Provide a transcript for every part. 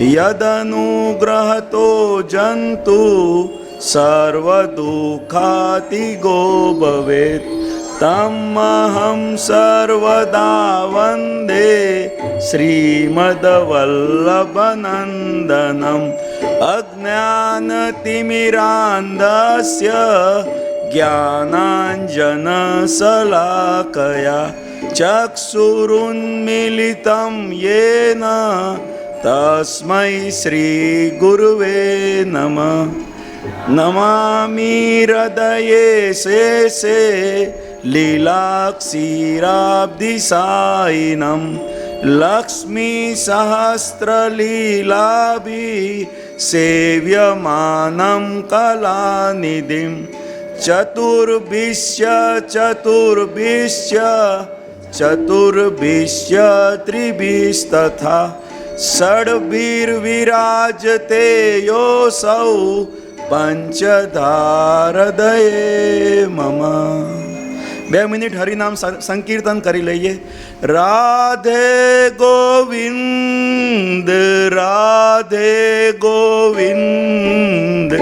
યદનુગ્રહતો જંતુ સર્વદુઃખાતિગો ભવેત તમહં સર્વદા વંદે શ્રીમદ્વલ્લભનંદનમ અજ્ઞાનતિમિરાન્ધસ્ય જ્ઞાનાંજનશલાકયા ચક્ષુરુન્મીલિतं યેન તસ્મૈ શ્રીગુરવે નમઃ. નમામિ હૃદયે શેષે લીલાક્ષીરાબ્ધિસાયિનમ લક્ષ્મી સહસ્રલીલાભિ સેવ્યમાનમ કલાનિધિમ ચતુર્ભિશ્ય ત્રિભિસ્તથા ષડભિર્વિરાજતે યોસૌ પંચધારદયે મમ. 2 મિનિટ હરિનામ સંકીર્તન કરી લઈએ. રાધે ગોવિંદ રાધે ગોવિંદ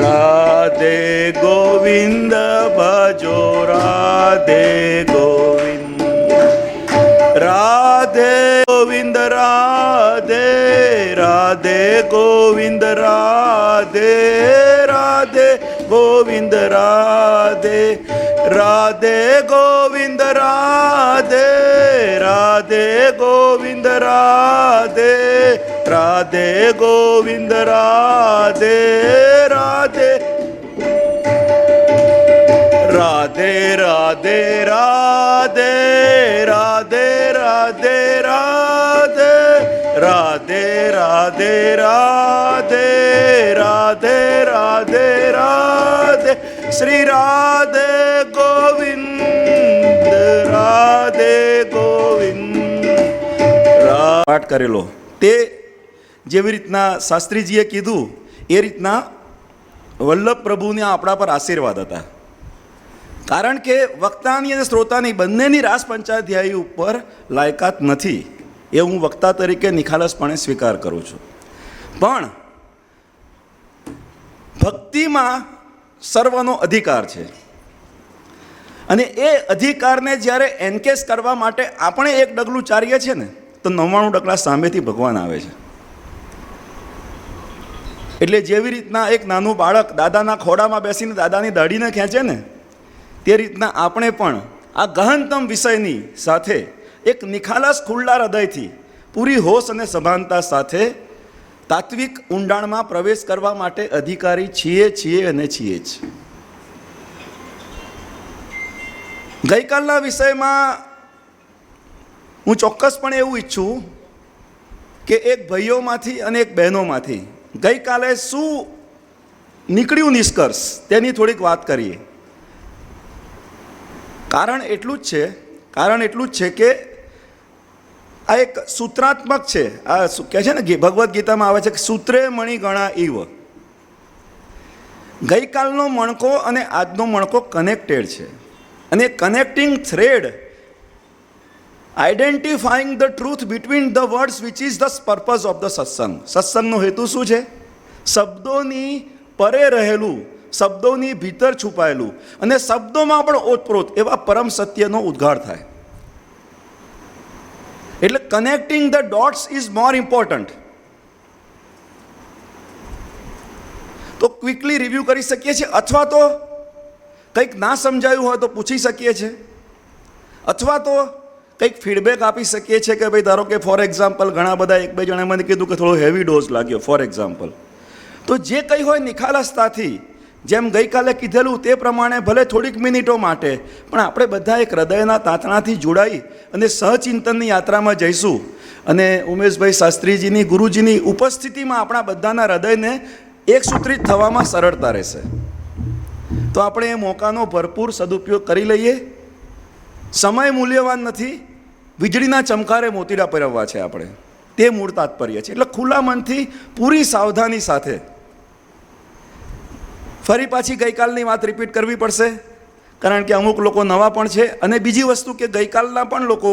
રાધે ગોવિંદ ભજો રાધે ગોવિંદ રાધે ગોવિંદ રાધે રાધે ગોવિંદ રાધે રાધે ગોવિંદ રાધે રાધે ગોવિંદ રાધે રાધે ગોવિંદ રાધે રાધે ગોવિંદ રાધે રાધે રાધે રાધે રાધે રાધે રાધે રાધે રાધે રાધે રાધે રાધે રાધે રાધે શ્રી રાધે ગોવિંદ રાધે ગોવિંદ. પાઠ કરેલો તે જેવી રીતના શાસ્ત્રીજીએ કીધું એ રીતના વલ્લભ પ્રભુને આપણા પર આશીર્વાદ હતા. કારણ કે વક્તાની અને શ્રોતાની બંનેની રાસ પંચાધ્યાયી ઉપર લાયકાત નથી એ હું વક્તા તરીકે નિખાલસપણે સ્વીકાર કરું છું. પણ ભક્તિમાં સર્વનો અધિકાર છે અને એ અધિકારને જ્યારે એન્કેસ કરવા માટે આપણે એક ડગલું ચાલીએ છીએ ને તો 99 ડગલા સામેથી ભગવાન આવે છે. એટલે જેવી રીતના એક નાનું બાળક દાદાના ખોડામાં બેસીને દાદાની દાઢીને ખેંચે ને તે રીતના આપણે પણ આ ગહનતમ વિષયની સાથે એક નિખાલસ ખુલ્લા હૃદયથી પૂરી હોશ અને સભાનતા સાથે તાત્વિક ઊંડાણમાં પ્રવેશ કરવા માટે અધિકારી છીએ અને છીએ જ. ગઈકાલના વિષયમાં હું ચોક્કસપણે એવું ઈચ્છું કે એક ભાઈઓમાંથી અને એક બહેનોમાંથી ગઈકાલે શું નીકળ્યું નિષ્કર્ષ તેની થોડીક વાત કરીએ. કારણ એટલું જ છે કે આ એક સૂત્રાત્મક છે. આ કહે છે ને ભગવદ્ ગીતામાં આવે છે કે સૂત્રે મણિગણા ઇવ. ગઈકાલનો મણકો અને આજનો મણકો કનેક્ટેડ છે અને connecting thread identifying the truth between the words which is the purpose of the satsang. સત્સંગનો હેતુ શું છે? શબ્દોની પરે રહેલું, શબ્દોની ભીતર છુપાયેલું અને શબ્દોમાં પણ ઓતપ્રોત એવા પરમ સત્યનો ઉદ્ગાર થાય. એટલે connecting the dots is more important. તો ક્વિકલી રિવ્યૂ કરી શકીએ છીએ અથવા તો કંઈક ના સમજાયું હોય તો પૂછી શકીએ છીએ અથવા તો કંઈક ફીડબેક આપી શકીએ છીએ કે ભાઈ ધારો કે ફોર એક્ઝામ્પલ ઘણા બધા 1-2 જણે મને કીધું કે થોડો હેવી ડોઝ લાગ્યો ફોર એક્ઝામ્પલ. તો જે કંઈ હોય નિખાલસતાથી જેમ ગઈકાલે કીધેલું તે પ્રમાણે ભલે થોડીક મિનિટો માટે પણ આપણે બધા એક હૃદયના તાતણાથી જોડાઈ અને સહચિંતનની યાત્રામાં જઈશું અને ઉમેશભાઈ શાસ્ત્રીજીની ગુરુજીની ઉપસ્થિતિમાં આપણા બધાના હૃદયને એકસૂત્રિત થવામાં સરળતા રહેશે. તો આપણે એ મોકાનો ભરપૂર સદુપયોગ કરી લઈએ. સમય મૂલ્યવાન નથી, વીજળીના ચમકારે મોતીડા પહેરવવા છે આપણે, તે મૂળ તાત્પર્ય છે. એટલે ખુલ્લા મનથી પૂરી સાવધાની સાથે ફરી પાછી ગઈકાલની વાત રિપીટ કરવી પડશે કારણ કે અમુક લોકો નવા પણ છે અને બીજી વસ્તુ કે ગઈકાલના પણ લોકો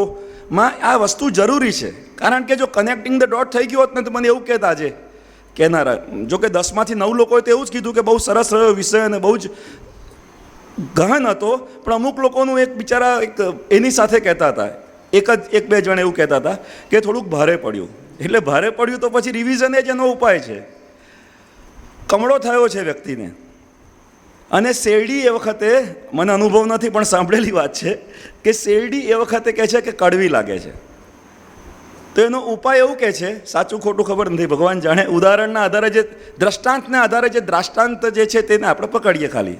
માં આ વસ્તુ જરૂરી છે. કારણ કે જો કનેક્ટિંગ ધ ડોટ થઈ ગયો હોત ને તો મને એવું કહેતા આજે કહેનારા, જો કે 10માંથી 9 લોકોએ તો એવું જ કીધું કે બહુ સરસ રહ્યો વિષય અને બહુ જ ગહન હતો, પણ અમુક લોકોનું એક બિચારા એક એની સાથે કહેતા હતા, એક બે જણ એવું કહેતા હતા કે થોડુંક ભારે પડ્યું. એટલે ભારે પડ્યું તો પછી રિવિઝન એ જ એનો ઉપાય છે. કમળો થયો છે વ્યક્તિને, અને શેરડી એ વખતે, મને અનુભવ નથી પણ સાંભળેલી વાત છે કે શેરડી એ વખતે કહે છે કે કડવી લાગે છે. તો એનો ઉપાય એવું કહે છે, સાચું ખોટું ખબર નથી, ભગવાન જાણે, ઉદાહરણના આધારે જે દ્રષ્ટાંતના આધારે જે દ્રાષ્ટાંત જે છે તેને આપણે પકડીએ ખાલી.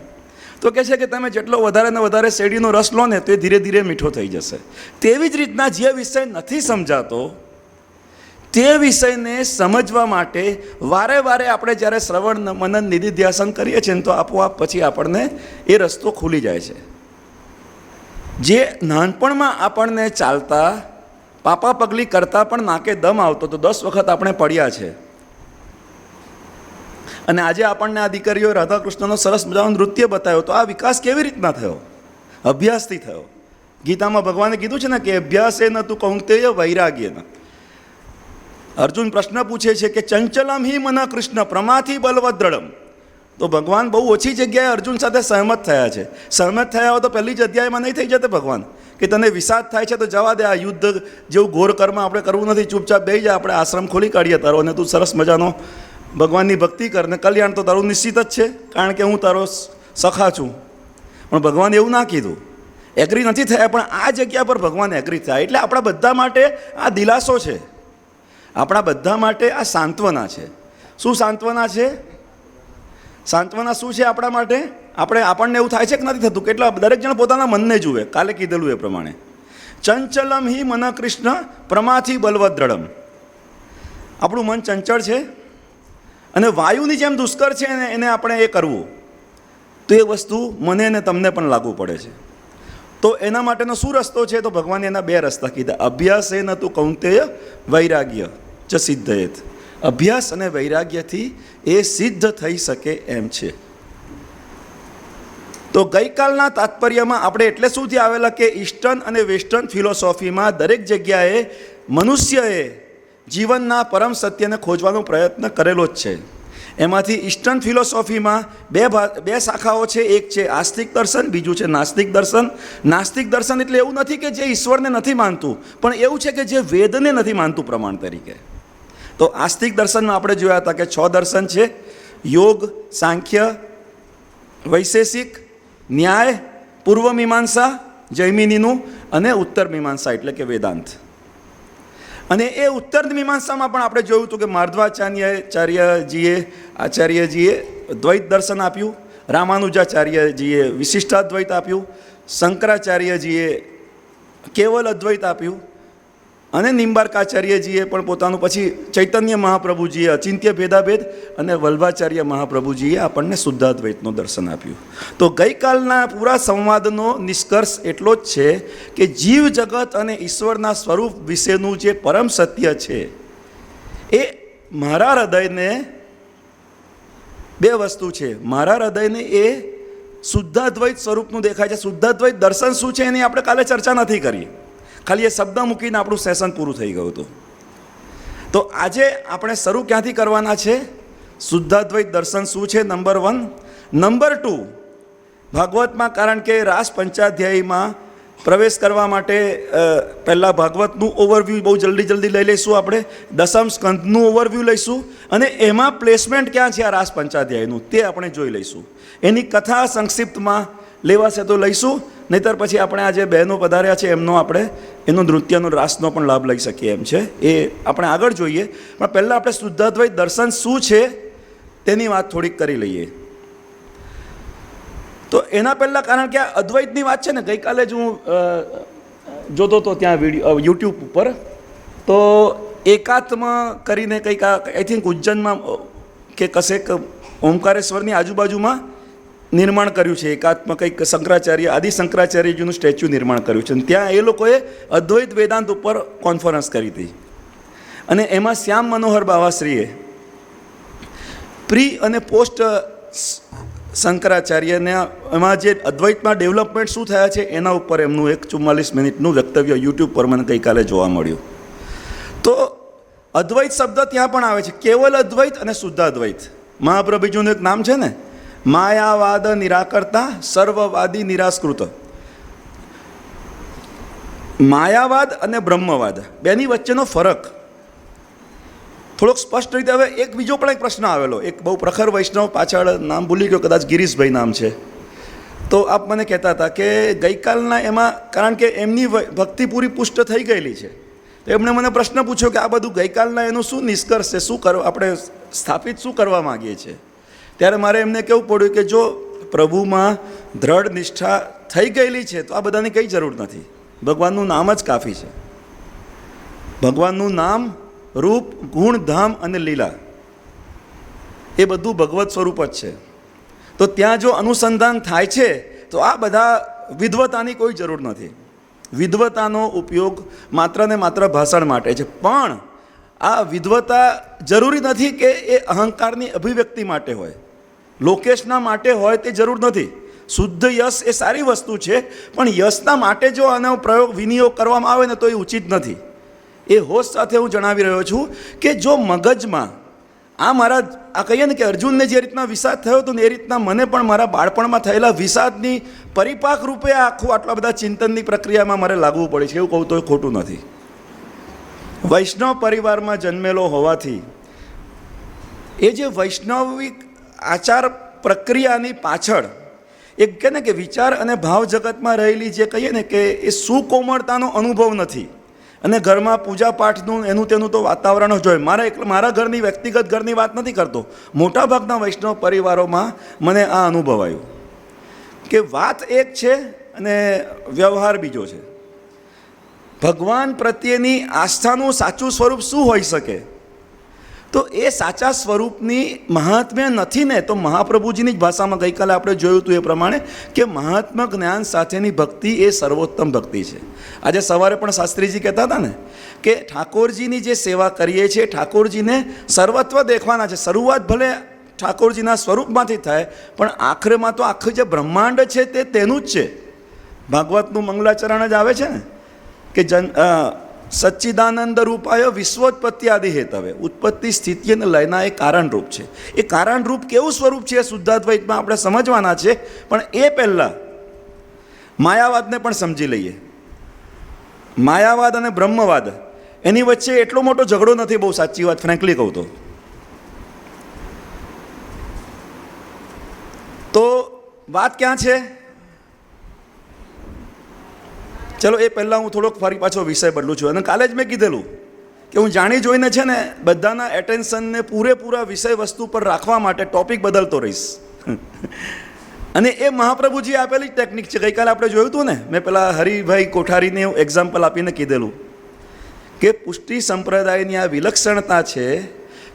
તો કહે છે કે તમે જેટલો વધારે ને વધારે શેરડીનો રસ લો ને તો એ ધીરે ધીરે મીઠો થઈ જશે. તેવી જ રીતના જે વિષય નથી સમજાતો તે વિષયને સમજવા માટે વારે વારે આપણે જ્યારે શ્રવણ મનન નિધિધ્યાસન કરીએ છીએ ને તો આપોઆપ પછી આપણને એ રસ્તો ખુલી જાય છે. જે નાનપણમાં આપણને ચાલતા પાપા પગલી કરતાં પણ નાકે દમ આવતો તો 10 વખત આપણે પડ્યા છે. અને આજે આપણને આ દીકરીઓ રાધાકૃષ્ણનો સરસ મજાનો નૃત્ય બતાવ્યો, તો આ વિકાસ કેવી રીતના થયો? અભ્યાસથી થયો. ગીતામાં ભગવાને કીધું છે ને કે અભ્યાસે ન તું કૌંતેય વૈરાગ્ય ન. અર્જુન પ્રશ્ન પૂછે છે કે ચંચલમ હિ મન કૃષ્ણ પ્રમાથી બલવદ્રડમ. તો ભગવાન બહુ ઓછી જગ્યાએ અર્જુન સાથે સહમત થયા છે. સહમત થયા હોય તો પહેલી જ અધ્યાયમાં નહીં થઈ જતે ભગવાન કે તને વિષાદ થાય છે તો જવા દે, આ યુદ્ધ જેવું ઘોર કર્મ આપણે કરવું નથી, ચૂપચાપ બેસી જાય, આપણે આશ્રમ ખોલી કાઢીએ તારો, અને તું સરસ મજાનો ભગવાનની ભક્તિ કર ને કલ્યાણ તો તારું નિશ્ચિત જ છે, કારણ કે હું તારો સખા છું. પણ ભગવાન એવું ના કીધું, એગ્રી નથી થયા, પણ આ જગ્યા પર ભગવાન એગ્રી થયા. એટલે આપણા બધા માટે આ દિલાસો છે, આપણા બધા માટે આ સાંત્વના છે. શું સાંત્વના છે? સાંત્વના શું છે આપણા માટે? આપણને એવું થાય છે કે નથી થતું? કેટલા દરેક જણ પોતાના મનને જુએ. કાલે કીધેલું એ પ્રમાણે ચંચલમ હિ મન કૃષ્ણ પ્રમાથી બલવદ્રડમ. આપણું મન ચંચળ છે અને વાયુની જેમ દુષ્કર છે, એને આપણે એ કરવું તો એ વસ્તુ મને ને તમને પણ લાગુ પડે છે. તો એના માટેનો શું રસ્તો છે? તો ભગવાને એના 2 રસ્તા કીધા. અભ્યાસ એ ન તું કૌંતેય વૈરાગ્ય ચ સિદ્ધયેત. અભ્યાસ અને વૈરાગ્યથી એ સિદ્ધ થઈ શકે એમ છે. તો ગઈકાલના તાત્પર્યમાં આપણે એટલે સુધી આવેલા કે ઈસ્ટર્ન અને વેસ્ટર્ન ફિલોસોફીમાં દરેક જગ્યાએ મનુષ્યએ જીવનના પરમ સત્યને ખોજવાનો પ્રયત્ન કરેલો જ છે. એમાંથી ઈસ્ટર્ન ફિલોસોફીમાં બે શાખાઓ છે. એક છે આસ્તિક દર્શન, બીજું છે નાસ્તિક દર્શન. નાસ્તિક દર્શન એટલે એવું નથી કે જે ઈશ્વરને નથી માનતું, પણ એવું છે કે જે વેદને નથી માનતું પ્રમાણ તરીકે. તો આસ્તિક દર્શનમાં આપણે જોયા હતા કે 6 દર્શન છે: યોગ, સાંખ્ય, વૈશેષિક, ન્યાય, પૂર્વ મીમાંસા જૈમિનીનું, અને ઉત્તર મીમાંસા એટલે કે વેદાંત. અને એ ઉત્તર મીમાંસામાં પણ આપણે જોયું હતું કે આચાર્યજીએ દ્વૈત દર્શન આપ્યું, રામાનુજાચાર્યજીએ વિશિષ્ટાદ્વૈત આપ્યું, શંકરાચાર્યજીએ કેવલ અદ્વૈત આપ્યું, અને નિંબાર્કાચાર્યજીએ પણ પોતાનું, પછી ચૈતન્ય મહાપ્રભુજીએ અચિંત્ય ભેદાભેદ, અને વલ્ભાચાર્ય મહાપ્રભુજીએ આપણને શુદ્ધાદ્વૈતનું દર્શન આપ્યું. તો ગઈકાલના પૂરા સંવાદનો નિષ્કર્ષ એટલો જ છે કે જીવ જગત અને ઈશ્વરના સ્વરૂપ વિશેનું જે પરમ સત્ય છે એ મારા હૃદયને 2 વસ્તુ છે. મારા હૃદયને એ શુદ્ધાદ્વૈત સ્વરૂપનું દેખાય છે. શુદ્ધાદ્વૈત દર્શન શું છે એની આપણે કાલે ચર્ચા નથી કરી, ખાલી એ શબ્દ મૂકીને આપણું સેશન પૂરું થઈ ગયું હતું. તો આજે આપણે શરૂ ક્યાંથી કરવાના છે? શુદ્ધાદ્વૈત દર્શન શું છે, નંબર 1. નંબર 2, ભાગવતમાં, કારણ કે રાસ પંચાધ્યાયીમાં પ્રવેશ કરવા માટે પહેલાં ભાગવતનું ઓવરવ્યૂ બહુ જલ્દી લઈ લઈશું આપણે. દસમ સ્કંધનું ઓવરવ્યૂ લઈશું, અને એમાં પ્લેસમેન્ટ ક્યાં છે આ રાસ પંચાધ્યાયનું તે આપણે જોઈ લઈશું. એની કથા સંક્ષિપ્તમાં લેવાશે તો લઈશું, નહીંતર પછી આપણે આ જે બહેનો પધાર્યા છે એનો નૃત્યનો રાસનો પણ લાભ લઈ શકીએ એમ છે. એ આપણે આગળ જોઈએ, પણ પહેલાં આપણે શુદ્ધાદ્વૈત દર્શન શું છે તેની વાત થોડીક કરી લઈએ. તો એના પહેલાં, કારણ કે આ અદ્વૈતની વાત છે ને, ગઈકાલે જ હું જોતો હતો ત્યાં વિડીયો યુટ્યુબ ઉપર, તો એકાત્મ કરીને કંઈક આઈ થિંક ઉજ્જૈનમાં કે કશેક ઓમકારેશ્વરની આજુબાજુમાં નિર્માણ કર્યું છે. એકાત્મ કંઈક આદિ શંકરાચાર્યજીનું સ્ટેચ્યુ નિર્માણ કર્યું છે, અને ત્યાં એ લોકોએ અદ્વૈત વેદાંત ઉપર કોન્ફરન્સ કરી હતી. અને એમાં શ્યામ મનોહર બાવાશ્રીએ પ્રી અને પોસ્ટ શંકરાચાર્યને એમાં જે અદ્વૈતમાં ડેવલપમેન્ટ શું થયા છે એના ઉપર એમનું એક 44 મિનિટનું વક્તવ્ય યુટ્યુબ પર મને ગઈકાલે જોવા મળ્યું. તો અદ્વૈત શબ્દ ત્યાં પણ આવે છે, કેવલ અદ્વૈત અને શુદ્ધ અદ્વૈત. મહાપ્રભુજીનું એક નામ છે ને, માયાવાદ નિરાકર્તા સર્વવાદી નિરાસ્કૃત. માયાવાદ અને બ્રહ્મવાદ બેની વચ્ચેનો ફરક થોડોક સ્પષ્ટ રીતે. હવે એક બીજો પણ એક પ્રશ્ન આવેલો, એક બહુ પ્રખર વૈષ્ણવ, પાછળ નામ ભૂલી ગયો, કદાચ ગિરીશભાઈ નામ છે, તો આપ મને કહેતા હતા કે ગઈકાલના એમાં, કારણ કે એમની ભક્તિ પૂરી પુષ્ટ થઈ ગયેલી છે, તો એમણે મને પ્રશ્ન પૂછ્યો કે આ બધું ગઈકાલના એનું શું નિષ્કર્ષ છે, શું કરવા આપણે સ્થાપિત શું કરવા માગીએ છીએ. ત્યારે મારે એમને કહેવું પડ્યું કે જો પ્રભુમાં દ્રઢ નિષ્ઠા થઈ ગયેલી છે તો આ બધાની કંઈ જરૂર નથી. ભગવાનનું નામ જ કાફી છે. ભગવાનનું નામ, રૂપ, ગુણ, ધામ અને લીલા એ બધું ભગવત સ્વરૂપ જ છે. તો ત્યાં જો અનુસંધાન થાય છે તો આ બધા વિદ્વતાની કોઈ જરૂર નથી. વિદ્વતાનો ઉપયોગ માત્ર ને માત્ર ભાષણ માટે છે, પણ આ વિદ્વતા જરૂરી નથી કે એ અહંકારની અભિવ્યક્તિ માટે હોય, લોકેશના માટે હોય, તે જરૂર નથી. શુદ્ધ યશ એ સારી વસ્તુ છે, પણ યશના માટે જો આનો પ્રયોગ વિનિયોગ કરવામાં આવે ને તો એ ઉચિત નથી. એ હોશ સાથે હું જણાવી રહ્યો છું કે જો મગજમાં આ મારા આ કહીએ ને કે અર્જુનને જે રીતના વિષાદ થયો હતો ને એ રીતના મને પણ મારા બાળપણમાં થયેલા વિષાદની પરિપાક રૂપે આખું આટલા બધા ચિંતનની પ્રક્રિયામાં મારે લાગવું પડે છે, એવું કહું તો એ ખોટું નથી. વૈષ્ણવ પરિવારમાં જન્મેલો હોવાથી એ જે વૈષ્ણવિક આચાર પ્રક્રિયાની પાછળ એક કહે ને કે વિચાર અને ભાવ જગતમાં રહેલી જે કહીએ ને કે એ સુકોમળતાનો અનુભવ નથી. અને ઘરમાં પૂજા પાઠનું એનું તેનું તો વાતાવરણ જ હોય. મારા ઘરની વ્યક્તિગત ઘરની વાત નથી કરતો, મોટાભાગના વૈષ્ણવ પરિવારોમાં મને આ અનુભવાયું કે વાત એક છે અને વ્યવહાર બીજો છે. ભગવાન પ્રત્યેની આસ્થાનું સાચું સ્વરૂપ શું હોઈ શકે? તો એ સાચા સ્વરૂપની મહાત્મ્ય નથી ને તો મહાપ્રભુજીની જ ભાષામાં ગઈકાલે આપણે જોયું હતું એ પ્રમાણે કે મહાત્મ જ્ઞાન સાથેની ભક્તિ એ સર્વોત્તમ ભક્તિ છે. આજે સવારે પણ શાસ્ત્રીજી કહેતા હતા ને કે ઠાકોરજીની જે સેવા કરીએ છીએ, ઠાકોરજીને સર્વત્વ દેખવાના છે. શરૂઆત ભલે ઠાકોરજીના સ્વરૂપમાંથી થાય, પણ આખરેમાં તો આખું જે બ્રહ્માંડ છે તે તેનું જ છે. ભાગવતનું મંગલાચરણ જ આવે છે ને કે સચ્ચિદાનંદ રૂપાય વિશ્વોત્પત્તિ આદિ હેતવે. ઉત્પત્તિ, સ્થિતિ અને લયના એ કારણરૂપ છે. એ કારણરૂપ કેવું સ્વરૂપ છે એ શુદ્ધાદ્વૈતમાં આપણે સમજવાના છે. પણ એ પહેલાં માયાવાદને પણ સમજી લઈએ. માયાવાદ અને બ્રહ્મવાદ એની વચ્ચે એટલો મોટો ઝઘડો નથી, બહુ સાચી વાત ફ્રેન્કલી કહું તો વાત ક્યાં છે? ચલો એ પહેલાં હું થોડોક ફરી પાછો વિષય બદલું છું. અને કાલે જ મેં કીધેલું કે હું જાણી જોઈને છે ને બધાના એટેન્શનને પૂરેપૂરા વિષય વસ્તુ પર રાખવા માટે ટોપિક બદલતો રહીશ. અને એ મહાપ્રભુજી આપેલી ટેકનિક છે. ગઈકાલે આપણે જોયું હતું ને, મેં પેલા હરિભાઈ કોઠારીને એક્ઝામ્પલ આપીને કીધેલું કે પુષ્ટિ સંપ્રદાયની આ વિલક્ષણતા છે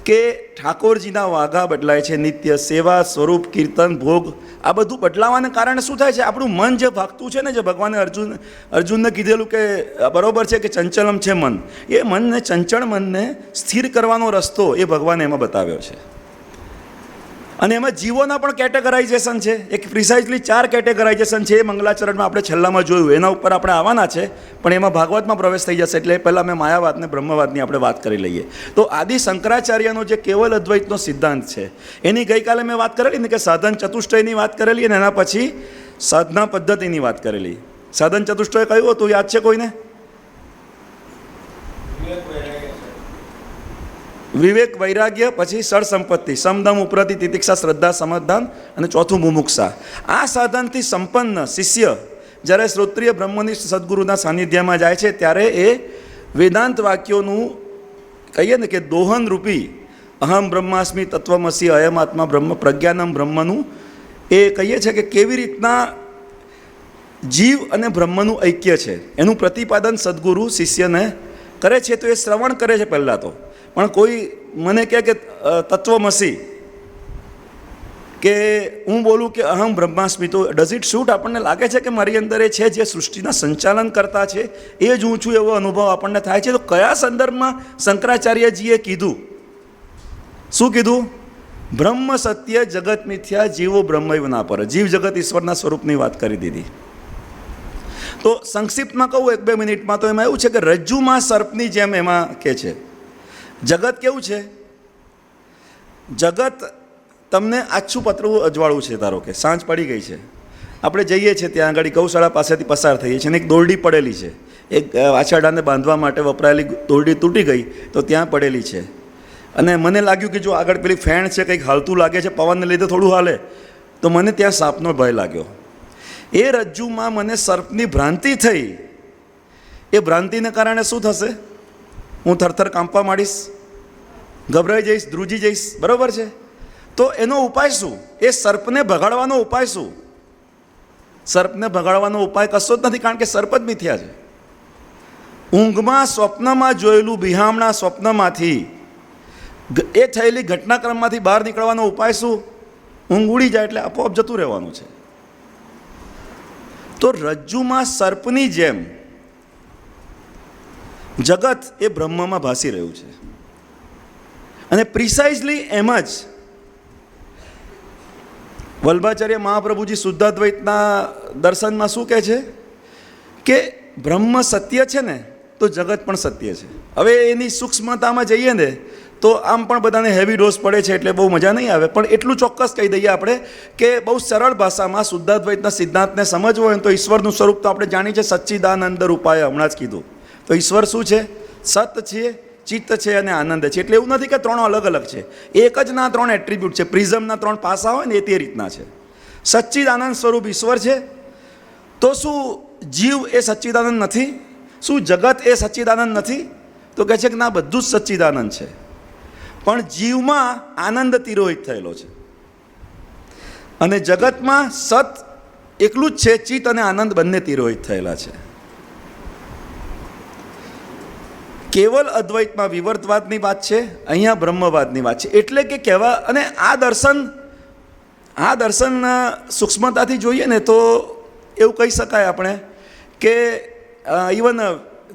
કે ઠાકોરજીના વાઘા બદલાય છે, નિત્ય સેવા, સ્વરૂપ, કીર્તન, ભોગ આ બધું બદલાવાને કારણે શું થાય છે? આપણું મન જે ભાગતું છે ને, જે ભગવાને અર્જુનને કીધેલું કે બરોબર છે કે ચંચલમ છે મન, એ મનને, ચંચળ મનને સ્થિર કરવાનો રસ્તો એ ભગવાને એમાં બતાવ્યો છે. અને એમાં જીવોના પણ કેટેગરાઇઝેશન છે. એક પ્રિસાઇઝલી 4 કેટેગરાઇઝેશન છે. એ મંગલાચરણમાં આપણે છેલ્લામાં જોયું, એના ઉપર આપણે આવવાના છે, પણ એમાં ભાગવતમાં પ્રવેશ થઈ જશે. એટલે પહેલાં મેં માયાવાદ ને બ્રહ્મવાદની આપણે વાત કરી લઈએ. તો આદિ શંકરાચાર્યનો જે કેવલ અદ્વૈતનો સિદ્ધાંત છે એની ગઈકાલે મેં વાત કરેલી ને કે સાધન ચતુષ્ટયની વાત કરેલી, અને એના પછી સાધના પદ્ધતિની વાત કરેલી. સાધન ચતુષ્ટય કયું હતું યાદ છે કોઈને? વિવેક, વૈરાગ્ય, પછી સળ સંપત્તિ, સમદમ, ઉપરતિ, તિતિક્ષા, શ્રદ્ધા, સમાધાન અને ચોથું મુમુક્ષા. આ સાધનથી સંપન્ન શિષ્ય જ્યારે શ્રોત્રિય બ્રહ્મનિષ્ઠ સદગુરુના સાનિધ્યમાં જાય છે ત્યારે એ વેદાંત વાક્યોનું કહીએ ને કે દોહન રૂપી અહમ બ્રહ્માસ્મિ તત્વમસી અયમ આત્મા બ્રહ્મ પ્રજ્ઞાનમ બ્રહ્મનું એ કહીએ છીએ કે કેવી રીતના જીવ અને બ્રહ્મનું ઐક્ય છે એનું પ્રતિપાદન સદગુરુ શિષ્યને કરે છે. તો એ શ્રવણ કરે છે પહેલાં તો. પણ કોઈ મને કહે કે તત્વમસી કે હું બોલું કે અહમ બ્રહ્માસ્મિ, તો ડઝ ઇટ શૂટ? આપણને લાગે છે કે મારી અંદર એ છે જે સૃષ્ટિના સંચાલન કરતા છે, એ જ હું છું એવો અનુભવ આપણને થાય છે. તો કયા સંદર્ભમાં શંકરાચાર્યજીએ કીધું? શું કીધું? બ્રહ્મ સત્ય જગત મિથ્યા જીવો બ્રહ્મૈવ ના પર, જીવ જગત ઈશ્વરના સ્વરૂપની વાત કરી દીધી. તો સંક્ષિપ્તમાં કહું 1-2 મિનિટમાં, તો એમાં એવું છે કે રજ્જુમાં સર્પની જેમ એમાં કે છે. જગત કેવું છે? જગત તમને આછું પતરું અજવાળું છે. ધારો કે સાંજ પડી ગઈ છે, આપણે જઈએ છીએ ત્યાં આગળ ગૌશાળા પાસેથી પસાર થઈએ છીએ અને એક દોરડી પડેલી છે, એક વાછરડાને બાંધવા માટે વપરાયેલી દોરડી તૂટી ગઈ તો ત્યાં પડેલી છે. અને મને લાગ્યું કે જો આગળ પેલી ફેણ છે, કંઈક હાલતું લાગે છે, પવનને લીધે થોડું હાલે, તો મને ત્યાં સાપનો ભય લાગ્યો. એ રજ્જુમાં મને સર્પની ભ્રાંતિ થઈ. એ ભ્રાંતિને કારણે શું થશે? હું થરથર કાંપવા માંડીશ, ગભરાઈ જઈશ, ધ્રુજી જઈશ. બરાબર છે? તો એનો ઉપાય શું? એ સર્પને ભગાડવાનો ઉપાય શું? સર્પને ભગાડવાનો ઉપાય કશો જ નથી, કારણ કે સર્પ જ મિથ્યા છે. ઊંઘમાં સ્વપ્નમાં જોયેલું બિહામણા સ્વપ્નમાંથી, એ થયેલી ઘટનાક્રમમાંથી બહાર નીકળવાનો ઉપાય શું? ઊંઘ ઉડી જાય એટલે આપોઆપ જતું રહેવાનું છે. તો રજ્જુમાં સર્પની જેમ જગત એ બ્રહ્મમાં ભાસી રહ્યું છે. અને પ્રિસાઇઝલી એમ જ વલ્ભાચાર્ય મહાપ્રભુજી શુદ્ધાદ્વૈતના દર્શનમાં શું કહે છે કે બ્રહ્મ સત્ય છે ને તો જગત પણ સત્ય છે. હવે એની સૂક્ષ્મતામાં જઈએ ને તો આમ પણ બધાને હેવી ડોઝ પડે છે એટલે બહુ મજા નહીં આવે, પણ એટલું ચોક્કસ કહી દઈએ આપણે કે બહુ સરળ ભાષામાં શુદ્ધાદ્વૈતના સિદ્ધાંતને સમજવો હોય તો ઈશ્વરનું સ્વરૂપ તો આપણે જાણીએ છીએ, સચ્ચિદાનંદ રૂપાય, હમણાં જ કીધું. તો ઈશ્વર શું છે? સત છે, ચિત્ત છે અને આનંદ છે. એટલે એવું નથી કે ત્રણ અલગ અલગ છે, એક જ ના 3 એટ્રીબ્યુટ છે. પ્રિઝમના 3 પાસા હોય ને એ તે રીતના છે. સચ્ચિદાનંદ સ્વરૂપ ઈશ્વર છે. તો શું જીવ એ સચ્ચિદાનંદ નથી? શું જગત એ સચ્ચિદાનંદ નથી? તો કહે છે કે ના, બધું જ સચ્ચિદાનંદ છે, પણ જીવમાં આનંદ તિરોહિત થયેલો છે. અને જગતમાં સત એકલું જ છે, ચિત્ત અને આનંદ બંને તિરોહિત થયેલા છે. કેવલ અદ્વૈતમાં વિવર્તવાદની વાત છે, અહીંયા બ્રહ્મવાદની વાત છે. એટલે કે કહેવા, અને આ દર્શન સૂક્ષ્મતાથી જોઈએ ને તો એવું કહી શકાય આપણે કે ઇવન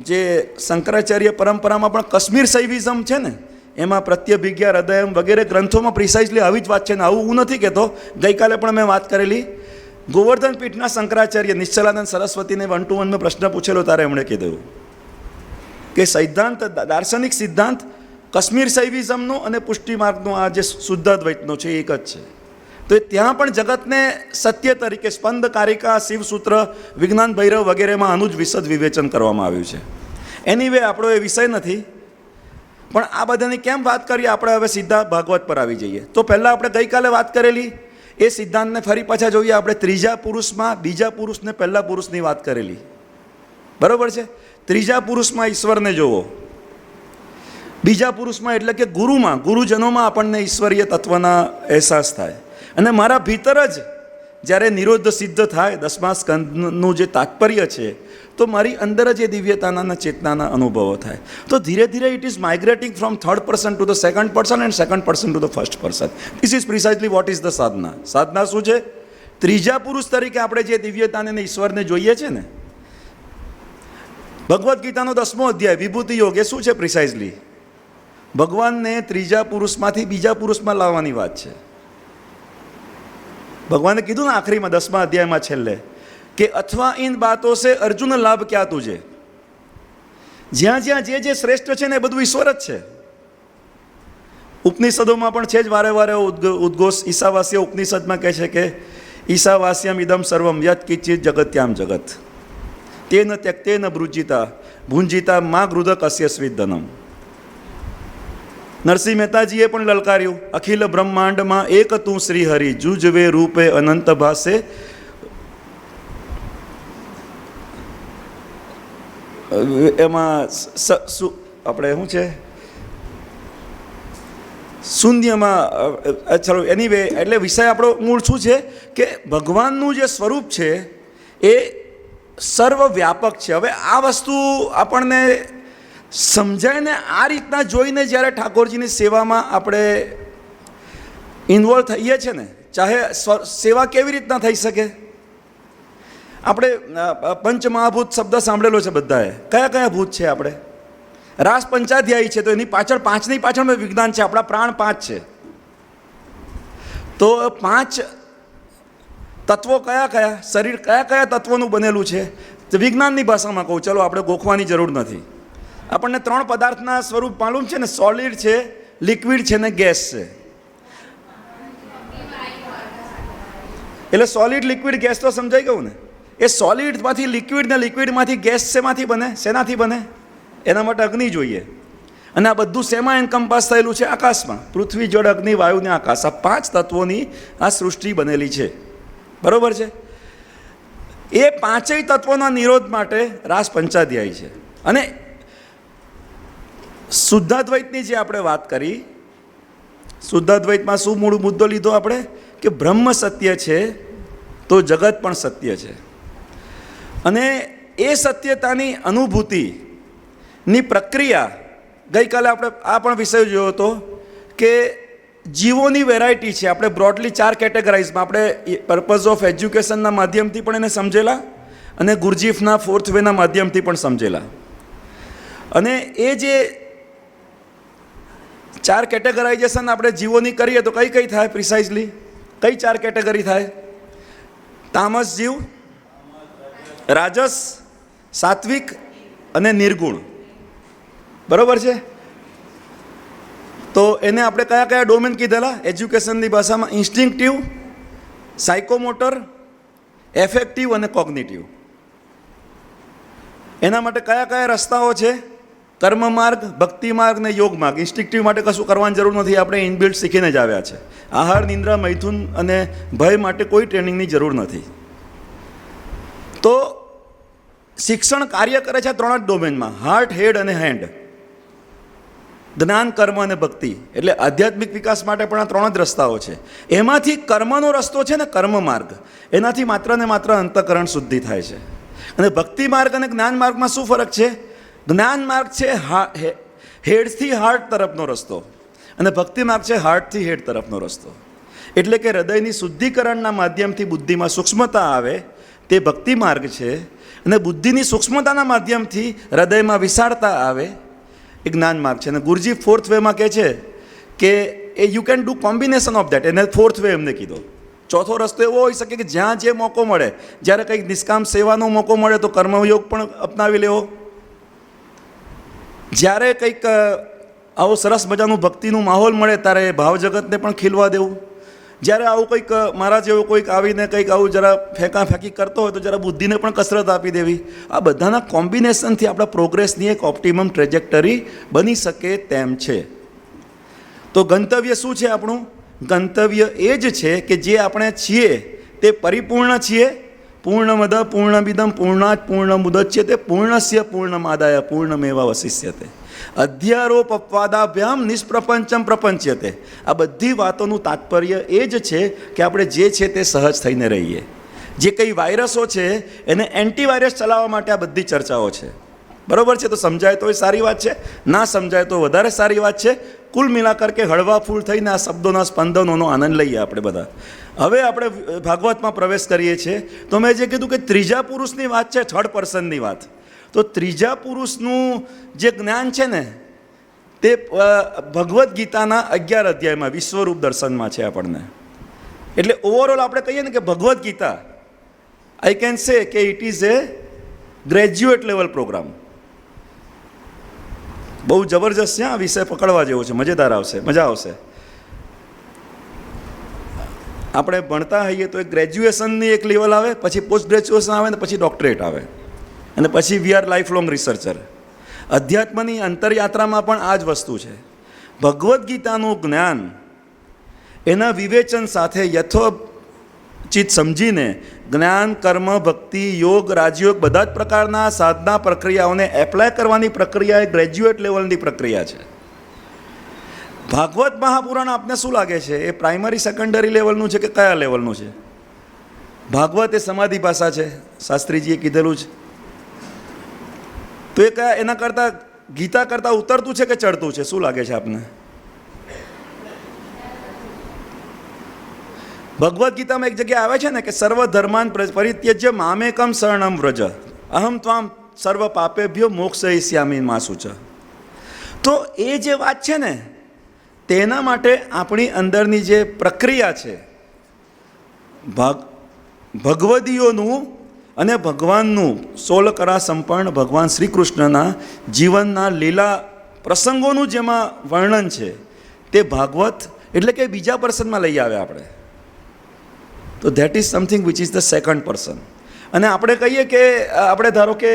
જે શંકરાચાર્ય પરંપરામાં પણ કાશ્મીર શૈવિઝમ છે ને, એમાં પ્રત્યભિજ્ઞા હૃદયમ વગેરે ગ્રંથોમાં પ્રિસાઇઝલી આવી જ વાત છે ને. આવું હું નથી કહેતો, ગઈકાલે પણ મેં વાત કરેલી. ગોવર્ધન પીઠના શંકરાચાર્ય નિશ્ચલાનંદ સરસ્વતીને 1-to-1 મેં પ્રશ્ન પૂછેલો, ત્યારે એમણે કીધું કે સિદ્ધાંત, દાર્શનિક સિદ્ધાંત કાશ્મીર શૈવિઝમનો અને પુષ્ટિ માર્ગનો આ જે શુદ્ધાદ્વૈતનો છે એક જ છે. તો ત્યાં પણ જગતને સત્ય તરીકે સ્પંદ કારિકા, શિવસૂત્ર, વિજ્ઞાન ભૈરવ વગેરેમાં આનું જ વિશદ વિવેચન કરવામાં આવ્યું છે. એનીવે આપણો એ વિષય નથી, પણ આ બધાની કેમ વાત કરીએ? આપણે હવે સીધા ભાગવત પર આવી જઈએ. તો પહેલાં આપણે ગઈકાલે વાત કરેલી એ સિદ્ધાંતને ફરી પાછા જોઈએ. આપણે ત્રીજા પુરુષમાં બીજા પુરુષને પહેલા પુરુષની વાત કરેલી, બરાબર છે? ત્રીજા પુરુષમાં ઈશ્વરને જોવો, બીજા પુરુષમાં એટલે કે ગુરુમાં, ગુરુજનોમાં આપણને ઈશ્વરીય તત્વના અહેસાસ થાય. અને મારા ભીતર જ જ્યારે નિરોધ સિદ્ધ થાય, 10મા સ્કંદનું જે તાત્પર્ય છે, તો મારી અંદર જ એ દિવ્યતાના ચેતનાના અનુભવો થાય. તો ધીરે ધીરે it is migrating from 3rd person to the 2nd person and 2nd person to the 1st person. This is precisely what is the sadhana. સાધના શું છે? ત્રીજા પુરુષ તરીકે આપણે જે દિવ્યતાને ઈશ્વરને જોઈએ છે ને, ભગવદ્ ગીતાનો 10મો અધ્યાય વિભૂતિ યોગ, એ શું છે? પ્રિસાઇઝલી ભગવાનને ત્રીજા પુરુષમાંથી બીજા પુરુષમાં લાવવાની વાત છે. ભગવાને કીધું ને આખરીમાં 10મા અધ્યાયમાં છેલ્લે કે અથવા ઇન બાતો સે અર્જુન લાભ ક્યાં તુજે. જ્યાં જ્યાં જે શ્રેષ્ઠ છે ને એ બધું ઈશ્વર જ છે. ઉપનિષદોમાં પણ છે જ વારે વારે ઉદ્ઘોષ. ઈશાવાસ્ય ઉપનિષદમાં કહે છે કે ઈશાવાસ્યમ ઇદમ સર્વમ યત કિંચિત જગત્યામ જગત તેન ત્યક્તેન ભૃજિતા ભુંજિતા મા ગૃદક અસ્ય સ્વિધનમ. નરસિંહ મહેતાજીએ પણ લલકાર્યું, અખિલ બ્રહ્માંડમાં એક તું શ્રી હરિ, જુજવે રૂપે અનંત ભાસે. એમાં આપણે શું છે શૂન્યમાં, ચલો એનીવે, એટલે વિષય આપણો મૂળ શું છે કે ભગવાનનું જે સ્વરૂપ છે એ સર્વવ્યાપક છે. હવે આ વસ્તુ આપણને સમજાય ને આ રીતના જોઈને જ્યારે ઠાકોરજીની સેવામાં આપણે ઇન્વોલ્વ થઈએ છીએ ને, ચાહે સેવા કેવી રીતના થઈ શકે? આપણે પંચમહાભૂત શબ્દ સાંભળેલો છે બધાએ. કયા કયા ભૂત છે? આપણે રાસ પંચાધ્યાયી છે, તો એની પાછળ 5ની પાછળ વિજ્ઞાન છે. આપણા પ્રાણ 5 છે. તો 5 તત્વો કયા કયા, શરીર કયા કયા તત્વોનું બનેલું છે? તો વિજ્ઞાનની ભાષામાં કહું, ચલો આપણે ગોખવાની જરૂર નથી. આપણને 3 પદાર્થના સ્વરૂપ માલુમ છે ને, સોલિડ છે, લિક્વિડ છે ને ગેસ છે. એટલે સોલિડ, લિક્વિડ, ગેસ તો સમજાઈ ગયું ને. એ સોલિડમાંથી લિક્વિડ ને લિક્વિડમાંથી ગેસ શેમાંથી બને? શેનાથી બને? એના માટે અગ્નિ જોઈએ. અને આ બધું શેમાં એન્કમ્પાસ થયેલું છે? આકાશમાં. પૃથ્વી, જળ, અગ્નિ, વાયુ ને આકાશ, આ 5 તત્વોની આ સૃષ્ટિ બનેલી છે. બરોબર છે? એ 5 તત્વોના નિરોધ માટે રાસ પંચાધ્યાયી છે. અને શુદ્ધાદ્વૈતની જે આપણે વાત કરી, શુદ્ધાદ્વૈતમાં શું મૂળ મુદ્દો લીધો આપણે? કે બ્રહ્મ સત્ય છે તો જગત પણ સત્ય છે. અને એ સત્યતાની અનુભૂતિની પ્રક્રિયા, ગઈકાલે આપણે આ પણ વિષય જોયો હતો કે જીવોની વેરાયટી છે. આપણે બ્રોડલી 4 કેટેગરાઇઝમાં આપણે પર્પઝ ઓફ એજ્યુકેશનના માધ્યમથી પણ એને સમજેલા અને ગુરજીફના 4th વેના માધ્યમથી પણ સમજેલા. અને એ જે 4 કેટેગરાઇઝેશન આપણે જીવોની કરીએ તો કઈ કઈ થાય પ્રિસાઇઝલી? કઈ 4 કેટેગરી થાય? તામસ જીવ, રાજસ, સાત્વિક અને નિર્ગુણ. બરોબર છે? તો એને આપણે કયા કયા ડોમેન કીધેલા એજ્યુકેશનની ભાષામાં? ઇન્સ્ટિંક્ટિવ, સાયકોમોટર, એફેક્ટિવ અને કોગ્નિટિવ. એના માટે કયા કયા રસ્તાઓ છે? કર્મ માર્ગ, ભક્તિ માર્ગ ને યોગ માર્ગ. ઇન્સ્ટિંક્ટિવ માટે કશું કરવાની જરૂર નથી, આપણે ઇનબિલ્ટ શીખીને જ આવ્યા છે. આહાર, નિંદ્રા, મૈથુન અને ભય માટે કોઈ ટ્રેનિંગની જરૂર નથી. તો શિક્ષણ કાર્ય કરે છે 3 જ ડોમેનમાં: હાર્ટ, હેડ અને હેન્ડ. જ્ઞાન, કર્મ અને ભક્તિ. એટલે આધ્યાત્મિક વિકાસ માટે પણ આ 3 જ રસ્તાઓ છે. એમાંથી કર્મનો રસ્તો છે ને, કર્મ માર્ગ, એનાથી માત્ર ને માત્ર અંતઃકરણ શુદ્ધિ થાય છે. અને ભક્તિ માર્ગ અને જ્ઞાન માર્ગમાં શું ફરક છે? જ્ઞાન માર્ગ છે હેડથી હાર્ટ તરફનો રસ્તો, અને ભક્તિ માર્ગ છે હાર્ટથી હેડ તરફનો રસ્તો. એટલે કે હૃદયની શુદ્ધિકરણના માધ્યમથી બુદ્ધિમાં સૂક્ષ્મતા આવે તે ભક્તિ માર્ગ છે, અને બુદ્ધિની સૂક્ષ્મતાના માધ્યમથી હૃદયમાં વિશાળતા આવે એ જ્ઞાન માર્ગ છે. અને ગુરુજી 4th વેમાં કહે છે કે એ you can do combination of that. એને 4th વે એમને કીધો. ચોથો રસ્તો એવો હોઈ શકે કે જ્યાં જે મોકો મળે, જ્યારે કંઈક નિષ્કામ સેવાનો મોકો મળે તો કર્મયોગ પણ અપનાવી લેવો. જ્યારે કંઈક આવો સરસ મજાનું ભક્તિનું માહોલ મળે ત્યારે ભાવ જગતને પણ ખીલવા દેવું. જ્યારે આવું કંઈક મારા જેવો કોઈક આવીને કંઈક આવું જરા ફેંકી કરતો હોય તો જરા બુદ્ધિને પણ કસરત આપી દેવી. આ બધાના કોમ્બિનેશનથી આપણા પ્રોગ્રેસની એક ઓપ્ટિમમ ટ્રેજેક્ટરી બની શકે તેમ છે. તો ગંતવ્ય શું છે આપણું? ગંતવ્ય એ જ છે કે જે આપણે છીએ તે પરિપૂર્ણ છીએ. પૂર્ણમદ પૂર્ણમિદં પૂર્ણાત પૂર્ણમુદચ્યતે પૂર્ણસ્ય પૂર્ણમાદાય પૂર્ણમેવાવશિષ્યતે અધ્યારોપવાદાભ્યામ નિષ્પ્રપંચમ પ્રપંચ્યતે. આ બધી વાતોનું તાત્પર્ય એ જ છે કે આપણે જે છે તે સહજ થઈને રહીએ. જે કંઈ વાયરસો છે એને એન્ટીવાયરસ ચલાવવા માટે આ બધી ચર્ચાઓ છે. બરાબર છે? તો સમજાય તો એ સારી વાત છે, ના સમજાય તો વધારે સારી વાત છે. કુલ મિલાકર કે હળવા ફૂલ થઈને આ શબ્દોના સ્પંદનોનો આનંદ લઈએ આપણે બધા. હવે આપણે ભાગવતમાં પ્રવેશ કરીએ છીએ. તો મેં જે કીધું કે ત્રીજા પુરુષની વાત છે, 3rd પર્સનની વાત. તો ત્રીજા પુરુષનું જે જ્ઞાન છે ને તે ભગવદ્ ગીતાના 11 અધ્યાયમાં વિશ્વરૂપ દર્શનમાં છે આપણને. એટલે ઓવરઓલ આપણે કહીએ ને કે ભગવદ્ ગીતા, આઈ કેન સે કે it is a graduate level program. બહુ જબરજસ્ત છે. આ વિષય પકડવા જેવો છે, મજેદાર આવશે, મજા આવશે. આપણે ભણતા હોઈએ તો એક ગ્રેજ્યુએશનની એક લેવલ આવે, પછી પોસ્ટ ગ્રેજ્યુએશન આવે ને પછી ડોક્ટરેટ આવે, અને પછી we are life long researcher. અધ્યાત્મની અંતરયાત્રામાં પણ આ જ વસ્તુ છે. ભગવદ્ ગીતાનું જ્ઞાન એના વિવેચન સાથે યથોચિત સમજીને જ્ઞાન, કર્મ, ભક્તિ, યોગ, રાજયોગ બધા જ પ્રકારના સાધના પ્રક્રિયાઓને એપ્લાય કરવાની પ્રક્રિયા એ ગ્રેજ્યુએટ લેવલની પ્રક્રિયા છે. ભાગવત મહાપુરાણ આપને શું લાગે છે? એ પ્રાઇમરી સેકન્ડરી લેવલનું છે કે કયા લેવલનું છે? ભાગવત એ સમાધિ ભાષા છે, શાસ્ત્રીજીએ કીધેલું છે. તો એ કયા, એના કરતાં ગીતા કરતાં ઉતરતું છે કે ચડતું છે? શું લાગે છે આપને? ભગવદ્ ગીતામાં એક જગ્યાએ આવે છે ને કે સર્વ ધર્માન પરિત્યજ્ય મામેકમ શરણમ વ્રજ અહમ ત્વામ સર્વ પાપેભ્યો મોક્ષયિષ્યામિ મા શુચ. તો એ જે વાત છે ને તેના માટે આપણી અંદરની જે પ્રક્રિયા છે ભગવદીઓનું અને ભગવાનનું 16 કળા સંપન્ન ભગવાન શ્રી કૃષ્ણના જીવનના લીલા પ્રસંગોનું જેમાં વર્ણન છે તે ભાગવત એટલે કે બીજા પર્સનમાં લઈ આવે આપણે. તો that is something which is the second person. અને આપણે કહીએ કે આપણે ધારો કે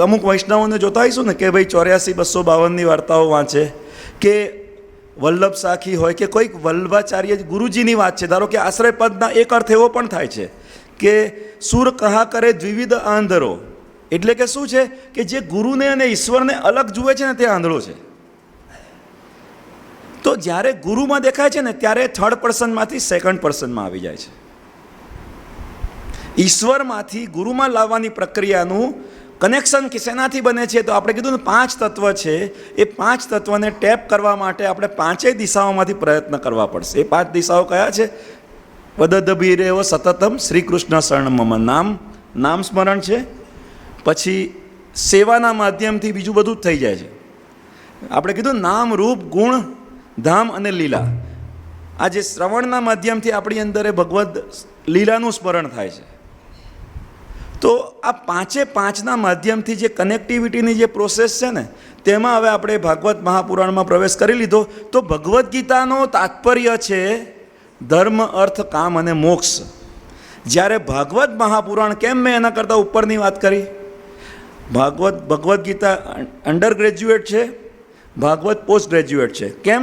અમુક વૈષ્ણવોને જોતા હોઈશું ને કે ભાઈ 84-252ની વાર્તાઓ વાંચે, કે વલ્લભ સાખી હોય કે કોઈક વલ્લભાચાર્ય ગુરુજીની વાત છે. ધારો કે આશ્રયપદના એક અર્થ એવો પણ થાય છે કે સુર કહા કરે દ્વિવિધ આંધળો, એટલે કે શું છે કે જે ગુરુને અને ઈશ્વરને અલગ જુએ છે ને તે આંધળો છે. તો જ્યારે ગુરુમાં દેખાય છે ને ત્યારે થર્ડ પર્સનમાંથી સેકન્ડ પર્સનમાં આવી જાય છે. ઈશ્વરમાંથી ગુરુમાં લાવવાની પ્રક્રિયાનું કનેક્શન શેનાથી બને છે? તો આપણે કીધું ને 5 તત્વ છે. એ 5 તત્વને ટેપ કરવા માટે આપણે 5 દિશાઓમાંથી પ્રયત્ન કરવા પડશે. એ 5 દિશાઓ કયા છે? વદદભીરેવ સતતમ શ્રી કૃષ્ણ શરણમમ, નામ સ્મરણ છે. પછી સેવાના માધ્યમથી બીજું બધું જ થઈ જાય છે. આપણે કીધું નામ, રૂપ, ગુણ, ધામ અને લીલા. આ જે શ્રવણના માધ્યમથી આપણી અંદર એ ભગવદ લીલાનું સ્મરણ થાય છે. તો આ 5ના માધ્યમથી જે કનેક્ટિવિટીની જે પ્રોસેસ છે ને તેમાં હવે આપણે ભાગવત મહાપુરાણમાં પ્રવેશ કરી લીધો. તો ભગવદ્ ગીતાનો તાત્પર્ય છે ધર્મ, અર્થ, કામ અને મોક્ષ. જ્યારે ભાગવત મહાપુરાણ, કેમ મેં એના કરતાં ઉપરની વાત કરી? ભગવદ્ ગીતા અંડર ગ્રેજ્યુએટ છે, ભાગવત પોસ્ટ ગ્રેજ્યુએટ છે. કેમ?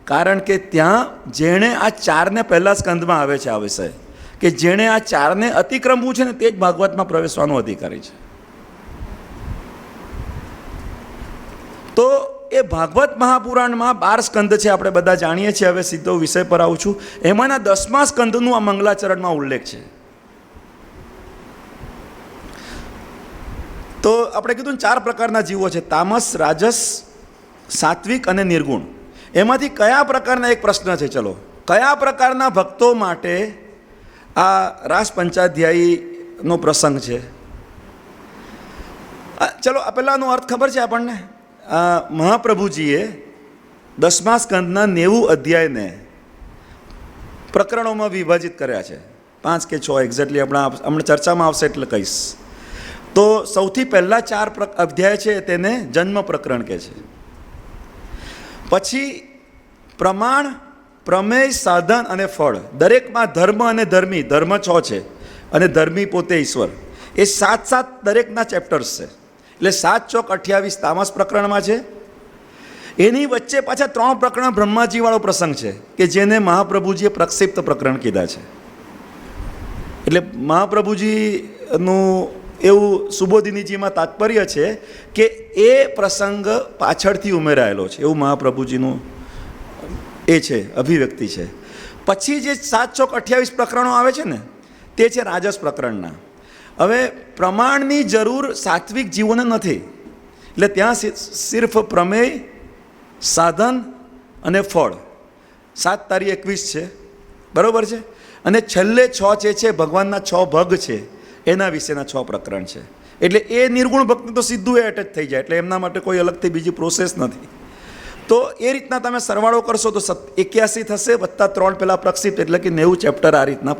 કારણ કે ત્યાં જેણે આ 4ને પહેલા સ્કંદમાં આવે છે આ વિષય, કે જેણે આ 4ને અતિક્રમવું છે ને તે જ ભાગવતમાં પ્રવેશવાનો અધિકારી છે. તો એ ભાગવત મહાપુરાણમાં 12 સ્કંદ છે, આપણે બધા જાણીએ છીએ. હવે સીધો વિષય પર આવું છું. એમાંના 10મા સ્કંદનું આ મંગલાચરણમાં ઉલ્લેખ છે. તો આપણે કીધું 4 પ્રકારના જીવો છે: તામસ, રાજસ, સાત્વિક અને નિર્ગુણ. એમાંથી કયા પ્રકારના, એક પ્રશ્ન છે, ચલો, કયા પ્રકારના ભક્તો માટે આ રાસ પંચાધ્યાયીનો પ્રસંગ છે? ચલો, આ પહેલાંનો અર્થ ખબર છે આપણને. મહાપ્રભુજીએ 10મા સ્કંદના 90 અધ્યાયને પ્રકરણોમાં વિભાજિત કર્યા છે. 5 કે 6 એક્ઝેક્ટલી હમણાં ચર્ચામાં આવશે એટલે કહીશ. તો સૌથી પહેલાં 4 અધ્યાય છે તેને જન્મ પ્રકરણ કહે છે. પછી પ્રમાણ, પ્રમેય, સાધન અને ફળ. દરેકમાં ધર્મ અને ધર્મી, ધર્મ 6 છે અને ધર્મી પોતે ઈશ્વર. એ 7 દરેકના ચેપ્ટર્સ છે. એટલે 7 ચોક 28 તામસ પ્રકરણમાં છે. એની વચ્ચે પાછા 3 પ્રકરણ બ્રહ્માજીવાળો પ્રસંગ છે કે જેને મહાપ્રભુજીએ પ્રક્ષિપ્ત પ્રકરણ કીધા છે. એટલે મહાપ્રભુજીનું એવું સુબોધિનીજીમાં તાત્પર્ય છે કે એ પ્રસંગ પાછળથી ઉમેરાયેલો છે, એવું મહાપ્રભુજીનું એ છે, અભિવ્યક્તિ છે. પછી જે 7 ચોક 28 પ્રકરણો આવે છે ને તે છે રાજસ પ્રકરણના. હવે પ્રમાણની જરૂર સાત્વિક જીવોને નથી, એટલે ત્યાં સિર્ફ પ્રમેય, સાધન અને ફળ. 7-21 છે, બરાબર છે. અને છેલ્લે 6 જે છે ભગવાનના 6 ભગ છે એના વિશેના 6 પ્રકરણ છે. એટલે એ નિર્ગુણ ભક્તિ તો સીધું એ એટેચ થઈ જાય, એટલે એમના માટે કોઈ અલગથી બીજી પ્રોસેસ નથી. તો એ રીતના તમે સરવાળો કરશો તો 81 થશે, વત્તા 3 પહેલાં પ્રક્ષિપ્ત, એટલે કે 90 ચેપ્ટર આ રીતના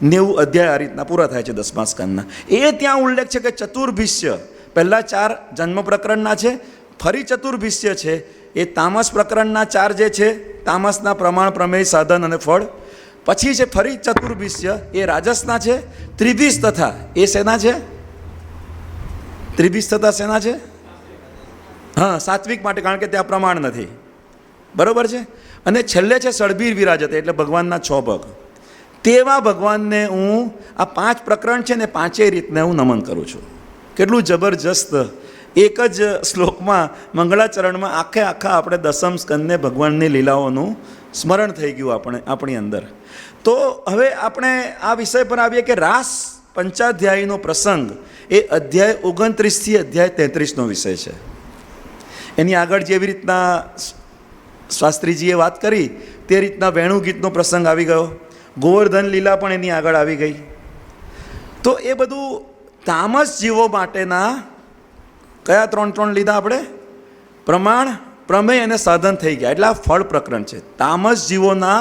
90 અધ્યાય આ રીતના પૂરા થાય છે 10મા સ્કંદના. એ ત્યાં ઉલ્લેખ છે કે ચતુર્ભિષ્ય પહેલાં 4 જન્મ પ્રકરણના છે, ફરી ચતુર્ભિષ્ય છે એ તામસ પ્રકરણના 4 જે છે, તામસના પ્રમાણ, પ્રમેય, સાધન અને ફળ. પછી છે ફરી ચતુર્ભિષ્ય, એ રાજસના છે. ત્રિભિષ તથા એ શેના છે? ત્રિભિષ તથા શેના છે? હા, સાત્વિક માટે, કારણ કે ત્યાં પ્રમાણ નથી, બરાબર છે. અને છેલ્લે છે ષડબીર વિરાજતે, એટલે ભગવાનના 6 ભગ. તેવા ભગવાનને હું આ 5 પ્રકરણ છે ને 5 રીતને હું નમન કરું છું. કેટલું જબરજસ્ત! એક જ શ્લોકમાં મંગળાચરણમાં આખા આપણે 10મ સ્કંદને ભગવાનની લીલાઓનું સ્મરણ થઈ ગયું આપણી અંદર. તો હવે આપણે આ વિષય પર આવીએ કે રાસ પંચાધ્યાયીનો પ્રસંગ એ અધ્યાય 29 થી અધ્યાય 33નો વિષય છે. એની આગળ જેવી રીતના શાસ્ત્રીજીએ વાત કરી તે રીતના વેણુગીતનો પ્રસંગ આવી ગયો, ગોવર્ધન લીલા પણ એની આગળ આવી ગઈ. તો એ બધું તામસ જીવો માટેના કયા 3 લીધા આપણે? પ્રમાણ, પ્રમેય અને સાધન થઈ ગયા. એટલે આ ફળ પ્રકરણ છે. તામસ જીવોના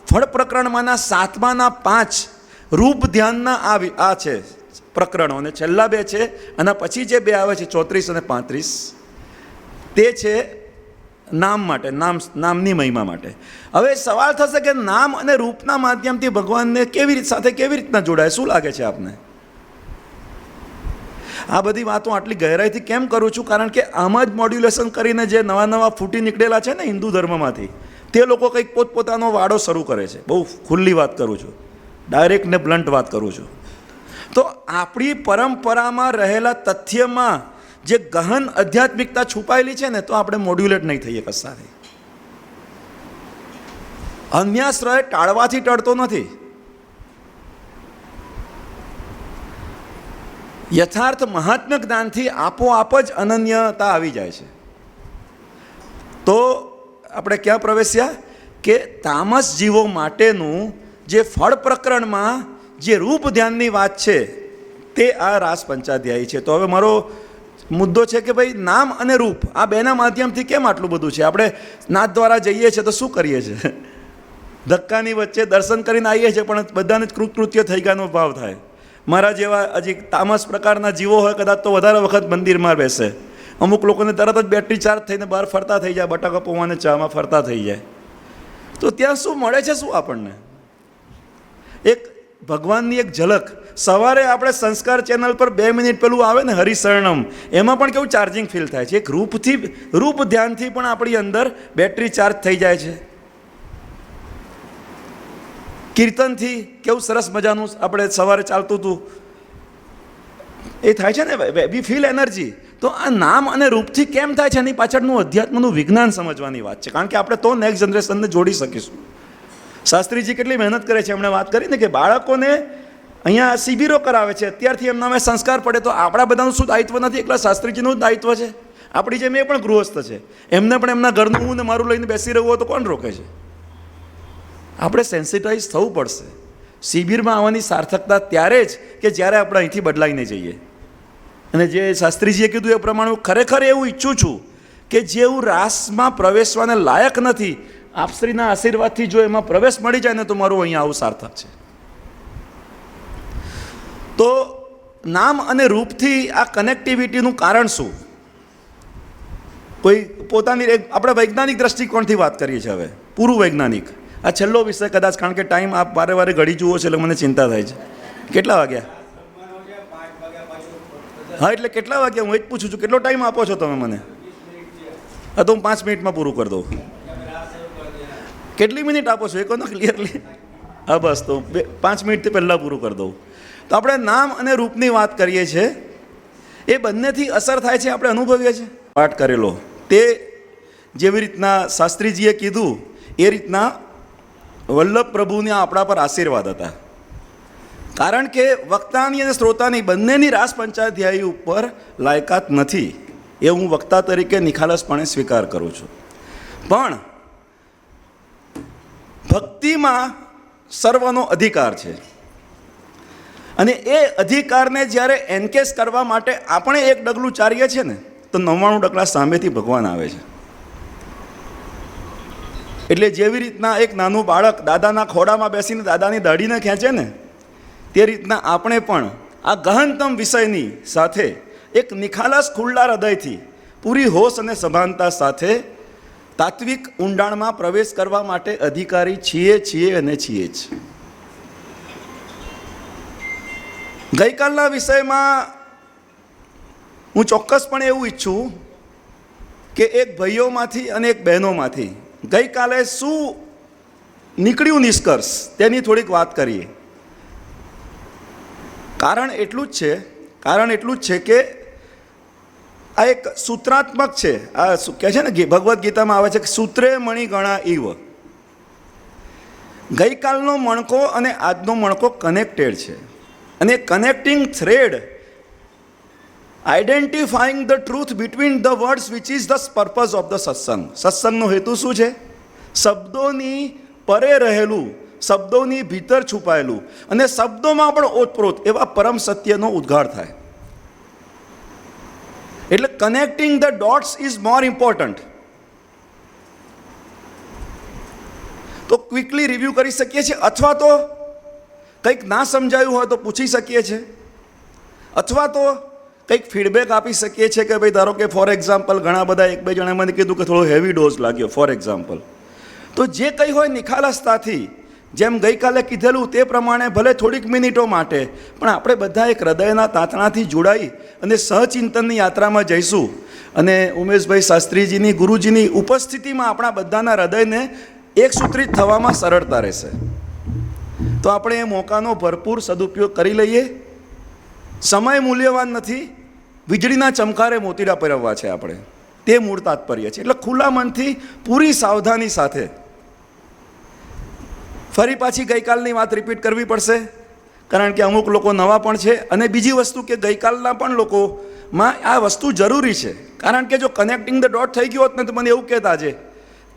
ફળ પ્રકરણમાંના 7માના 5 રૂપ ધ્યાનના આ છે પ્રકરણો, અને છેલ્લા બે છે અને પછી જે બે આવે છે 34 અને 35 તે છે નામ માટે, નામની મહિમા માટે. હવે સવાલ થશે કે નામ અને રૂપના માધ્યમથી ભગવાનને સાથે કેવી રીતના જોડાય? શું લાગે છે આપને? આ બધી વાતો આટલી ગહેરાઈથી કેમ કરું છું? કારણ કે આમાં જ મોડ્યુલેશન કરીને જે નવા ફૂટી નીકળેલા છે ને હિન્દુ ધર્મમાંથી, તે લોકો કંઈક પોતપોતાનો વાડો શરૂ કરે છે. બહુ ખુલ્લી વાત કરું છું, ડાયરેક્ટ ને બ્લન્ટ વાત કરું છું. તો આપણી પરંપરામાં રહેલા તથ્યમાં જે ગહન આધ્યાત્મિકતા છુપાયેલી છે ને, તો આપણે મોડ્યુલેટ નહીં થઈએ કશાથી. અન્યાશ્રય ટાળવાથી ટળતો નથી. યથાર્થ મહાત્મ્ય જ્ઞાનથી આપોઆપ જ અનન્યતા આવી જાય છે. તો આપણે ક્યાં પ્રવેશ્યા કે તામસ જીવો માટેનું જે ફળ પ્રકરણમાં જે રૂપ ધ્યાનની વાત છે તે આ રાસ પંચાધ્યાયી છે. તો હવે મારો મુદ્દો છે કે ભાઈ નામ અને રૂપ આ બેના માધ્યમથી કેમ આટલું બધું છે? આપણે નાથ દ્વારા જઈએ છીએ તો શું કરીએ છીએ? ધક્કાની વચ્ચે દર્શન કરીને આવીએ છીએ, પણ બધાને જ કૃતકૃત્ય થઈ ગયાનો ભાવ થાય. મારા જેવા હજી તામસ પ્રકારના જીવો હોય કદાચ તો વધારે વખત મંદિરમાં બેસે. અમુક લોકોને તરત જ બેટરી ચાર્જ થઈને બહાર ફરતા થઈ જાય, બટાકા પૌવાને ચામાં ફરતા થઈ જાય. તો ત્યાં શું મળે છે? શું આપણને એક ભગવાનની એક ઝલક. સવારે આપણે સંસ્કાર ચેનલ પર 2 મિનિટ પેલું આવે ને હરિશરણમ, એમાં પણ કેવું ચાર્જિંગ ફીલ થાય છે. એક રૂપ ધ્યાનથી પણ આપણી અંદર બેટરી ચાર્જ થઈ જાય છે. કીર્તનથી કેવું સરસ મજાનું આપણે સવારે ચાલતું હતું એ થાય છે ને, વી ફીલ એનર્જી. તો આ નામ અને રૂપથી કેમ થાય છે એની પાછળનું અધ્યાત્મનું વિજ્ઞાન સમજવાની વાત છે. કારણ કે આપણે તો નેક્સ્ટ જનરેશનને જોડી શકીશું. શાસ્ત્રીજી કેટલી મહેનત કરે છે. એમણે વાત કરી ને કે બાળકોને અહીંયા શિબિરો કરાવે છે, અત્યારથી એમનામાં સંસ્કાર પડે. તો આપણા બધાનું શું દાયિત્વ નથી? એકલા શાસ્ત્રીજીનું જ દાયિત્વ છે. આપણી જેમ એ પણ ગૃહસ્થ છે, એમને પણ એમના ઘરનું હું ને મારું લઈને બેસી રહ્યું હોય તો કોણ રોકે છે? આપણે સેન્સિટાઇઝ થવું પડશે. શિબિરમાં આવવાની સાર્થકતા ત્યારે જ કે જ્યારે આપણે અહીંથી બદલાઈને જઈએ. અને જે શાસ્ત્રીજીએ કીધું એ પ્રમાણે હું ખરેખર એવું ઈચ્છું છું કે જે હું રાસમાં પ્રવેશવાને લાયક નથી, આપશ્રીના આશીર્વાદથી જો એમાં પ્રવેશ મળી જાય ને તો મારું અહીંયા આવું સાર્થક છે. તો નામ અને રૂપથી આ કનેક્ટિવિટીનું કારણ શું? કોઈ પોતાની આપણે વૈજ્ઞાનિક દ્રષ્ટિકોણથી વાત કરીએ છીએ. હવે પૂરું વૈજ્ઞાનિક. આ છેલ્લો વિષય કદાચ, કારણ કે ટાઈમ આપ વારે ઘડી જુઓ છો એટલે મને ચિંતા થાય છે. કેટલા વાગ્યા? હા, એટલે કેટલા વાગ્યા? હું એ જ પૂછું છું, કેટલો ટાઈમ આપો છો તમે મને? હા, તો હું 5 મિનિટમાં પૂરું કરી દઉં. કેટલી મિનિટ આપો છો એ કહો ને ક્લિયરલી. હા બસ, તો 5 મિનિટથી પહેલાં પૂરું કરી દઉં. તો આપણે નામ અને રૂપની વાત કરીએ છીએ, એ બંનેથી અસર થાય છે, આપણે અનુભવીએ છીએ. પાઠ કરેલો તે જેવી રીતના શાસ્ત્રીજીએ કીધું એ રીતના વલ્લભ પ્રભુના આપણા પર આશીર્વાદ હતા. કારણ કે વક્તાની અને શ્રોતાની બંનેની રાસ પંચાધ્યાયી ઉપર લાયકાત નથી, એ હું વક્તા તરીકે નિખાલસપણે સ્વીકાર કરું છું. પણ ભક્તિમાં સર્વનો અધિકાર છે, અને એ અધિકારને જ્યારે એન્કેસ કરવા માટે આપણે એક ડગલું ચાલીએ છીએ ને, તો 99 ડગલા સામેથી ભગવાન આવે છે. એટલે જેવી રીતના એક નાનું બાળક દાદાના ખોડામાં બેસીને દાદાની દાઢીને ખેંચે ને, તે રીતના આપણે પણ આ ગહનતમ વિષયની સાથે એક નિખાલસ ખુલ્લા હૃદયથી પૂરી હોશ અને સભાનતા સાથે તાત્વિક ઊંડાણમાં પ્રવેશ કરવા માટે અધિકારી છીએ અને છીએ જ. ગઈકાલના વિષયમાં હું ચોક્કસપણે એવું ઈચ્છું કે એક ભાઈઓમાંથી અને એક બહેનોમાંથી ગઈકાલે શું નીકળ્યું નિષ્કર્ષ તેની થોડીક વાત કરીએ. કારણ એટલું જ છે કે આ એક સૂત્રાત્મક છે. આ કહે છે ને ભગવદ્ ગીતામાં આવે છે કે સૂત્રે મણિગણા ઇવ. ગઈકાલનો મણકો અને આજનો મણકો કનેક્ટેડ છે, અને connecting thread identifying the truth between the words which is the purpose of the satsang. સત્સંગનો હેતુ શું છે? શબ્દોની પરે રહેલું, શબ્દોની ભીતર છુપાયેલું અને શબ્દોમાં પણ ઓતપ્રોત એવા પરમ સત્યનો ઉદ્ગાર થાય. એટલે connecting the dots is more important. તો ક્વિકલી રિવ્યૂ કરી શકીએ છીએ, અથવા તો કંઈક ના સમજાયું હોય તો પૂછી શકીએ છીએ, અથવા તો કંઈક ફીડબેક આપી શકીએ છીએ કે ભાઈ ધારો કે ફોર એક્ઝામ્પલ ઘણા બધા એક બે જણાએ મને કીધું કે થોડો હેવી ડોઝ લાગ્યો ફોર એક્ઝામ્પલ. તો જે કંઈ હોય નિખાલસતાથી જેમ ગઈકાલે કીધેલું તે પ્રમાણે ભલે થોડીક મિનિટો માટે પણ આપણે બધા એક હૃદયના તાંતણાથી જોડાઈ અને સહચિંતનની યાત્રામાં જઈશું. અને ઉમેશભાઈ શાસ્ત્રીજીની ગુરુજીની ઉપસ્થિતિમાં આપણા બધાના હૃદયને એકસૂત્રિત થવામાં સરળતા રહેશે. તો આપણે એ મોકાનો ભરપૂર સદુપયોગ કરી લઈએ. સમય મૂલ્યવાન નથી, વીજળીના ચમકારે મોતીડા પહેરવવા છે આપણે, તે મૂળ તાત્પર્ય છે. એટલે ખુલ્લા મનથી પૂરી સાવધાની સાથે ફરી પાછી ગઈકાલની વાત રિપીટ કરવી પડશે, કારણ કે અમુક લોકો નવા પણ છે. અને બીજી વસ્તુ કે ગઈકાલના પણ લોકોમાં આ વસ્તુ જરૂરી છે, કારણ કે જો કનેક્ટિંગ ધ ડોટ થઈ ગયો હોત ને તો મને એવું કહેતા આજે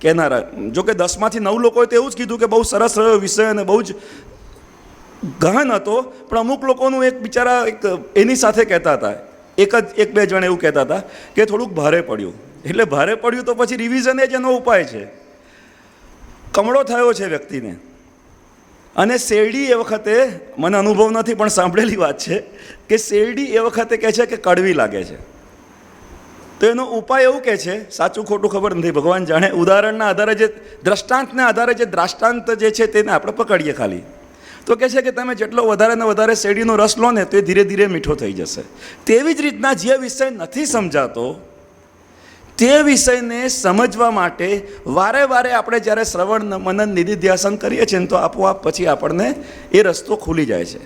કહેનારા, જો કે 10માંથી 9 લોકોએ તો એવું જ કીધું કે બહુ સરસ રહ્યો વિષય અને બહુ જ ગહન હતો, પણ અમુક લોકોનું એક બિચારા એક એની સાથે કહેતા હતા, એક બે જણ એવું કહેતા હતા કે થોડુંક ભારે પડ્યું. એટલે ભારે પડ્યું તો પછી રિવિઝન એ જ એનો ઉપાય છે. કમળો થયો છે વ્યક્તિને, અને શેરડી એ વખતે, મને અનુભવ નથી પણ સાંભળેલી વાત છે કે શેરડી એ વખતે કહે છે કે કડવી લાગે છે. તો એનો ઉપાય એવું કહે છે, સાચું ખોટું ખબર નથી, ભગવાન જાણે, ઉદાહરણના આધારે જે દ્રષ્ટાંતના આધારે જે દ્રાષ્ટાંત જે છે તેને આપણે પકડીએ ખાલી. તો કહે છે કે તમે જેટલો વધારે ને વધારે શેરડીનો રસ લો ને તો એ ધીરે ધીરે મીઠો થઈ જશે. તેવી જ રીતના જે વિષય નથી સમજાતો તે વિષયને સમજવા માટે વારે વારે આપણે જ્યારે શ્રવણ મનન નિધિધ્યાસન કરીએ છીએ ને તો આપોઆપ પછી આપણને એ રસ્તો ખુલી જાય છે.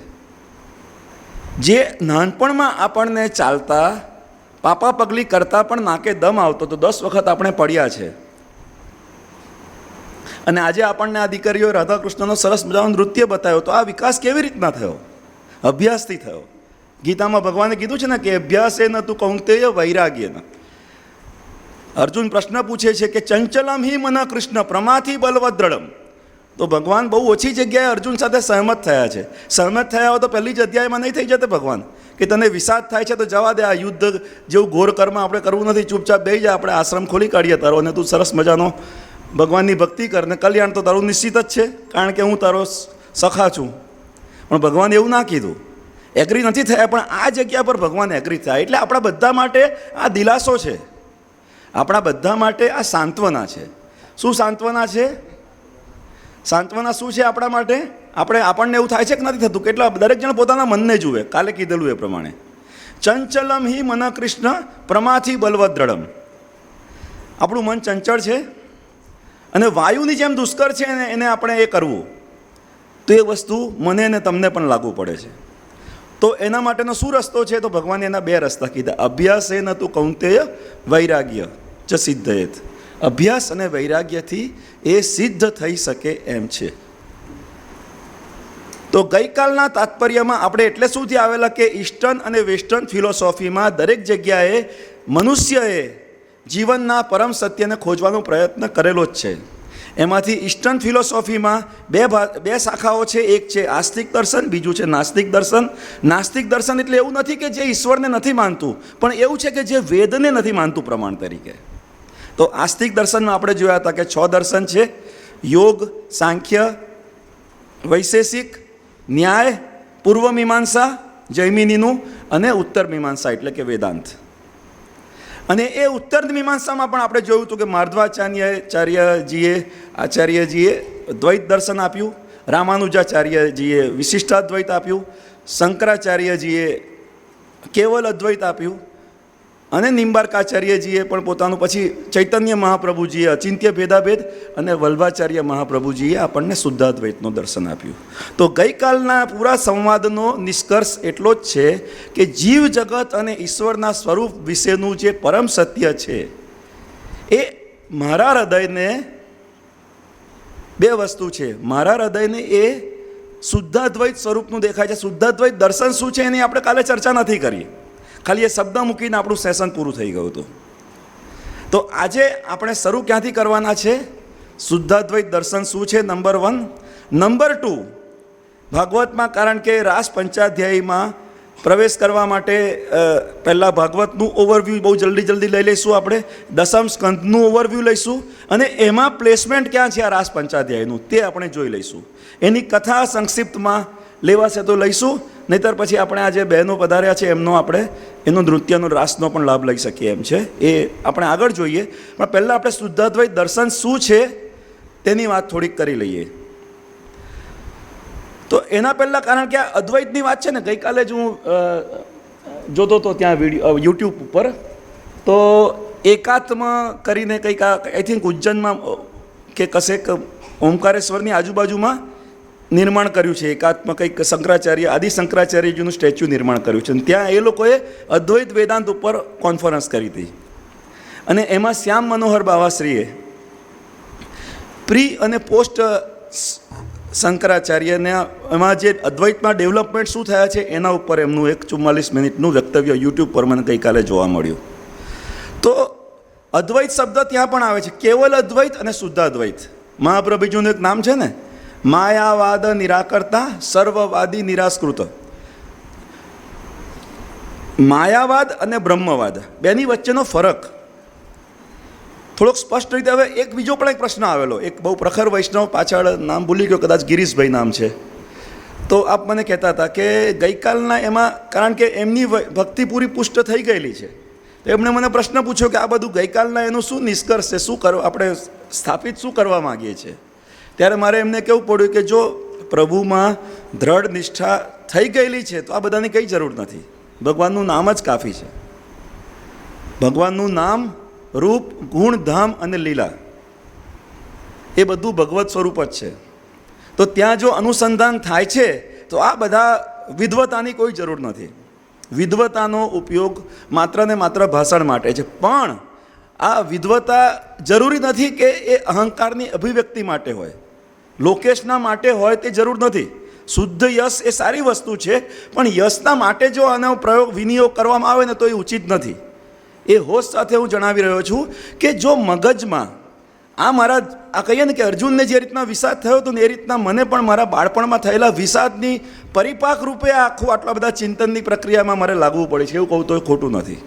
જે નાનપણમાં આપણને ચાલતા પાપા પગલી કરતાં પણ નાકે દમ આવતો તો 10 વખત આપણે પડ્યા છે. અને આજે આપણને આ દીકરીઓ રાધાકૃષ્ણનો સરસ મજાનું નૃત્ય બતાવ્યો, તો આ વિકાસ કેવી રીતના થયો? અભ્યાસથી થયો. ગીતામાં ભગવાને કીધું છે ને કે અભ્યાસે ન તું કૌંતેય વૈરાગ્ય ન. અર્જુન પ્રશ્ન પૂછે છે કે ચંચલમ હિ મન કૃષ્ણ પ્રમાથી બલવદ્રડમ. તો ભગવાન બહુ ઓછી જગ્યાએ અર્જુન સાથે સહમત થયા છે. સહમત થયા હોય તો પહેલી જ અધ્યાયમાં નહીં થઈ જતે ભગવાન કે તને વિષાદ થાય છે તો જવા દે, આ યુદ્ધ જેવું ઘોર કર્મ આપણે કરવું નથી, ચૂપચાપ બેસી જાય, આપણે આશ્રમ ખોલી કાઢીએ તારો, અને તું સરસ મજાનો ભગવાનની ભક્તિ કર ને કલ્યાણ તો તારું નિશ્ચિત જ છે, કારણ કે હું તારો સખા છું. પણ ભગવાન એવું ના કીધું, એગ્રી નથી થયા. પણ આ જગ્યા પર ભગવાન એગ્રી થયા. એટલે આપણા બધા માટે આ દિલાસો છે, આપણા બધા માટે આ સાંત્વના છે. શું સાંત્વના છે? સાંત્વના શું છે આપણા માટે? આપણને એવું થાય છે કે નથી થતું? કેટલા દરેક જણ પોતાના મનને જુએ. કાલે કીધેલું એ પ્રમાણે ચંચલમ હિ મન કૃષ્ણ પ્રમાથી બલવદ્રડમ. આપણું મન ચંચળ છે અને વાયુની જેમ દુષ્કર છે, એને આપણે એ કરવું તો એ વસ્તુ મને અને તમને પણ લાગુ પડે છે. તો એના માટેનો શું રસ્તો છે? તો ભગવાને એના 2 રસ્તા કીધા. અભ્યાસ એ ન તું કૌંતેય વૈરાગ્ય ચ સિદ્ધયેત. અભ્યાસ અને વૈરાગ્યથી એ સિદ્ધ થઈ શકે એમ છે. તો ગઈકાલના તાત્પર્યમાં આપણે એટલે સુધી આવેલા કે ઈસ્ટર્ન અને વેસ્ટર્ન ફિલોસોફીમાં દરેક જગ્યાએ મનુષ્યએ જીવનના પરમ સત્યને ખોજવાનો પ્રયત્ન કરેલો જ છે. એમાંથી ઈસ્ટર્ન ફિલોસોફીમાં બે શાખાઓ છે. એક છે આસ્તિક દર્શન, બીજું છે નાસ્તિક દર્શન. નાસ્તિક દર્શન એટલે એવું નથી કે જે ઈશ્વરને નથી માનતું, પણ એવું છે કે જે વેદને નથી માનતું પ્રમાણ તરીકે. તો આસ્તિક દર્શનમાં આપણે જોયા હતા કે 6 દર્શન છે: યોગ, સાંખ્ય, વૈશેષિક, ન્યાય, પૂર્વ મીમાંસા જૈમિનીનું, અને ઉત્તર મીમાંસા એટલે કે વેદાંત. અને એ ઉત્તર મીમાંસામાં પણ આપણે જોયું હતું કે આચાર્યજીએ દ્વૈત દર્શન આપ્યું, રામાનુજાચાર્યજીએ વિશિષ્ટાદ્વૈત આપ્યું, શંકરાચાર્યજીએ કેવલ અદ્વૈત આપ્યું, અને નિંબાર્કાચાર્યજીએ પણ પોતાનું, પછી ચૈતન્ય મહાપ્રભુજીએ અચિંત્ય ભેદાભેદ, અને વલ્ભાચાર્ય મહાપ્રભુજીએ આપણને શુદ્ધાદ્વૈતનું દર્શન આપ્યું. તો ગઈકાલના પૂરા સંવાદનો નિષ્કર્ષ એટલો જ છે કે જીવ જગત અને ઈશ્વરના સ્વરૂપ વિશેનું જે પરમ સત્ય છે એ મારા હૃદયને 2 વસ્તુ છે. મારા હૃદયને એ શુદ્ધાદ્વૈત સ્વરૂપનું દેખાય છે. શુદ્ધાદ્વૈત દર્શન શું છે એની આપણે કાલે ચર્ચા નથી કરી, ખાલી એ શબ્દ મૂકીને આપણું સેશન પૂરું થઈ ગયું હતું. તો આજે આપણે શરૂ ક્યાંથી કરવાના છે? શુદ્ધાદ્વૈત દર્શન શું છે, નંબર 1. નંબર 2, ભાગવતમાં, કારણ કે રાસ પંચાધ્યાયીમાં પ્રવેશ કરવા માટે પહેલાં ભાગવતનું ઓવરવ્યૂ બહુ જલ્દી લઈ લઈશું આપણે. 10મ સ્કંધનું ઓવરવ્યૂ લઈશું, અને એમાં પ્લેસમેન્ટ ક્યાં છે આ રાસ પંચાધ્યાયનું તે આપણે જોઈ લઈશું. એની કથા સંક્ષિપ્તમાં લેવાશે તો લઈશું, નહીંતર પછી આપણે આ જે બહેનો પધાર્યા છે એનો નૃત્યનો રાસનો પણ લાભ લઈ શકીએ એમ છે. એ આપણે આગળ જોઈએ, પણ પહેલાં આપણે શુદ્ધાદ્વૈત દર્શન શું છે તેની વાત થોડીક કરી લઈએ. તો એના પહેલાં, કારણ કે આ અદ્વૈતની વાત છે ને, ગઈકાલે જ હું જોતો હતો ત્યાં વિડીયો યુટ્યુબ ઉપર, તો એકાત્મ કરીને કંઈક આઈ થિંક ઉજ્જૈનમાં કે કશેક ઓમકારેશ્વરની આજુબાજુમાં નિર્માણ કર્યું છે. એકાત્મ કંઈક શંકરાચાર્ય, આદિ શંકરાચાર્યજીનું સ્ટેચ્યુ નિર્માણ કર્યું છે. અને ત્યાં એ લોકોએ અદ્વૈત વેદાંત ઉપર કોન્ફરન્સ કરી હતી. અને એમાં શ્યામ મનોહર બાવાશ્રીએ પ્રી અને પોસ્ટ શંકરાચાર્યને એમાં જે અદ્વૈતમાં ડેવલપમેન્ટ શું થયા છે એના ઉપર એમનું એક 44 મિનિટનું વક્તવ્ય યુટ્યુબ પર મને ગઈકાલે જોવા મળ્યું. તો અદ્વૈત શબ્દ ત્યાં પણ આવે છે, કેવલ અદ્વૈત અને શુદ્ધાદ્વૈત. મહાપ્રભુજીનું એક નામ છે ને, માયાવાદ નિરાકર્તા સર્વવાદી નિરાસ્કૃત. માયાવાદ અને બ્રહ્મવાદ બેની વચ્ચેનો ફરક થોડોક સ્પષ્ટ રીતે. હવે એક બીજો પણ એક પ્રશ્ન આવેલો, એક બહુ પ્રખર વૈષ્ણવ, પાછળ નામ ભૂલી ગયો, કદાચ ગિરીશભાઈ નામ છે, તો આપ મને કહેતા હતા કે ગઈકાલના એમાં, કારણ કે એમની ભક્તિ પૂરી પુષ્ટ થઈ ગયેલી છે, તો એમણે મને પ્રશ્ન પૂછ્યો કે આ બધું ગઈકાલના એનું શું નિષ્કર્ષ છે, શું કરવા આપણે સ્થાપિત શું કરવા માગીએ છીએ. ત્યારે મારે એમને કહેવું પડ્યું કે જો પ્રભુમાં દ્રઢ નિષ્ઠા થઈ ગયેલી છે તો આ બધાની કંઈ જરૂર નથી. ભગવાનનું નામ જ કાફી છે. ભગવાનનું નામ, રૂપ, ગુણ, ધામ અને લીલા એ બધું ભગવત સ્વરૂપ જ છે. તો ત્યાં જો અનુસંધાન થાય છે તો આ બધા વિદ્વતાની કોઈ જરૂર નથી. વિદ્વતાનો ઉપયોગ માત્ર ને માત્ર ભાષણ માટે છે. પણ આ વિદ્વતા જરૂરી નથી કે એ અહંકારની અભિવ્યક્તિ માટે હોય, લોકેશના માટે હોય, તે જરૂર નથી. શુદ્ધ યશ એ સારી વસ્તુ છે, પણ યશના માટે જો આનો પ્રયોગ વિનિયોગ કરવામાં આવે ને તો એ ઉચિત નથી. એ હોશ સાથે હું જણાવી રહ્યો છું કે જો મગજમાં આ કહીએ ને કે અર્જુનને જે રીતના વિષાદ થયો હતો ને એ રીતના મને પણ મારા બાળપણમાં થયેલા વિષાદની પરિપાક રૂપે આટલા બધા ચિંતનની પ્રક્રિયામાં મારે લાગવું પડે છે, એવું કહું તો એ ખોટું નથી.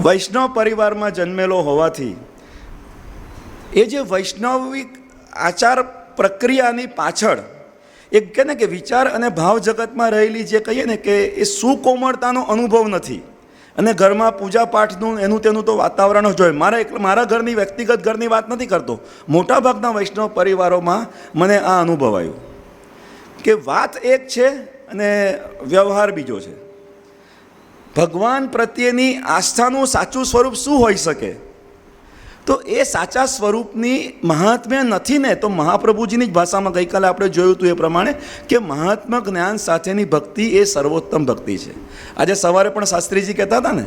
વૈષ્ણવ પરિવારમાં જન્મેલો હોવાથી એ જે વૈષ્ણવિક આચાર પ્રક્રિયાની પાછળ એક કહે ને કે વિચાર અને ભાવ જગતમાં રહેલી જે કહીએ ને કે એ સુકોમળતાનો અનુભવ નથી. અને ઘરમાં પૂજા પાઠનું એનું તેનું તો વાતાવરણ જ હોય. મારા ઘરની વ્યક્તિગત ઘરની વાત નથી કરતો, મોટાભાગના વૈષ્ણવ પરિવારોમાં મને આ અનુભવાયું કે વાત એક છે અને વ્યવહાર બીજો છે. ભગવાન પ્રત્યેની આસ્થાનું સાચું સ્વરૂપ શું હોઈ શકે? તો એ સાચા સ્વરૂપની મહાત્મ્ય નથી ને તો મહાપ્રભુજીની જ ભાષામાં ગઈકાલે આપણે જોયું હતું એ પ્રમાણે કે મહાત્મા જ્ઞાન સાથેની ભક્તિ એ સર્વોત્તમ ભક્તિ છે. આજે સવારે પણ શાસ્ત્રીજી કહેતા હતા ને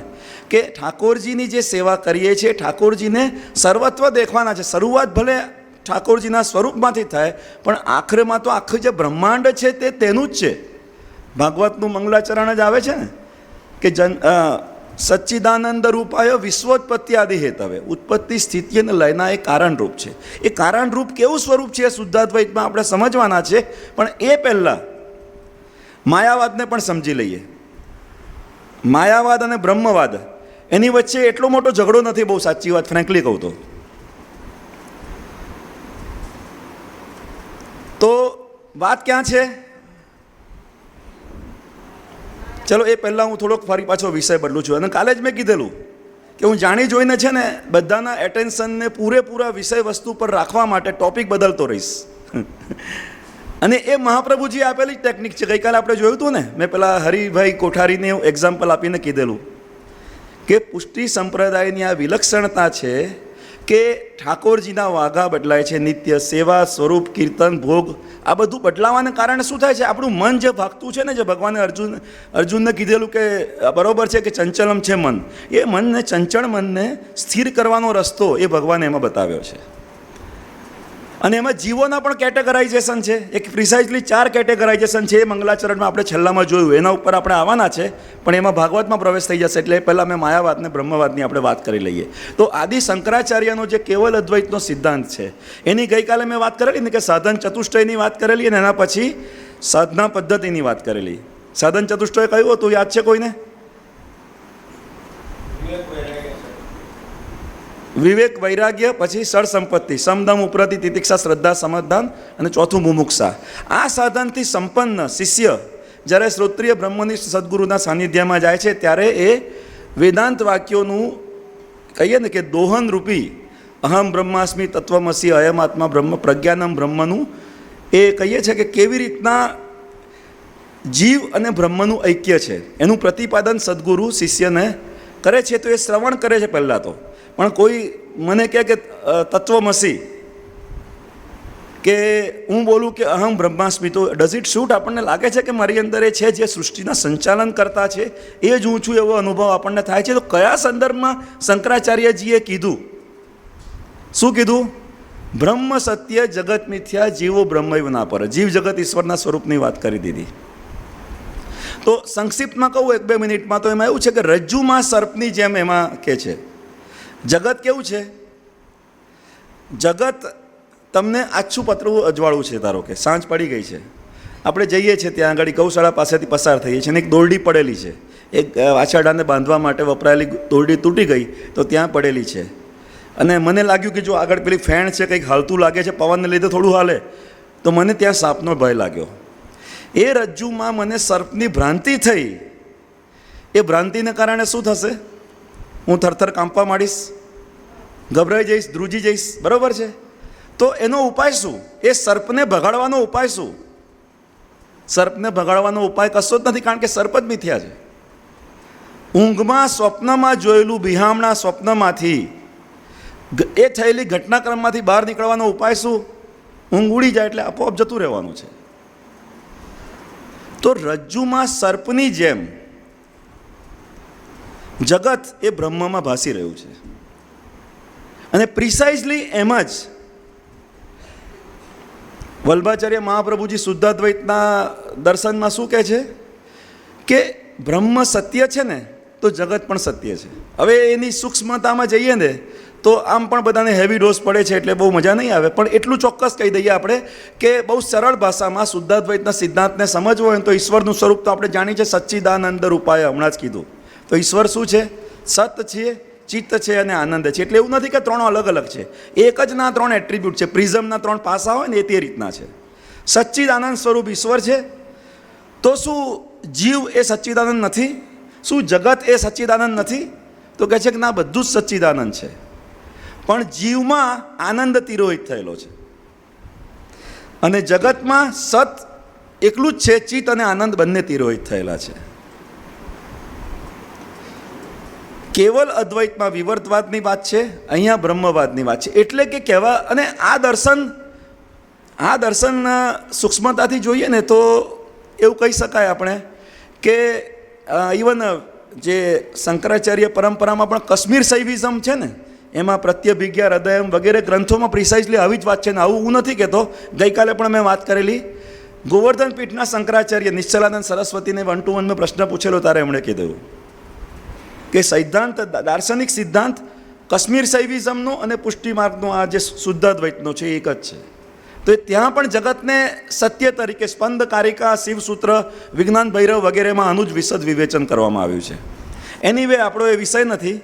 કે ઠાકોરજીની જે સેવા કરીએ છીએ, ઠાકોરજીને સર્વત્વ દેખવાના છે. શરૂઆત ભલે ઠાકોરજીના સ્વરૂપમાંથી થાય, પણ આખરેમાં તો આખું જે બ્રહ્માંડ છે તે તેનું જ છે. ભાગવતનું મંગલાચરણ જ આવે છે ને કે સચ્ચિદાનંદ રૂપાય વિશ્વોત્પત્તિ આદિ હેતવે. ઉત્પત્તિ, સ્થિતિ અને લયના એ કારણરૂપ છે. એ કારણરૂપ કેવું સ્વરૂપ છે એ શુદ્ધાદ્વૈતમાં આપણે સમજવાના છે. પણ એ પહેલાં માયાવાદને પણ સમજી લઈએ. માયાવાદ અને બ્રહ્મવાદ એની વચ્ચે એટલો મોટો ઝઘડો નથી, બહુ સાચી વાત ફ્રેન્કલી કહું તો વાત ક્યાં છે? ચલો એ પહેલાં હું થોડોક ફરી પાછો વિષય બદલું છું. અને કાલે જ મેં કીધેલું કે હું જાણી જોઈને છે ને બધાના એટેન્શનને પૂરેપૂરા વિષય વસ્તુ પર રાખવા માટે ટોપિક બદલતો રહીશ. અને એ મહાપ્રભુજી આપેલી ટેકનિક છે. ગઈકાલે આપણે જોયું હતું ને, મેં પેલા હરિભાઈ કોઠારીને એક્ઝામ્પલ આપીને કીધેલું કે પુષ્ટિ સંપ્રદાયની આ વિલક્ષણતા છે કે ઠાકોરજીના વાઘા બદલાય છે, નિત્ય સેવા, સ્વરૂપ, કીર્તન, ભોગ આ બધું બદલાવાને કારણે શું થાય છે? આપણું મન જે ભાગતું છે ને, જે ભગવાને અર્જુનને કીધેલું કે બરોબર છે કે ચંચલમ છે મન, એ મનને, ચંચળ મનને સ્થિર કરવાનો રસ્તો એ ભગવાને એમાં બતાવ્યો છે. અને એમાં જીવોના પણ કેટેગરાઇઝેશન છે. એક પ્રિસાઇઝલી 4 કેટેગરાઇઝેશન છે. એ મંગલાચરણમાં આપણે છેલ્લામાં જોયું, એના ઉપર આપણે આવવાના છે, પણ એમાં ભાગવતમાં પ્રવેશ થઈ જશે. એટલે પહેલાં મેં માયાવાદને બ્રહ્મવાદની આપણે વાત કરી લઈએ. તો આદિ શંકરાચાર્યનો જે કેવલ અદ્વૈતનો સિદ્ધાંત છે એની ગઈકાલે મેં વાત કરેલી ને કે સાધન ચતુષ્ટયની વાત કરેલી, અને એના પછી સાધના પદ્ધતિની વાત કરેલી. સાધન ચતુષ્ટય કયું હતું યાદ છે કોઈને? વિવેક વૈરાગ્ય, પછી સળ સંપત્તિ, સમદમ ઉપરતિ તિતિક્ષા શ્રદ્ધા સમાધાન, અને ચોથું મુમુક્ષા. આ સાધનથી સંપન્ન શિષ્ય જ્યારે શ્રોત્રિય બ્રહ્મનિષ્ઠ સદગુરુના સાનિધ્યમાં જાય છે ત્યારે એ વેદાંત વાક્યોનું કહીએ ને કે દોહન રૂપી અહમ બ્રહ્માસ્મિ તત્વમસી અયમ આત્મા બ્રહ્મ પ્રજ્ઞાનમ બ્રહ્મનું એ કહીએ છીએ કે કેવી રીતના જીવ અને બ્રહ્મનું ઐક્ય છે એનું પ્રતિપાદન સદગુરુ શિષ્યને કરે છે. તો એ શ્રવણ કરે છે પહેલાં તો, પણ કોઈ મને કહે કે તત્વમસી કે હું બોલું કે અહમ બ્રહ્માસ્મિ, તો ડઝ ઇટ શૂટ? આપણને લાગે છે કે મારી અંદર એ છે જે સૃષ્ટિના સંચાલન કરતા છે એ જ હું છું, એવો અનુભવ આપણને થાય છે. તો કયા સંદર્ભમાં શંકરાચાર્યજીએ કીધું? શું કીધું? બ્રહ્મ સત્ય જગત મિથ્યા જીવો બ્રહ્મૈવ ના પર. જીવ જગત ઈશ્વરના સ્વરૂપની વાત કરી દીધી. તો સંક્ષિપ્તમાં કહું 1-2 મિનિટમાં, તો એમાં એવું છે કે રજ્જુમાં સર્પની જેમ એમાં કે છે. જગત કેવું છે? જગત તમને આછું પતરું અજવાળું છે. ધારો કે સાંજ પડી ગઈ છે, આપણે જઈએ છીએ ત્યાં આગળ ગૌશાળા પાસેથી પસાર થઈએ છીએ અને એક દોરડી પડેલી છે, એક વાછરડાને બાંધવા માટે વપરાયેલી દોરડી તૂટી ગઈ તો ત્યાં પડેલી છે. અને મને લાગ્યું કે જો આગળ પેલી ફેણ છે, કંઈક હાલતું લાગે છે, પવનને લીધે થોડું હાલે, તો મને ત્યાં સાપનો ભય લાગ્યો. એ રજ્જુમાં મને સર્પની ભ્રાંતિ થઈ. એ ભ્રાંતિને કારણે શું થશે? હું થરથર કાંપવા માંડીશ, ગભરાઈ જઈશ, ધ્રુજી જઈશ. બરાબર છે? તો એનો ઉપાય શું? એ સર્પને ભગાડવાનો ઉપાય શું? સર્પને ભગાડવાનો ઉપાય કશો જ નથી, કારણ કે સર્પ જ મિથ્યા છે. ઊંઘમાં સ્વપ્નમાં જોયેલું બિહામણા સ્વપ્નમાંથી એ થયેલી ઘટનાક્રમમાંથી બહાર નીકળવાનો ઉપાય શું? ઊંઘ ઉડી જાય એટલે આપોઆપ જતું રહેવાનું છે. તો રજ્જુમાં સર્પની જેમ જગત એ બ્રહ્મમાં ભાસી રહ્યું છે. અને પ્રિસાઇઝલી એમ જ વલ્ભાચાર્ય મહાપ્રભુજી શુદ્ધાદ્વૈતના દર્શનમાં શું કહે છે કે બ્રહ્મ સત્ય છે ને તો જગત પણ સત્ય છે. હવે એની સૂક્ષ્મતામાં જઈએ ને તો આમ પણ બધાને હેવી ડોઝ પડે છે એટલે બહુ મજા નહીં આવે, પણ એટલું ચોક્કસ કહી દઈએ આપણે કે બહુ સરળ ભાષામાં શુદ્ધાદ્વૈતના સિદ્ધાંતને સમજવો હોય તો ઈશ્વરનું સ્વરૂપ તો આપણે જાણીએ છીએ, સચ્ચિદાનંદ રૂપાય. હમણાં જ કીધું. તો ઈશ્વર શું છે? સત છે, ચિત્ત છે અને આનંદ છે. એટલે એવું નથી કે ત્રણો અલગ અલગ છે, એક જ ના 3 એટ્રીબ્યુટ છે. પ્રિઝમના 3 પાસા હોય ને એ તે રીતના છે. સચ્ચિદાનંદ સ્વરૂપ ઈશ્વર છે. તો શું જીવ એ સચ્ચિદાનંદ નથી? શું જગત એ સચ્ચિદાનંદ નથી? તો કહે છે કે ના, બધું જ સચ્ચિદાનંદ છે, પણ જીવમાં આનંદ તિરોહિત થયેલો છે. અને જગતમાં સત એકલું જ છે, ચિત્ત અને આનંદ બંને તિરોહિત થયેલા છે. કેવલ અદ્વૈતમાં વિવર્તવાદની વાત છે, અહીંયા બ્રહ્મવાદની વાત છે. એટલે કે કહેવા, અને આ દર્શન સૂક્ષ્મતાથી જોઈએ ને તો એવું કહી શકાય આપણે કે ઇવન જે શંકરાચાર્ય પરંપરામાં પણ કાશ્મીર શૈવિઝમ છે ને, એમાં પ્રત્યભિજ્ઞા હૃદયમ વગેરે ગ્રંથોમાં પ્રિસાઇઝલી આવી જ વાત છે. ને આવું હું નથી કહેતો, ગઈકાલે પણ મેં વાત કરેલી. ગોવર્ધન પીઠના શંકરાચાર્ય નિશ્ચલાનંદ સરસ્વતીને 1-to-1 મેં પ્રશ્ન પૂછેલો, ત્યારે એમણે કીધું કે સિદ્ધાંત, દાર્શનિક સિદ્ધાંત કાશ્મીર શૈવિઝમનો અને પુષ્ટિ માર્ગનો આ જે શુદ્ધાદ્વૈતનો છે એક જ છે. તો ત્યાં પણ જગતને સત્ય તરીકે સ્પંદ કારિકા, શિવસૂત્ર, વિજ્ઞાન ભૈરવ વગેરેમાં આનું જ વિશદ વિવેચન કરવામાં આવ્યું છે. એનીવે આપણો એ વિષય નથી,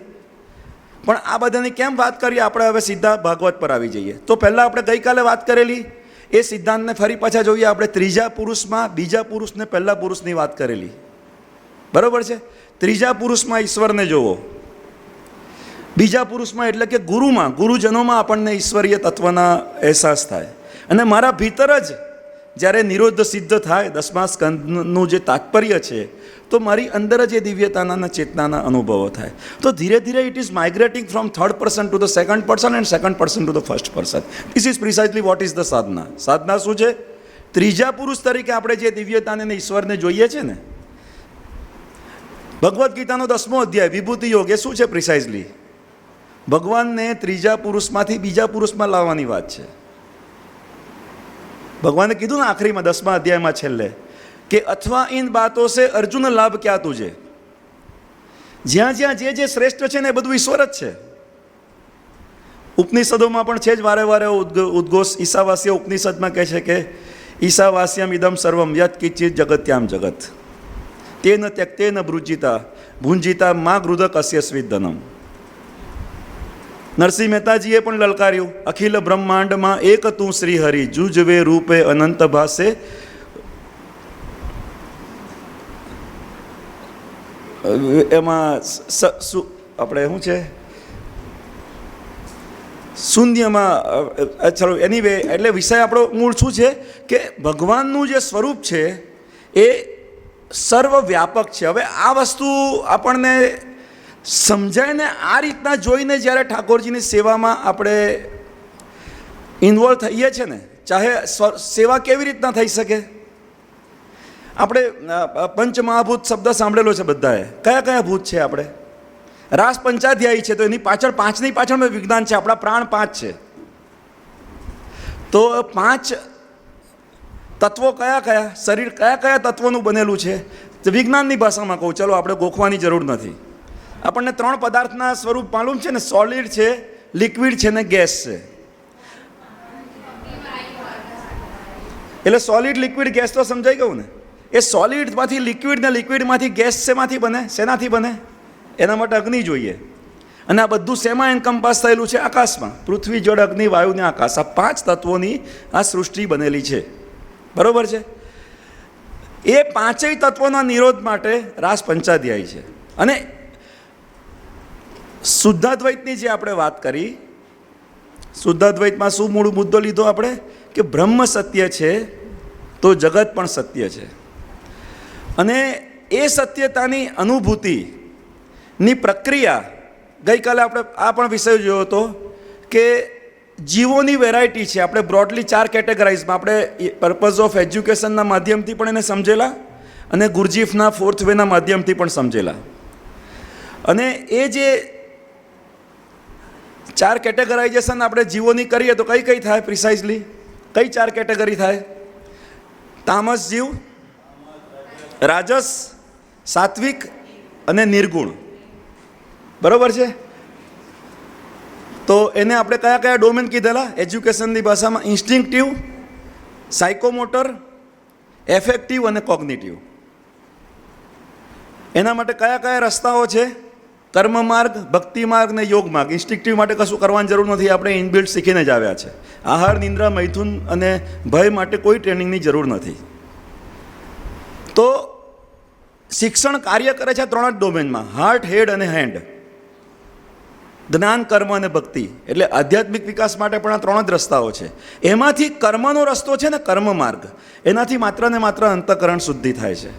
પણ આ બધાની કેમ વાત કરીએ? આપણે હવે સીધા ભાગવત પર આવી જઈએ. તો પહેલાં આપણે ગઈકાલે વાત કરેલી એ સિદ્ધાંતને ફરી પાછા જોઈએ. આપણે ત્રીજા પુરુષમાં બીજા પુરુષને પહેલા પુરુષની વાત કરેલી. બરાબર છે? ત્રીજા પુરુષમાં ઈશ્વરને જોવો, બીજા પુરુષમાં એટલે કે ગુરુમાં, ગુરુજનોમાં આપણને ઈશ્વરીય તત્વના અહેસાસ થાય. અને મારા ભીતર જ જ્યારે નિરોધ સિદ્ધ થાય, 10મા સ્કંદનું જે તાત્પર્ય છે, તો મારી અંદર જ એ દિવ્યતાના ચેતનાના અનુભવો થાય. તો ધીરે ધીરે it is migrating from 3rd person to the 2nd person and 2nd person to the 1st person. This is precisely what is the sadhana. સાધના શું છે? ત્રીજા પુરુષ તરીકે આપણે જે દિવ્યતાને ઈશ્વરને જોઈએ છે ને, ભગવદ્ ગીતાનો 10મો અધ્યાય વિભૂતિ યોગ, એ શું છે? પ્રિસાઇઝલી ભગવાનને ત્રીજા પુરુષમાંથી બીજા પુરુષમાં લાવવાની વાત છે. ભગવાને કીધું ને આખરીમાં 10મા અધ્યાયમાં છેલ્લે કે અથવા ઇન બાતો સે અર્જુન લાભ ક્યાં તુજે. જ્યાં જ્યાં જે શ્રેષ્ઠ છે ને એ બધું ઈશ્વર જ છે. ઉપનિષદોમાં પણ છે જ વારે વારે ઉદ્ઘોષ. ઈશાવાસ્ય ઉપનિષદમાં કહે છે કે ઈશાવાસ્યમ ઇદમ સર્વમ યત કિંચિત જગત્યામ જગત તેન ત્યક્તેન ભૃજિતા ભુંજિતા મા ગૃદક અસ્ય સ્વિદનમ. નરસિંહ મહેતાજીએ પણ લલકાર્યું, અખિલ બ્રહ્માંડમાં એક તું શ્રી હરિ, જુજવે રૂપે અનંત ભાસે. એમાં આપણે શું છે શૂન્યમાં, ચલો એનીવે, એટલે વિષય આપણો મૂળ શું છે કે ભગવાનનું જે સ્વરૂપ છે એ સર્વવ્યાપક છે. હવે આ વસ્તુ આપણને સમજાય ને આ રીતના જોઈને જ્યારે ઠાકોરજીની સેવામાં આપણે ઇન્વોલ્વ થઈએ છીએ ને, ચાહે સેવા કેવી રીતના થઈ શકે. આપણે પંચમહાભૂત શબ્દ સાંભળેલો છે બધાએ. કયા કયા ભૂત છે આપણે? રાસ પંચાધ્યાયી છે તો એની પાછળ પાંચની પાછળ વિજ્ઞાન છે. આપણા પ્રાણ પાંચ છે, તો પાંચ તત્વો કયા કયા, શરીર કયા કયા તત્વોનું બનેલું છે વિજ્ઞાનની ભાષામાં કહું, ચલો આપણે ગોખવાની જરૂર નથી. આપણને ત્રણ પદાર્થના સ્વરૂપ માલુમ છે ને, સોલિડ છે, લિક્વિડ છે ને ગેસ છે. એટલે સોલિડ લિક્વિડ ગેસ તો સમજાઈ ગયું ને. એ સોલિડમાંથી લિક્વિડ ને લિક્વિડમાંથી ગેસ શેમાંથી બને, શેનાથી બને? એના માટે અગ્નિ જોઈએ. અને આ બધું શેમાં એન્કમ્પાસ થયેલું છે? આકાશમાં. પૃથ્વી, જળ, અગ્નિ, વાયુ ને આકાશ, આ પાંચ તત્વોની આ સૃષ્ટિ બનેલી છે. બરોબર છે? એ પાંચેય તત્વોના નિરોધ માટે રાસ પંચાધ્યાયી છે. અને શુદ્ધાદ્વૈતની જે આપણે વાત કરી, શુદ્ધાદ્વૈતમાં શું મૂળ મુદ્દો લીધો આપણે? કે બ્રહ્મ સત્ય છે તો જગત પણ સત્ય છે. અને એ સત્યતાની અનુભૂતિની પ્રક્રિયા, ગઈકાલે આપણે આ પણ વિષય જોયો હતો કે જીવોની વેરાયટી છે. આપણે બ્રોડલી 4 કેટેગરાઇઝમાં આપણે પર્પઝ ઓફ એજ્યુકેશનના માધ્યમથી પણ એને સમજેલા અને ગુરજીફના 4th વેના માધ્યમથી પણ સમજેલા. અને એ જે 4 કેટેગરાઇઝેશન આપણે જીવોની કરીએ તો કઈ કઈ થાય પ્રિસાઇઝલી? કઈ 4 કેટેગરી થાય? તામસ જીવ, રાજસ, સાત્વિક અને નિર્ગુણ. બરોબર છે? તો એને આપણે કયા કયા ડોમેન કીધેલા એજ્યુકેશનની ભાષામાં? ઇન્સ્ટિંક્ટિવ, સાયકોમોટર, એફેક્ટિવ અને કોગ્નિટિવ. એના માટે કયા કયા રસ્તાઓ છે? કર્મ માર્ગ, ભક્તિ માર્ગ ને યોગ માર્ગ. ઇન્સ્ટિંક્ટિવ માટે કશું કરવાની જરૂર નથી, આપણે ઇનબિલ્ટ શીખીને જ આવ્યા છે. આહાર, નિંદ્રા, મૈથુન અને ભય માટે કોઈ ટ્રેનિંગની જરૂર નથી. તો શિક્ષણ કાર્ય કરે છે 3 જ ડોમેનમાં: હાર્ટ, હેડ અને હેન્ડ. જ્ઞાન, કર્મ અને ભક્તિ. એટલે આધ્યાત્મિક વિકાસ માટે પણ આ 3 જ રસ્તાઓ છે. એમાંથી કર્મનો રસ્તો છે ને કર્મ માર્ગ, એનાથી માત્ર ને માત્ર અંતઃકરણ શુદ્ધિ થાય છે.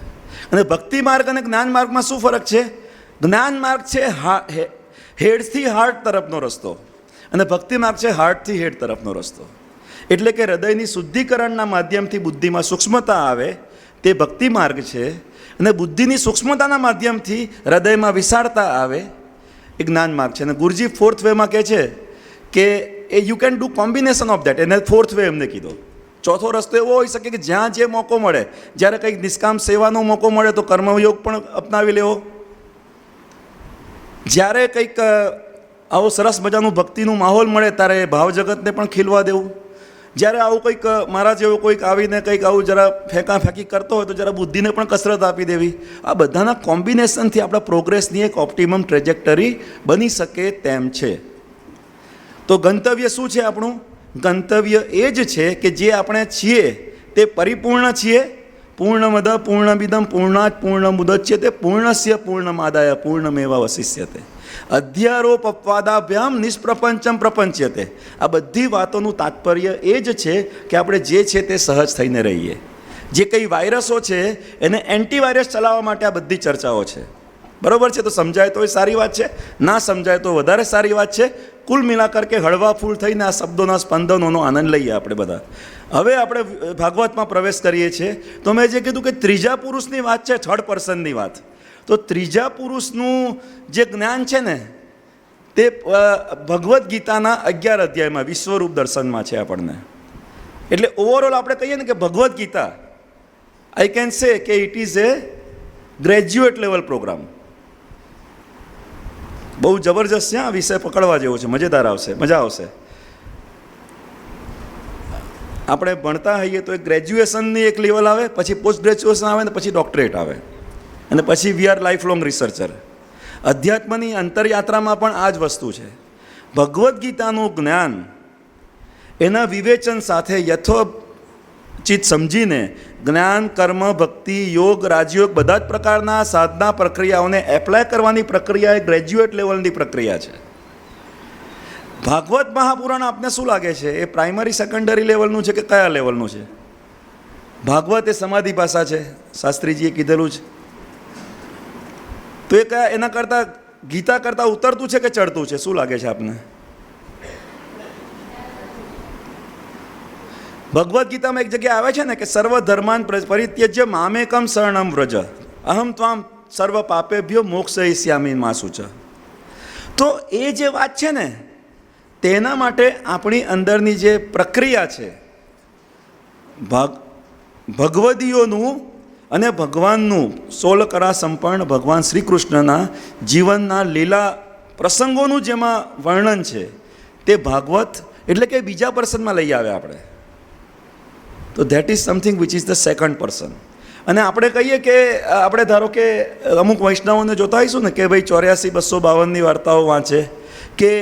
અને ભક્તિ માર્ગ અને જ્ઞાન માર્ગમાં શું ફરક છે? જ્ઞાન માર્ગ છે હેડથી હાર્ટ તરફનો રસ્તો, અને ભક્તિ માર્ગ છે હાર્ટથી હેડ તરફનો રસ્તો. એટલે કે હૃદયની શુદ્ધિકરણના માધ્યમથી બુદ્ધિમાં સૂક્ષ્મતા આવે તે ભક્તિ માર્ગ છે, અને બુદ્ધિની સૂક્ષ્મતાના માધ્યમથી હૃદયમાં વિશાળતા આવે એ જ્ઞાન માર્ગ છે. અને ગુરુજી 4th વેમાં કહે છે કે એ you can do combination of that. એને 4th વે એમને કીધો. ચોથો રસ્તો એવો હોઈ શકે કે જ્યાં જે મોકો મળે, જ્યારે કંઈક નિષ્કામ સેવાનો મોકો મળે તો કર્મયોગ પણ અપનાવી લેવો. જ્યારે કંઈક આવો સરસ મજાનું ભક્તિનું માહોલ મળે ત્યારે ભાવ જગતને પણ ખીલવા દેવું. જ્યારે આવું કંઈક મારા જેવો કોઈક આવીને કંઈક આવું જરા ફેંકી કરતો હોય તો જરા બુદ્ધિને પણ કસરત આપી દેવી. આ બધાના કોમ્બિનેશનથી આપણા પ્રોગ્રેસની એક ઓપ્ટિમમ ટ્રેજેક્ટરી બની શકે તેમ છે. તો ગંતવ્ય શું છે આપણું? ગંતવ્ય એ જ છે કે જે આપણે છીએ તે પરિપૂર્ણ છીએ. પૂર્ણમદ પૂર્ણમિદં પૂર્ણાત પૂર્ણમુદચ્યતે પૂર્ણસ્ય પૂર્ણમાદાય પૂર્ણમેવાવશિષ્યતે અધ્યારોપવાદાભ્યામ નિષ્પ્રપંચમ પ્રપંચ્યતે. આ બધી વાતોનું તાત્પર્ય એ જ છે કે આપણે જે છે તે સહજ થઈને રહીએ. જે કંઈ વાયરસો છે એને એન્ટીવાયરસ ચલાવવા માટે આ બધી ચર્ચાઓ છે. બરાબર છે? તો સમજાય તો એ સારી વાત છે, ના સમજાય તો વધારે સારી વાત છે. કુલ મિલાકર કે હળવા ફૂલ થઈને આ શબ્દોના સ્પંદનોનો આનંદ લઈએ આપણે બધા. હવે આપણે ભાગવતમાં પ્રવેશ કરીએ છીએ. તો મેં જે કીધું કે ત્રીજા પુરુષની વાત છે, 3rd પર્સનની વાત. તો ત્રીજા પુરુષનું જે જ્ઞાન છે ને તે ભગવદ્ ગીતાના 11 અધ્યાયમાં વિશ્વરૂપ દર્શનમાં છે આપણને. એટલે ઓવરઓલ આપણે કહીએ ને કે ભગવદ્ ગીતા, આઈ કેન સે કે it is a graduate level program. બહુ જબરજસ્ત છે આ વિષય, પકડવા જેવો છે, મજેદાર આવશે, મજા આવશે. આપણે ભણતા હોઈએ તો એક ગ્રેજ્યુએશનની એક લેવલ આવે, પછી પોસ્ટ ગ્રેજ્યુએશન આવે ને પછી ડોક્ટરેટ આવે, અને પછી we are life long researcher. અધ્યાત્મની અંતરયાત્રામાં પણ આ જ વસ્તુ છે. ભગવદ્ ગીતાનું જ્ઞાન એના વિવેચન સાથે યથોચિત સમજીને જ્ઞાન, કર્મ, ભક્તિ, યોગ, રાજયોગ બધા જ પ્રકારના સાધના પ્રક્રિયાઓને એપ્લાય કરવાની પ્રક્રિયા એ ગ્રેજ્યુએટ લેવલની પ્રક્રિયા છે. ભાગવત મહાપુરાણ આપને શું લાગે છે એ પ્રાઇમરી સેકન્ડરી લેવલનું છે કે કયા લેવલનું છે? ભાગવત એ સમાધિ ભાષા છે, શાસ્ત્રીજીએ કીધેલું છે. તો એ કયા એના કરતાં ગીતા કરતાં ઉતરતું છે કે ચડતું છે? શું લાગે છે આપને? ભગવદ્ ગીતામાં એક જગ્યાએ આવે છે ને કે સર્વ ધર્માન પરિત્યજ્ય મામેકમ શરણમ વ્રજ અહમ ત્વામ સર્વ પાપેભ્યો મોક્ષયિષ્યામિ મા શુચ. તો એ જે વાત છે ને તેના માટે આપણી અંદરની જે પ્રક્રિયા છે ભગવદીઓનું અને ભગવાનનું 16 કળા સંપન્ન ભગવાન શ્રી કૃષ્ણના જીવનના લીલા પ્રસંગોનું જેમાં વર્ણન છે તે ભાગવત એટલે કે બીજા પર્સનમાં લઈ આવે આપણે. તો that is something which is the second person. અને આપણે કહીએ કે આપણે ધારો કે અમુક વૈષ્ણવોને જોતા હોઈશું ને કે ભાઈ 84-252 વાર્તાઓ વાંચે કે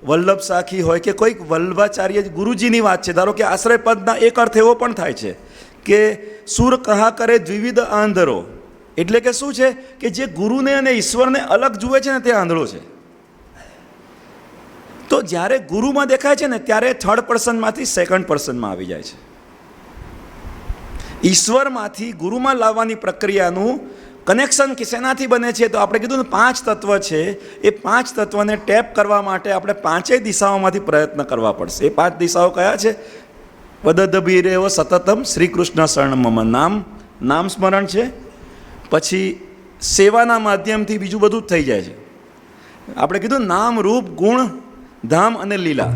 વલ્લભ સાખી હોય કે કોઈક વલ્લભાચાર્ય ગુરુજીની વાત છે. ધારો કે આશ્રય પદના એક અર્થ એવો પણ થાય છે કે સુર કહા કરે દ્વિવિધ આંધળો, એટલે કે શું છે કે જે ગુરુને અને ઈશ્વરને અલગ જુએ છે ને તે આંધળો છે. તો જ્યારે ગુરુમાં દેખાય છે ને ત્યારે થર્ડ પર્સનમાંથી સેકન્ડ પર્સનમાં આવી જાય છે. ઈશ્વરમાંથી ગુરુમાં લાવવાની પ્રક્રિયાનું કનેક્શન શેનાથી બને છે? તો આપણે કીધું ને 5 તત્વ છે. એ 5 તત્વને ટેપ કરવા માટે આપણે 5 દિશાઓમાંથી પ્રયત્ન કરવા પડશે. એ 5 દિશાઓ કયા છે? વદદભીરેવ સતતમ શ્રી કૃષ્ણ શરણ મમ, નામ સ્મરણ છે. પછી સેવાના માધ્યમથી બીજું બધું જ થઈ જાય છે. આપણે કીધું નામ, રૂપ, ગુણ, ધામ અને લીલા.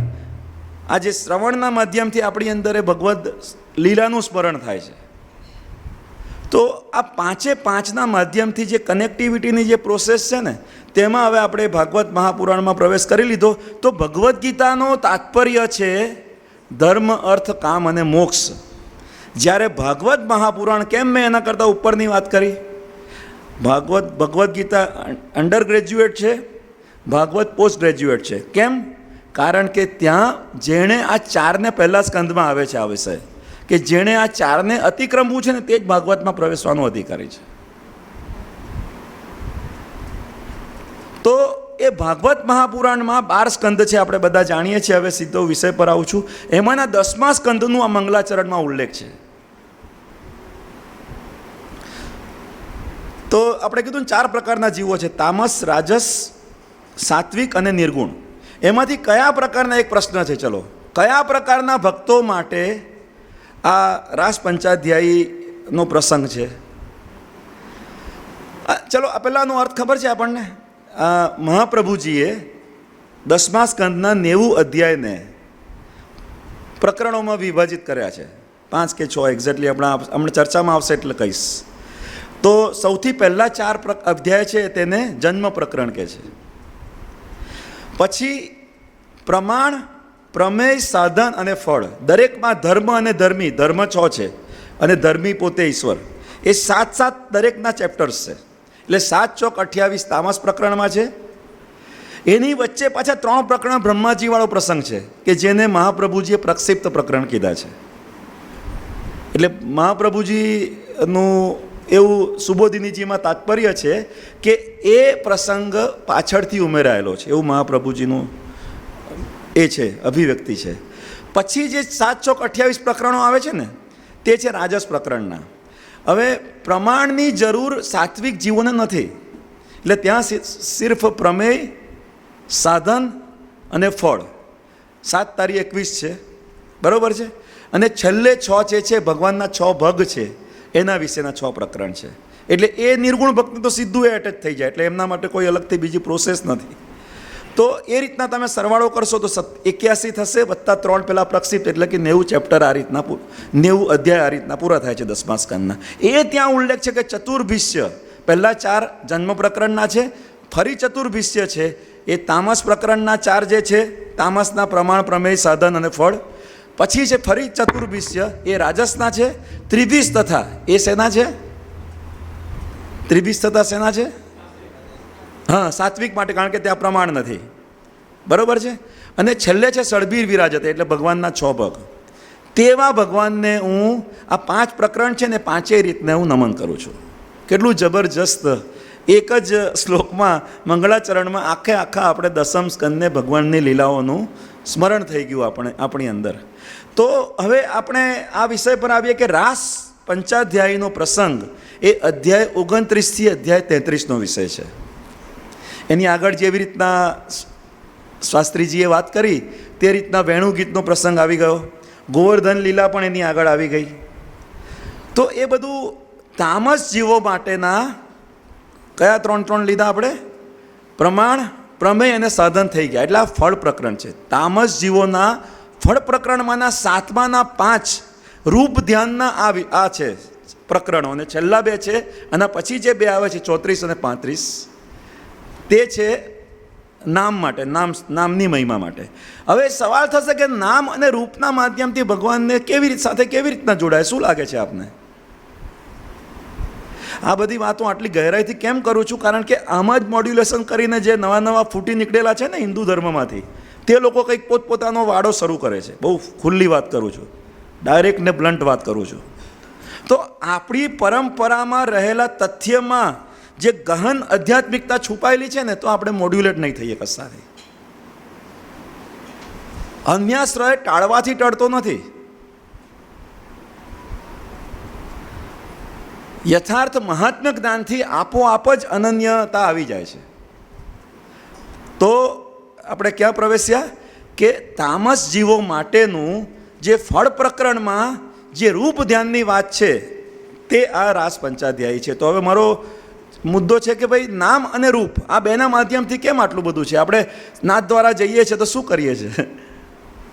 આ જે શ્રવણના માધ્યમથી આપણી અંદર એ ભગવદ્ લીલાનું સ્મરણ થાય છે. તો આ 5ના માધ્યમથી જે કનેક્ટિવિટીની જે પ્રોસેસ છે ને તેમાં હવે આપણે ભાગવત મહાપુરાણમાં પ્રવેશ કરી લીધો. તો ભગવદ્ ગીતાનો તાત્પર્ય છે ધર્મ, અર્થ, કામ અને મોક્ષ. જ્યારે ભાગવત મહાપુરાણ, કેમ મેં એના કરતાં ઉપરની વાત કરી? ભગવદ્ ગીતા અંડર ગ્રેજ્યુએટ છે, ભાગવત પોસ્ટ ગ્રેજ્યુએટ છે. કેમ? કારણ કે ત્યાં જેણે આ 4ને પહેલા સ્કંદમાં આવે છે આ વિષય, કે જેણે આ 4ને અતિક્રમવું છે ને તે જ ભાગવતમાં પ્રવેશવાનો અધિકારી છે. તો એ ભાગવત મહાપુરાણમાં 12 સ્કંદ છે, આપણે બધા જાણીએ છીએ. હવે સીધો વિષય પર આવું છું. એમાંના 10મા સ્કંદનું આ મંગલાચરણમાં ઉલ્લેખ છે. તો આપણે કીધું 4 પ્રકારના જીવો છે: તામસ, રાજસ, સાત્વિક અને નિર્ગુણ. એમાંથી કયા પ્રકારના, એક પ્રશ્ન છે, ચલો, કયા પ્રકારના ભક્તો માટે આ રાસ પંચાધ્યાયીનો પ્રસંગ છે? ચલો, આ પહેલાંનો અર્થ ખબર છે આપણને. મહાપ્રભુજીએ 10મા સ્કંદના 90 અધ્યાયને પ્રકરણોમાં વિભાજિત કર્યા છે. 5 કે 6 એક્ઝેક્ટલી હમણાં ચર્ચામાં આવશે એટલે કહીશ. તો સૌથી પહેલાં 4 અધ્યાય છે તેને જન્મ પ્રકરણ કહે છે. પછી પ્રમાણ, પ્રમેય, સાધન અને ફળ. દરેકમાં ધર્મ અને ધર્મી, ધર્મ 6 છે અને ધર્મી પોતે ઈશ્વર. એ 7 દરેકના ચેપ્ટર્સ છે. એટલે 7 ચોક 28 તામસ પ્રકરણમાં છે. એની વચ્ચે પાછા 3 પ્રકરણ બ્રહ્માજીવાળો પ્રસંગ છે કે જેને મહાપ્રભુજીએ પ્રક્ષિપ્ત પ્રકરણ કીધા છે. એટલે મહાપ્રભુજીનું એવું સુબોધિનીજીમાં તાત્પર્ય છે કે એ પ્રસંગ પાછળથી ઉમેરાયેલો છે, એવું મહાપ્રભુજીનું એ છે, અભિવ્યક્તિ છે. પછી જે 7 ચોક 28 પ્રકરણો આવે છે ને તે છે રાજસ પ્રકરણના. હવે પ્રમાણની જરૂર સાત્વિક જીવોને નથી, એટલે ત્યાં સિર્ફ પ્રમેય, સાધન અને ફળ. 7-21 છે, બરાબર છે. અને છેલ્લે 6 જે છે ભગવાનના 6 ભગ છે એના વિશેના 6 પ્રકરણ છે. એટલે એ નિર્ગુણ ભક્તિ તો સીધું એ એટેચ થઈ જાય, એટલે એમના માટે કોઈ અલગથી બીજી પ્રોસેસ નથી. તો એ રીતના તમે સરવાળો કરશો તો 81 થશે, +3 પેલા પ્રક્ષિપ્ત, એટલે કે 90 ચેપ્ટર આ રીતના 90 અધ્યાય આ રીતના પૂરા થાય છે 10મા સ્કંદના. એ ત્યાં ઉલ્લેખ છે કે ચતુર્ભિષ્ય પહેલાં 4 જન્મ પ્રકરણના છે, ફરી ચતુર્ભિષ્ય છે એ તામસ પ્રકરણના 4 જે છે, તામસના પ્રમાણ, પ્રમેય, સાધન અને ફળ. પછી છે ફરી ચતુર્ભિષ્ય, એ રાજસના છે. ત્રિભિષ તથા એ શેના છે? ત્રિભિષ તથા શેના છે? હા, સાત્વિક માટે, કારણ કે ત્યાં પ્રમાણ નથી. બરાબર છે. અને છેલ્લે છે સળબીર વિરાજતે, એટલે ભગવાનના 6 પગ. તેવા ભગવાનને હું આ 5 પ્રકરણ છે ને 5 રીતને હું નમન કરું છું. કેટલું જબરજસ્ત એક જ શ્લોકમાં મંગળાચરણમાં આખા આપણે દસમ સ્કંદને ભગવાનની લીલાઓનું સ્મરણ થઈ ગયું આપણી અંદર. તો હવે આપણે આ વિષય પર આવીએ કે રાસ પંચાધ્યાયીનો પ્રસંગ એ અધ્યાય 29થી અધ્યાય 33નો વિષય છે. એની આગળ જેવી રીતના શાસ્ત્રીજીએ વાત કરી તે રીતના વેણુ ગીતનો પ્રસંગ આવી ગયો, ગોવર્ધન લીલા પણ એની આગળ આવી ગઈ. તો એ બધું તામસ જીવો માટેના કયા 3 લીધા આપણે? પ્રમાણ, પ્રમેય અને સાધન થઈ ગયા. એટલે આ ફળ પ્રકરણ છે. તામસ જીવોના ફળ પ્રકરણમાંના 7માના 5 રૂપ ધ્યાનના આ છે પ્રકરણો, અને છેલ્લા 2 છે અને પછી જે 2 આવે છે 34 અને 35 તે છે નામ માટે, નામની મહિમા માટે. હવે સવાલ થશે કે નામ અને રૂપના માધ્યમથી ભગવાનને કેવી રીતના જોડાય? શું લાગે છે આપને? આ બધી વાતો આટલી ગહેરાઈથી કેમ કરું છું? કારણ કે આમાં જ મોડ્યુલેશન કરીને જે નવા ફૂટી નીકળેલા છે ને હિન્દુ ધર્મમાંથી, તે લોકો કંઈક પોતપોતાનો વાડો શરૂ કરે છે. બહુ ખુલ્લી વાત કરું છું, ડાયરેક્ટ ને બ્લન્ટ વાત કરું છું. તો આપણી પરંપરામાં રહેલા તથ્યમાં જે ગહન આધ્યાત્મિકતા છુપાયેલી છે ને, તો આપણે મોડ્યુલેટ નહીં થઈએ કશાથી. અન્યાશ્રય ટાળવાથી ટળતો નથી. યથાર્થ મહાત્મ્ય જ્ઞાનથી આપોઆપ જ અનન્યતા આવી જાય છે. તો આપણે ક્યાં પ્રવેશ્યા કે તામસ જીવો માટેનું જે ફળ પ્રકરણમાં જે રૂપ ધ્યાનની વાત છે તે આ રાસ પંચાધ્યાયી છે. તો હવે મારો મુદ્દો છે કે ભાઈ નામ અને રૂપ આ બેના માધ્યમથી કેમ આટલું બધું છે? આપણે નાથ દ્વારા જઈએ છીએ તો શું કરીએ છીએ?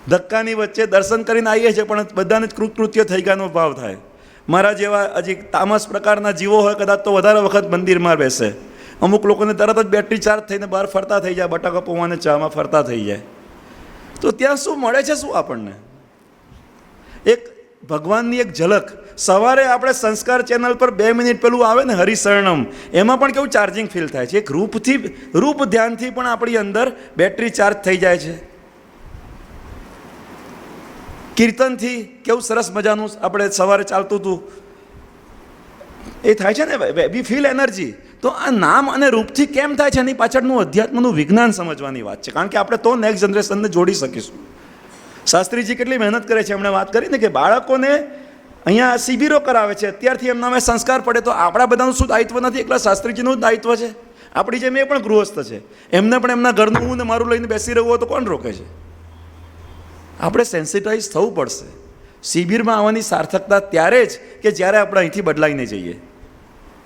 ધક્કાની વચ્ચે દર્શન કરીને આવીએ છીએ, પણ બધાને જ કૃતકૃત્ય થઈ ગયાનો ભાવ થાય. મારા જેવા હજી તામસ પ્રકારના જીવો હોય કદાચ તો વધારે વખત મંદિરમાં બેસે. અમુક લોકોને તરત જ બેટરી ચાર્જ થઈને બહાર ફરતા થઈ જાય, બટાકા પૌવાને ચામાં ફરતા થઈ જાય. તો ત્યાં શું મળે છે? શું આપણને એક ભગવાનની એક ઝલક. સવારે આપણે સંસ્કાર ચેનલ પર 2 મિનિટ પેલું આવે ને હરિશરણમ, એમાં પણ કેવું ચાર્જિંગ ફીલ થાય છે. એક રૂપ ધ્યાનથી પણ આપણી અંદર બેટરી ચાર્જ થઈ જાય છે. કીર્તનથી કેવું સરસ મજાનું આપણે સવારે ચાલતું હતું એ થાય છે ને, વી ફીલ એનર્જી. તો આ નામ અને રૂપથી કેમ થાય છે એની પાછળનું અધ્યાત્મનું વિજ્ઞાન સમજવાની વાત છે. કારણ કે આપણે તો નેક્સ્ટ જનરેશનને જોડી શકીશું. શાસ્ત્રીજી કેટલી મહેનત કરે છે. એમણે વાત કરી ને કે બાળકોને અહીંયા શિબિરો કરાવે છે, અત્યારથી એમના અમે સંસ્કાર પડે. તો આપણા બધાનું શું દાયિત્વ નથી? એકલા શાસ્ત્રીજીનું જ દાયિત્વ છે. આપણી જેમ એ પણ ગૃહસ્થ છે, એમને પણ એમના ઘરનું હું ને મારું લઈને બેસી રહ્યું હોય તો કોણ રોકે છે? આપણે સેન્સિટાઇઝ થવું પડશે. શિબિરમાં આવવાની સાર્થકતા ત્યારે જ કે જ્યારે આપણે અહીંથી બદલાઈને જઈએ.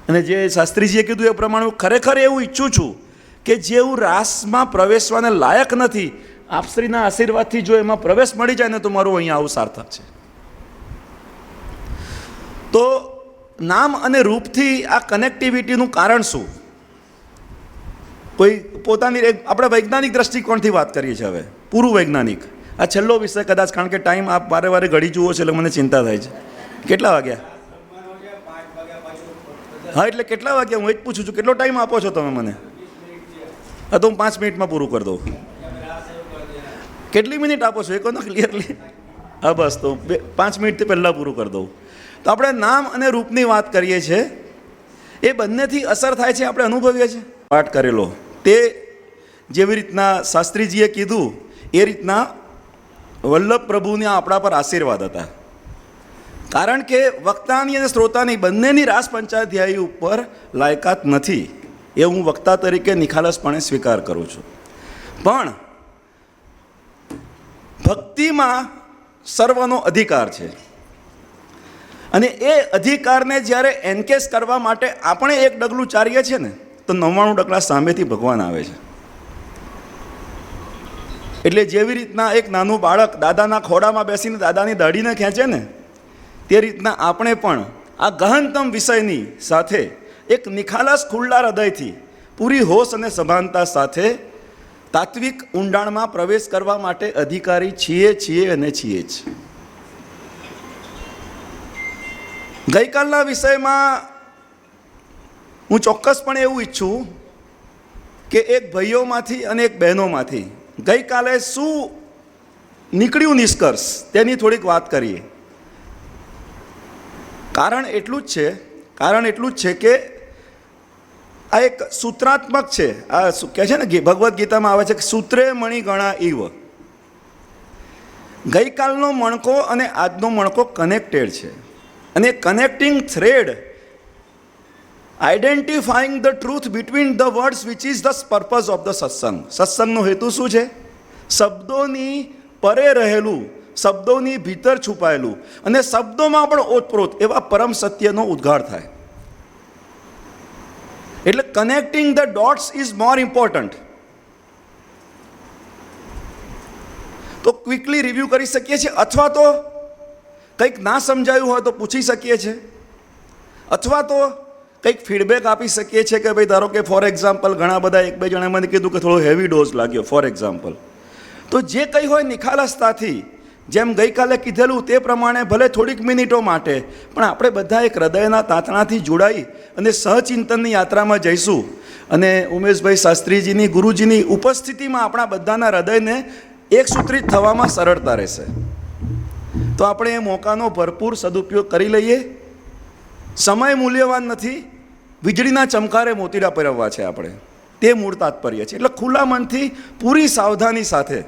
અને જે શાસ્ત્રીજીએ કીધું એ પ્રમાણે હું ખરેખર એવું ઈચ્છું છું કે જે હું રાસમાં પ્રવેશવાને લાયક નથી, આપશ્રીના આશીર્વાદથી જો એમાં પ્રવેશ મળી જાય ને તો મારું અહીંયા આવું સાર્થક છે. તો નામ અને રૂપથી આ કનેક્ટિવિટીનું કારણ શું? કોઈ પોતાની આપણે વૈજ્ઞાનિક દ્રષ્ટિકોણથી વાત કરીએ છીએ. હવે પૂરું વૈજ્ઞાનિક. આ છેલ્લો વિષય કદાચ, કારણ કે ટાઈમ આપ વારે ઘડી જુઓ છો એટલે મને ચિંતા થાય છે. કેટલા વાગ્યા? હા, એટલે કેટલા વાગ્યા? હું એ જ પૂછું છું. કેટલો ટાઈમ આપો છો તમે મને? હા, તો હું 5 મિનિટમાં પૂરું કરી દઉં. કેટલી મિનિટ આપો છો એ કહો ને ક્લિયરલી. હા બસ, તો 5 મિનિટથી પહેલાં પૂરું કરી દઉં. તો આપણે નામ અને રૂપની વાત કરીએ છીએ, એ બંનેથી અસર થાય છે, આપણે અનુભવીએ છીએ. પાઠ કરેલો તે જેવી રીતના શાસ્ત્રીજીએ કીધું એ રીતના વલ્લભ પ્રભુના આપણા પર આશીર્વાદ હતા. કારણ કે વક્તાની અને શ્રોતાની બંનેની રાસ પંચાધ્યાયી ઉપર લાયકાત નથી, એ હું વક્તા તરીકે નિખાલસપણે સ્વીકાર કરું છું. પણ ભક્તિમાં સર્વનો અધિકાર છે, અને એ અધિકારને જ્યારે એન્કેસ કરવા માટે આપણે એક ડગલું ચાલીએ છીએ ને, તો 99 ડગલા સામેથી ભગવાન આવે છે. એટલે જેવી રીતના એક નાનું બાળક દાદાના ખોડામાં બેસીને દાદાની દાઢીને ખેંચે ને, તે રીતના આપણે પણ આ ગહનતમ વિષયની સાથે એક નિખાલસ ખુલ્લા હૃદયથી પૂરી હોશ અને સભાનતા સાથે તાત્વિક ઊંડાણમાં પ્રવેશ કરવા માટે અધિકારી છીએ અને છીએ જ. ગઈકાલના વિષયમાં હું ચોક્કસપણે એવું ઈચ્છું કે એક ભાઈઓમાંથી અને એક બહેનોમાંથી ગઈકાલે શું નીકળ્યું નિષ્કર્ષ તેની થોડીક વાત કરીએ. કારણ એટલું જ છે કે આ એક સૂત્રાત્મક છે. આ કહે છે ને ભગવદ્ ગીતામાં આવે છે કે સૂત્રે મણિગણા ઇવ. ગઈકાલનો મણકો અને આજનો મણકો કનેક્ટેડ છે, અને connecting thread identifying the truth between the words which is the purpose of the satsang. સત્સંગનો હેતુ શું છે? શબ્દોની પરે રહેલું, શબ્દોની ભીતર છુપાયેલું અને શબ્દોમાં પણ ઓતપ્રોત એવા પરમ સત્યનો ઉદ્ગાર થાય. એટલે connecting the dots is more important. તો ક્વિકલી રિવ્યૂ કરી શકીએ છીએ, અથવા તો કંઈક ના સમજાયું હોય તો પૂછી શકીએ છીએ, અથવા તો કંઈક ફીડબેક આપી શકીએ છીએ કે ભાઈ ધારો કે ફોર એક્ઝામ્પલ ઘણા બધા એક બે જણે મને કીધું કે થોડો હેવી ડોઝ લાગ્યો ફોર એક્ઝામ્પલ. તો જે કંઈ હોય નિખાલસતાથી જેમ ગઈકાલે કીધેલું તે પ્રમાણે ભલે થોડીક મિનિટો માટે પણ આપણે બધા એક હૃદયના તાતણાથી જોડાઈ અને સહચિંતનની યાત્રામાં જઈશું. અને ઉમેશભાઈ શાસ્ત્રીજીની ગુરુજીની ઉપસ્થિતિમાં આપણા બધાના હૃદયને એકસૂત્રિત થવામાં સરળતા રહેશે. તો આપણે એ મોકાનો ભરપૂર સદુપયોગ કરી લઈએ. સમય મૂલ્યવાન નથી, વીજળીના ચમકારે મોતીડા પહેરવવા છે આપણે, તે મૂળ તાત્પર્ય છે. એટલે ખુલ્લા મનથી પૂરી સાવધાની સાથે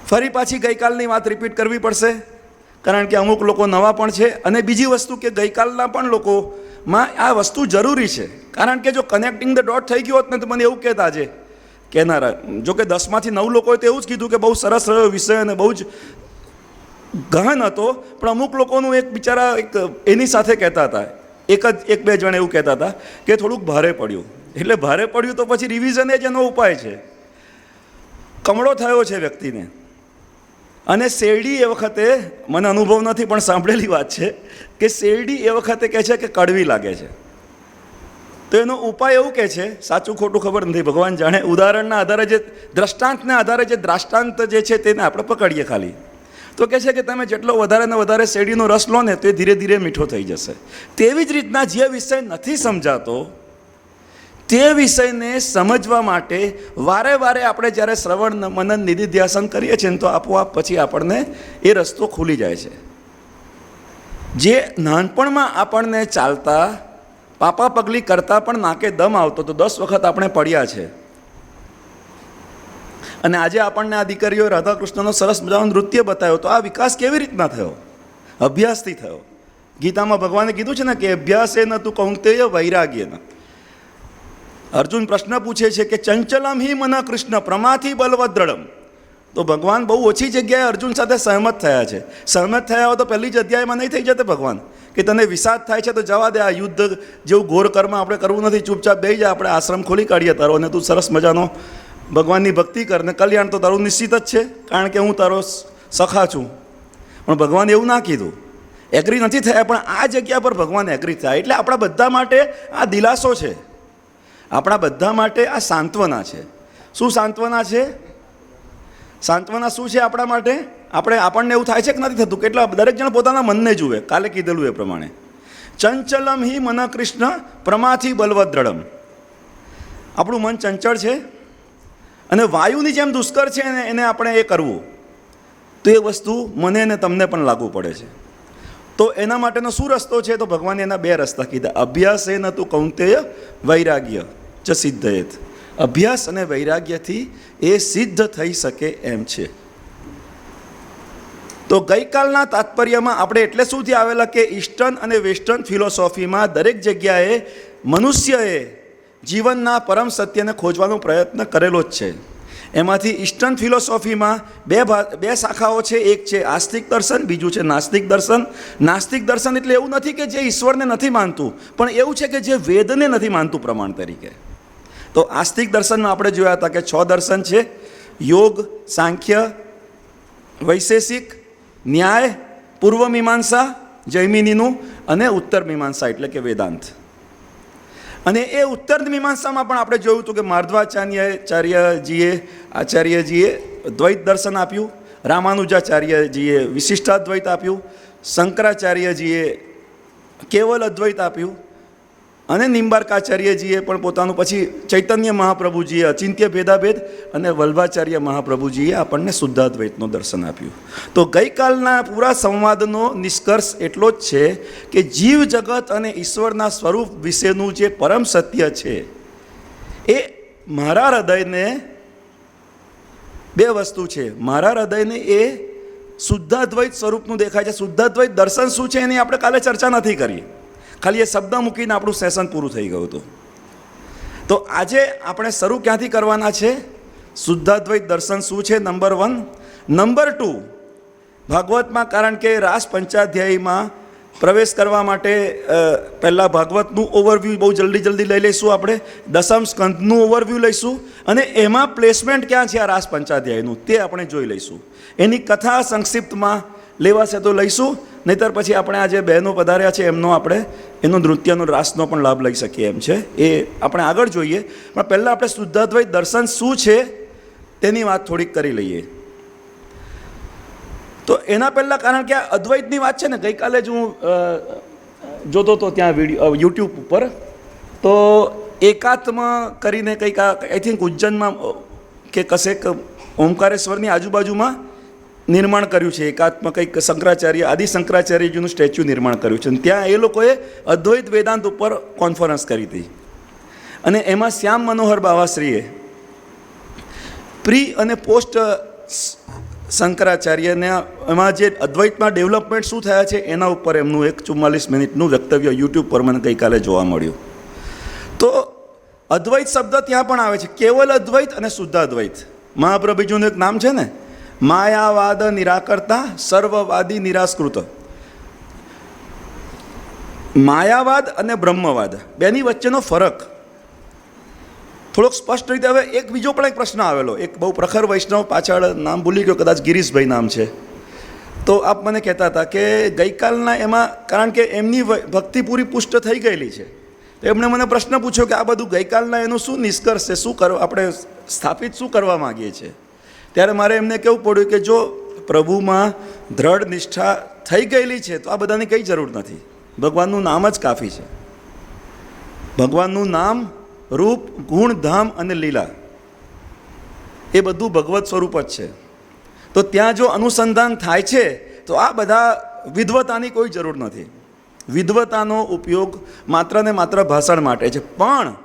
ફરી પાછી ગઈકાલની વાત રિપીટ કરવી પડશે, કારણ કે અમુક લોકો નવા પણ છે. અને બીજી વસ્તુ કે ગઈકાલના પણ લોકોમાં આ વસ્તુ જરૂરી છે, કારણ કે જો કનેક્ટિંગ ધ ડોટ થઈ ગયો હોત ને તો મને એવું કહેતા આજે કહેનારા, જો કે 10માંથી 9 લોકોએ તો એવું જ કીધું કે બહુ સરસ રહ્યો વિષય અને બહુ જ ગહન હતો, પણ અમુક લોકોનું એક બિચારા એક એની સાથે કહેતા હતા, એક બે જણ એવું કહેતા હતા કે થોડુંક ભારે પડ્યું. એટલે ભારે પડ્યું તો પછી રિવિઝન એ જ એનો ઉપાય છે. કમળો થયો છે વ્યક્તિને, અને શેરડી એ વખતે, મને અનુભવ નથી પણ સાંભળેલી વાત છે કે શેરડી એ વખતે કહે છે કે કડવી લાગે છે. તો એનો ઉપાય એવું કહે છે, સાચું ખોટું ખબર નથી, ભગવાન જાણે, ઉદાહરણના આધારે જે દ્રષ્ટાંતના આધારે જે દ્રાષ્ટાંત જે છે તેને આપણે પકડીએ ખાલી. તો કહે છે કે તમે જેટલો વધારે ને વધારે શેરડીનો રસ લો ને તો એ ધીરે ધીરે મીઠો થઈ જશે. તેવી જ રીતના જે વિષય નથી સમજાતો તે વિષયને સમજવા માટે વારે વારે આપણે જ્યારે શ્રવણ મનન નિધિધ્યાસન કરીએ છીએ ને તો આપોઆપ પછી આપણને એ રસ્તો ખુલી જાય છે. જે નાનપણમાં આપણને ચાલતા પાપા પગલી કરતાં પણ નાકે દમ આવતો તો 10 વખત આપણે પડ્યા છે. અને આજે આપણને આ દીકરીઓ રાધાકૃષ્ણનો સરસ મજાનો નૃત્ય બતાવ્યો, તો આ વિકાસ કેવી રીતના થયો? અભ્યાસથી થયો. ગીતામાં ભગવાને કીધું છે ને કે અભ્યાસે ન તું કૌંતેય વૈરાગ્ય ન. અર્જુન પ્રશ્ન પૂછે છે કે ચંચલમ હિ મન કૃષ્ણ પ્રમાથી બલવદ્રડમ. તો ભગવાન બહુ ઓછી જગ્યાએ અર્જુન સાથે સહમત થયા છે. સહમત થયા હોય તો પહેલી જ અધ્યાયમાં નહીં થઈ જતે ભગવાન કે તને વિષાદ થાય છે તો જવા દે, આ યુદ્ધ જેવું ઘોર કર્મ આપણે કરવું નથી, ચૂપચાપ બેસી જા, આપણે આશ્રમ ખોલી કાઢીએ તારો, અને તું સરસ મજાનો ભગવાનની ભક્તિ કર ને કલ્યાણ તો તારું નિશ્ચિત જ છે, કારણ કે હું તારો સખા છું. પણ ભગવાન એવું ના કીધું, એગ્રી નથી થયા. પણ આ જગ્યા પર ભગવાન એગ્રી થયા. એટલે આપણા બધા માટે આ દિલાસો છે, આપણા બધા માટે આ સાંત્વના છે. શું સાંત્વના છે? સાંત્વના શું છે આપણા માટે? આપણને એવું થાય છે કે નથી થતું? કેટલા દરેક જણ પોતાના મનને જુએ. કાલે કીધેલું એ પ્રમાણે ચંચલમ હિ મન કૃષ્ણ પ્રમાથી બલવદ્રડમ. આપણું મન ચંચળ છે અને વાયુની જેમ દુષ્કર છે, એને આપણે એ કરવું તો એ વસ્તુ મને અને તમને પણ લાગુ પડે છે. તો એના માટેનો શું રસ્તો છે? તો ભગવાને એના 2 રસ્તા કીધા. અભ્યાસ એ ન તું કૌંતેય વૈરાગ્ય ચ સિદ્ધયેત. અભ્યાસ અને વૈરાગ્યથી એ સિદ્ધ થઈ શકે એમ છે. તો ગઈકાલના તાત્પર્યમાં આપણે એટલે સુધી આવેલા કે ઈસ્ટર્ન અને વેસ્ટર્ન ફિલોસોફીમાં દરેક જગ્યાએ મનુષ્યએ જીવનના પરમ સત્યને ખોજવાનો પ્રયત્ન કરેલો જ છે. એમાંથી ઈસ્ટર્ન ફિલોસોફીમાં બે શાખાઓ છે. એક છે આસ્તિક દર્શન, બીજું છે નાસ્તિક દર્શન. નાસ્તિક દર્શન એટલે એવું નથી કે જે ઈશ્વરને નથી માનતું, પણ એવું છે કે જે વેદને નથી માનતું પ્રમાણ તરીકે. તો આસ્તિક દર્શનમાં આપણે જોયા હતા કે 6 દર્શન છે: યોગ, સાંખ્ય, વૈશેષિક, ન્યાય, પૂર્વ મીમાંસા જૈમિનીનું, અને ઉત્તર મીમાંસા એટલે કે વેદાંત. અને એ ઉત્તર મીમાંસામાં પણ આપણે જોયું હતું કે આચાર્યજીએ દ્વૈત દર્શન આપ્યું, રામાનુજાચાર્યજીએ વિશિષ્ટાદ્વૈત આપ્યું, શંકરાચાર્યજીએ કેવલ અદ્વૈત આપ્યું, અને નિંબાર્કાચાર્યજીએ પણ પોતાનું, પછી ચૈતન્ય મહાપ્રભુજીએ અચિંત્ય ભેદાભેદ અને વલ્ભાચાર્ય મહાપ્રભુજીએ આપણને શુદ્ધાદ્વૈતનું દર્શન આપ્યું. તો ગઈકાલના પૂરા સંવાદનો નિષ્કર્ષ એટલો જ છે કે જીવ જગત અને ઈશ્વરના સ્વરૂપ વિશેનું જે પરમ સત્ય છે એ મારા હૃદયને, બે વસ્તુ છે, મારા હૃદયને એ શુદ્ધાદ્વૈત સ્વરૂપનું દેખાય છે. શુદ્ધાદ્વૈત દર્શન શું છે એની આપણે કાલે ચર્ચા નથી કરી, ખાલી એ શબ્દ મૂકીને આપણું સેશન પૂરું થઈ ગયું હતું. તો આજે આપણે શરૂ ક્યાંથી કરવાના છે? શુદ્ધાદ્વૈત દર્શન શું છે, નંબર 1. નંબર 2, ભાગવતમાં, કારણ કે રાસ પંચાધ્યાયીમાં પ્રવેશ કરવા માટે પહેલાં ભાગવતનું ઓવરવ્યૂ બહુ જલ્દી લઈ લઈશું આપણે, દસમ સ્કંધનું ઓવરવ્યૂ લઈશું, અને એમાં પ્લેસમેન્ટ ક્યાં છે આ રાસ પંચાધ્યાયનું તે આપણે જોઈ લઈશું. એની કથા સંક્ષિપ્તમાં લેવાશે તો લઈશું, નહીંતર પછી આપણે આ જે બહેનો પધાર્યા છે એમનો આપણે એનો નૃત્યનો રાસનો પણ લાભ લઈ શકીએ એમ છે, એ આપણે આગળ જોઈએ. પણ પહેલાં આપણે શુદ્ધાદ્વૈત દર્શન શું છે તેની વાત થોડીક કરી લઈએ. તો એના પહેલાં, કારણ કે આ અદ્વૈતની વાત છે ને, ગઈકાલે જ હું જોતો હતો ત્યાં વિડીયો યુટ્યુબ ઉપર, તો એકાત્મ કરીને કંઈક આઈ થિંક ઉજ્જૈનમાં કે કશેક ઓમકારેશ્વરની આજુબાજુમાં નિર્માણ કર્યું છે એકાત્મ, કંઈક શંકરાચાર્ય, આદિ શંકરાચાર્યજીનું સ્ટેચ્યુ નિર્માણ કર્યું છે. અને ત્યાં એ લોકોએ અદ્વૈત વેદાંત ઉપર કોન્ફરન્સ કરી હતી, અને એમાં શ્યામ મનોહર બાવાશ્રીએ પ્રી અને પોસ્ટ શંકરાચાર્યને એમાં જે અદ્વૈતમાં ડેવલપમેન્ટ શું થયા છે એના ઉપર એમનું એક 44 મિનિટનું વક્તવ્ય યુટ્યુબ પર મને ગઈકાલે જોવા મળ્યું. તો અદ્વૈત શબ્દ ત્યાં પણ આવે છે, કેવલ અદ્વૈત અને શુદ્ધાદ્વૈત. મહાપ્રભુજીનું એક નામ છે ને, માયાવાદ નિરાકર્તા સર્વવાદી નિરાસ્કૃત. માયાવાદ અને બ્રહ્મવાદ બેની વચ્ચેનો ફરક થોડોક સ્પષ્ટ રીતે. હવે એક બીજો પણ એક પ્રશ્ન આવેલો, એક બહુ પ્રખર વૈષ્ણવ, પાછળ નામ ભૂલી ગયો, કદાચ ગિરીશભાઈ નામ છે, તો આપ મને કહેતા હતા કે ગઈકાલના એમાં, કારણ કે એમની ભક્તિ પૂરી પુષ્ટ થઈ ગયેલી છે, તો એમણે મને પ્રશ્ન પૂછ્યો કે આ બધું ગઈકાલના એનું શું નિષ્કર્ષ છે, શું કરવા આપણે સ્થાપિત શું કરવા માગીએ છીએ. ત્યારે મારે એમને કહેવું પડ્યું કે જો પ્રભુમાં દ્રઢ નિષ્ઠા થઈ ગયેલી છે તો આ બધાની કંઈ જરૂર નથી, ભગવાનનું નામ જ કાફી છે. ભગવાનનું નામ, રૂપ, ગુણ, ધામ અને લીલા એ બધું ભગવત સ્વરૂપ જ છે. તો ત્યાં જો અનુસંધાન થાય છે તો આ બધા વિદ્વતાની કોઈ જરૂર નથી. વિદ્વતાનો ઉપયોગ માત્ર ને માત્ર ભાષણ માટે છે, પણ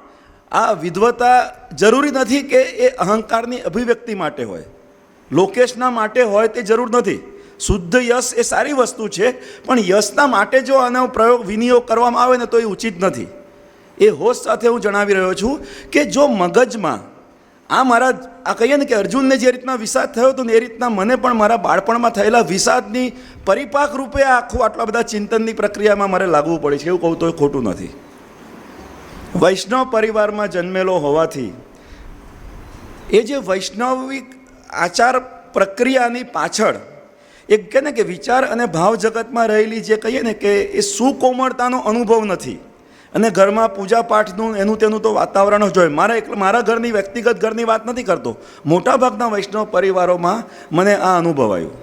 આ વિદ્વતા જરૂરી નથી કે એ અહંકારની અભિવ્યક્તિ માટે હોય, લોકેશના માટે હોય તે જરૂર નથી. શુદ્ધ યશ એ સારી વસ્તુ છે, પણ યશના માટે જો આનો પ્રયોગ વિનિયોગ કરવામાં આવે ને તો એ ઉચિત નથી. એ હોશ સાથે હું જણાવી રહ્યો છું કે જો મગજમાં મારા કહીએ ને કે અર્જુનને જે રીતના વિષાદ થયો હતો ને એ રીતના મને પણ મારા બાળપણમાં થયેલા વિષાદની પરિપાક રૂપે આટલા બધા ચિંતનની પ્રક્રિયામાં મારે લાગવું પડે છે, એવું કહું તો એ ખોટું નથી. વૈષ્ણવ પરિવારમાં જન્મેલો હોવાથી એ જે વૈષ્ણવિક આચાર પ્રક્રિયાની પાછળ એક કહે ને કે વિચાર અને ભાવ જગતમાં રહેલી જે કહીએ ને કે એ સુકોમળતાનો અનુભવ નથી. અને ઘરમાં પૂજા પાઠનું એનું તેનું તો વાતાવરણ જ હોય. મારા ઘરની વ્યક્તિગત ઘરની વાત નથી કરતો, મોટાભાગના વૈષ્ણવ પરિવારોમાં મને આ અનુભવાયું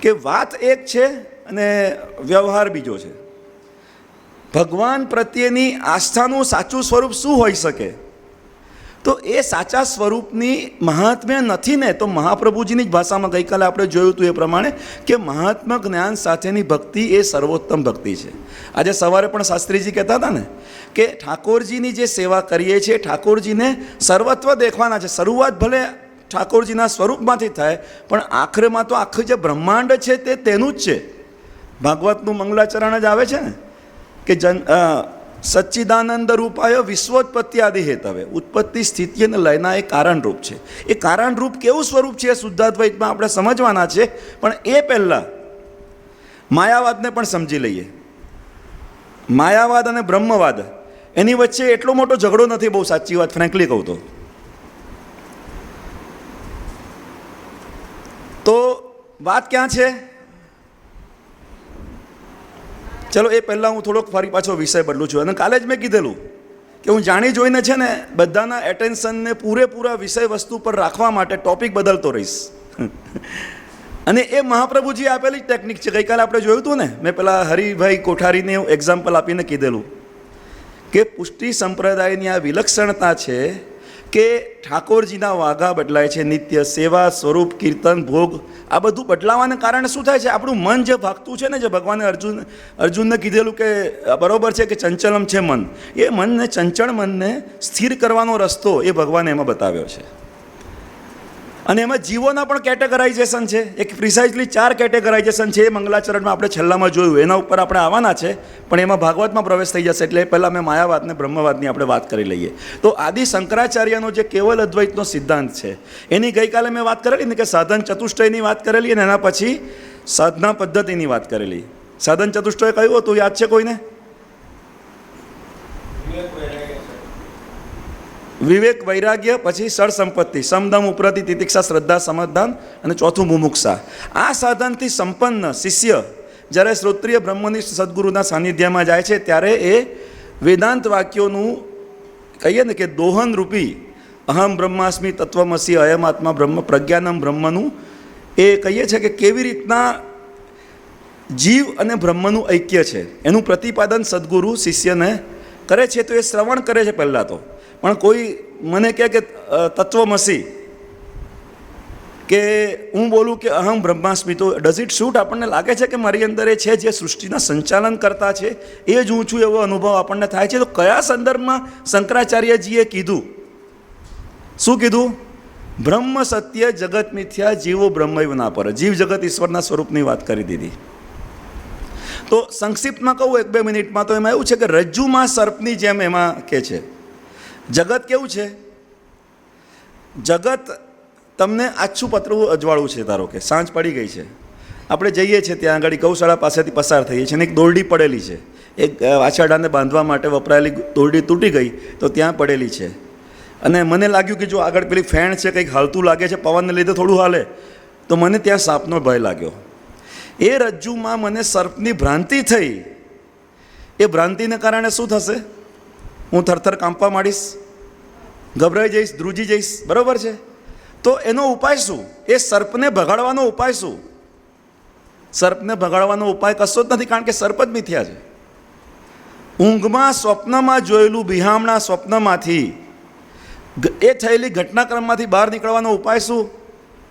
કે વાત એક છે અને વ્યવહાર બીજો છે. ભગવાન પ્રત્યેની આસ્થાનું સાચું સ્વરૂપ શું હોઈ શકે? તો એ સાચા સ્વરૂપની મહાત્મ્ય નથી ને તો મહાપ્રભુજીની જ ભાષામાં ગઈકાલે આપણે જોયું હતું એ પ્રમાણે કે મહાત્મા જ્ઞાન સાથેની ભક્તિ એ સર્વોત્તમ ભક્તિ છે. આજે સવારે પણ શાસ્ત્રીજી કહેતા હતા ને કે ઠાકોરજીની જે સેવા કરીએ છીએ, ઠાકોરજીને સર્વત્વ દેખવાના છે. શરૂઆત ભલે ઠાકોરજીના સ્વરૂપમાંથી થાય, પણ આખરેમાં તો આખું જે બ્રહ્માંડ છે તે તેનું જ છે. ભાગવતનું મંગલાચરણ જ આવે છે ને કે સચ્ચિદાનંદ રૂપાય વિશ્વોત્પત્તિ આદિ હેતવે. ઉત્પત્તિ, સ્થિતિ અને લયના એ કારણરૂપ છે. એ કારણરૂપ કેવું સ્વરૂપ છે એ શુદ્ધાદ્વૈતમાં આપણે સમજવાના છે. પણ એ પહેલાં માયાવાદને પણ સમજી લઈએ. માયાવાદ અને બ્રહ્મવાદ એની વચ્ચે એટલો મોટો ઝઘડો નથી, બહુ સાચી વાત ફ્રેન્કલી કહું તો વાત ક્યાં છે? ચલો એ પહેલાં હું થોડોક ફરી પાછો વિષય બદલું છું. અને કાલે જ મેં કીધેલું કે હું જાણી જોઈને છે ને બધાના એટેન્શનને પૂરેપૂરા વિષય વસ્તુ પર રાખવા માટે ટોપિક બદલતો રહીશ. અને એ મહાપ્રભુજી આપેલી જ ટેકનિક છે. ગઈકાલે આપણે જોયું હતું ને, મેં પેલા હરિભાઈ કોઠારીને એક્ઝામ્પલ આપીને કીધેલું કે પુષ્ટિ સંપ્રદાયની આ વિલક્ષણતા છે કે ઠાકોરજીના વાઘા બદલાય છે, નિત્ય સેવા, સ્વરૂપ, કીર્તન, ભોગ આ બધું બદલાવાને કારણે શું થાય છે, આપણું મન જે ભાગતું છે ને, જે ભગવાને અર્જુનને કીધેલું કે બરોબર છે કે ચંચલમ છે મન, એ મનને, ચંચળ મનને સ્થિર કરવાનો રસ્તો એ ભગવાને એમાં બતાવ્યો છે. અને એમાં જીવોના પણ કેટેગરાઇઝેશન છે, એક પ્રિસાઇઝલી 4 કેટેગરાઇઝેશન છે. એ મંગલાચરણમાં આપણે છેલ્લામાં જોયું, એના ઉપર આપણે આવવાના છે, પણ એમાં ભાગવતમાં પ્રવેશ થઈ જશે. એટલે પહેલાં મેં માયાવાદ ને બ્રહ્મવાદની આપણે વાત કરી લઈએ. તો આદિ શંકરાચાર્યનો જે કેવલ અદ્વૈતનો સિદ્ધાંત છે એની ગઈકાલે મેં વાત કરેલી ને કે સાધન ચતુષ્ટયની વાત કરેલી, અને એના પછી સાધના પદ્ધતિની વાત કરેલી. સાધન ચતુષ્ટય કયું હતું, યાદ છે કોઈને? વિવેક, વૈરાગ્ય, પછી સળ સંપત્તિ, સમદમ, ઉપરતિ, તિતિક્ષા, શ્રદ્ધા, સમાધાન, અને ચોથું મુમુક્ષા. આ સાધનથી સંપન્ન શિષ્ય જ્યારે શ્રોત્રિય બ્રહ્મનિષ્ઠ સદગુરુના સાનિધ્યમાં જાય છે ત્યારે એ વેદાંત વાક્યોનું કહીએ ને કે દોહન રૂપી અહમ બ્રહ્માસ્મિ તત્વમસી અયમાત્મા બ્રહ્મ પ્રજ્ઞાનમ બ્રહ્મનું એ કહીએ છીએ કે કેવી રીતના જીવ અને બ્રહ્મનું ઐક્ય છે એનું પ્રતિપાદન સદગુરુ શિષ્યને કરે છે. તો એ શ્રવણ કરે છે પહેલાં તો, પણ કોઈ મને કહે કે તત્વમસી, કે હું બોલું કે અહમ બ્રહ્માસ્મિ, તો ડઝ ઇટ શૂટ? આપણને લાગે છે કે મારી અંદર એ છે જે સૃષ્ટિના સંચાલન કરતા છે, એ જ હું છું, એવો અનુભવ આપણને થાય છે. તો કયા સંદર્ભમાં શંકરાચાર્યજીએ કીધું? શું કીધું? બ્રહ્મ સત્ય જગત મિથ્યા જીવો બ્રહ્મૈવ ના પર, જીવ જગત ઈશ્વરના સ્વરૂપની વાત કરી દીધી. તો સંક્ષિપ્તમાં કહું 1-2 મિનિટમાં, તો એમાં એવું છે કે રજ્જુમાં સર્પની જેમ એમાં કે છે. જગત કેવું છે? જગત તમને આછું પતરું અજવાળું છે. ધારો કે સાંજ પડી ગઈ છે, આપણે જઈએ છીએ ત્યાં આગળ ગૌશાળા પાસેથી પસાર થઈએ છીએ, અને એક દોરડી પડેલી છે, એક વાછરડાને બાંધવા માટે વપરાયેલી દોરડી તૂટી ગઈ તો ત્યાં પડેલી છે. અને મને લાગ્યું કે જો આગળ પેલી ફેણ છે, કંઈક હાલતું લાગે છે, પવનને લીધે થોડું હાલે, તો મને ત્યાં સાપનો ભય લાગ્યો. એ રજ્જુમાં મને સર્પની ભ્રાંતિ થઈ. એ ભ્રાંતિને કારણે શું થશે? હું થરથર કાંપવા માંડીશ, ગભરાઈ જઈશ, ધ્રુજી જઈશ, બરાબર છે? તો એનો ઉપાય શું? એ સર્પને ભગાડવાનો ઉપાય શું? સર્પને ભગાડવાનો ઉપાય કશો જ નથી, કારણ કે સર્પ જ મિથ્યા છે. ઊંઘમાં સ્વપ્નમાં જોયેલું બિહામણા સ્વપ્નમાંથી, એ થયેલી ઘટનાક્રમમાંથી બહાર નીકળવાનો ઉપાય શું?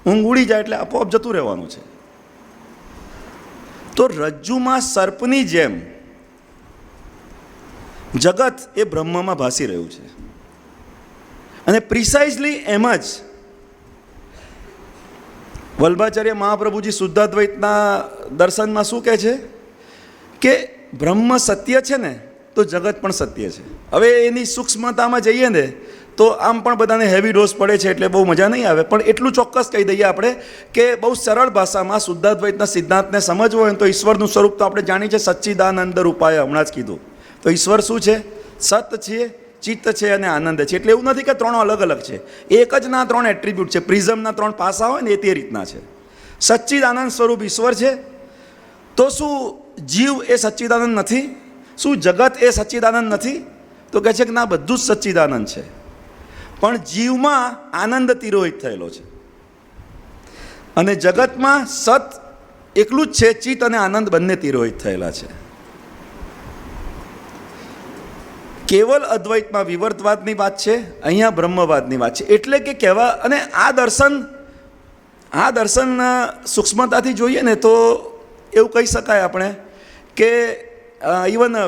ઊંઘ ઉડી જાય એટલે આપોઆપ જતું રહેવાનું છે. તો રજ્જુમાં સર્પની જેમ જગત એ બ્રહ્મમાં ભાસી રહ્યું છે. અને પ્રિસાઇઝલી એમ જ વલ્ભાચાર્ય મહાપ્રભુજી શુદ્ધાદ્વૈતના દર્શનમાં શું કહે છે કે બ્રહ્મ સત્ય છે ને તો જગત પણ સત્ય છે. હવે એની સૂક્ષ્મતામાં જઈએ ને તો આમ પણ બધાને હેવી ડોઝ પડે છે, એટલે બહુ મજા નહીં આવે. પણ એટલું ચોક્કસ કહી દઈએ આપણે કે બહુ સરળ ભાષામાં શુદ્ધાદ્વૈતના સિદ્ધાંતને સમજવો હોય તો ઈશ્વરનું સ્વરૂપ તો આપણે જાણીએ છીએ, સચ્ચિદાનંદ રૂપાય, હમણાં જ કીધું. તો ઈશ્વર શું છે? સત છે, ચિત્ત છે અને આનંદ છે. એટલે એવું નથી કે 3 અલગ અલગ છે, એક જ ના 3 એટ્રીબ્યુટ છે. પ્રિઝમના 3 પાસા હોય ને એ તે રીતના છે. સચ્ચિદાનંદ સ્વરૂપ ઈશ્વર છે. તો શું જીવ એ સચ્ચિદાનંદ નથી? શું જગત એ સચ્ચિદાનંદ નથી? તો કહે છે કે ના, બધું જ સચ્ચિદાનંદ છે, પણ જીવમાં આનંદ તિરોહિત થયેલો છે. અને જગતમાં સત એકલું જ છે, ચિત્ત અને આનંદ બંને તિરોહિત થયેલા છે. કેવલ અદ્વૈતમાં વિવર્તવાદની વાત છે, અહીંયા બ્રહ્મવાદની વાત છે. એટલે કે કહેવા, અને આ દર્શન સૂક્ષ્મતાથી જોઈએ ને તો એવું કહી શકાય આપણે કે ઇવન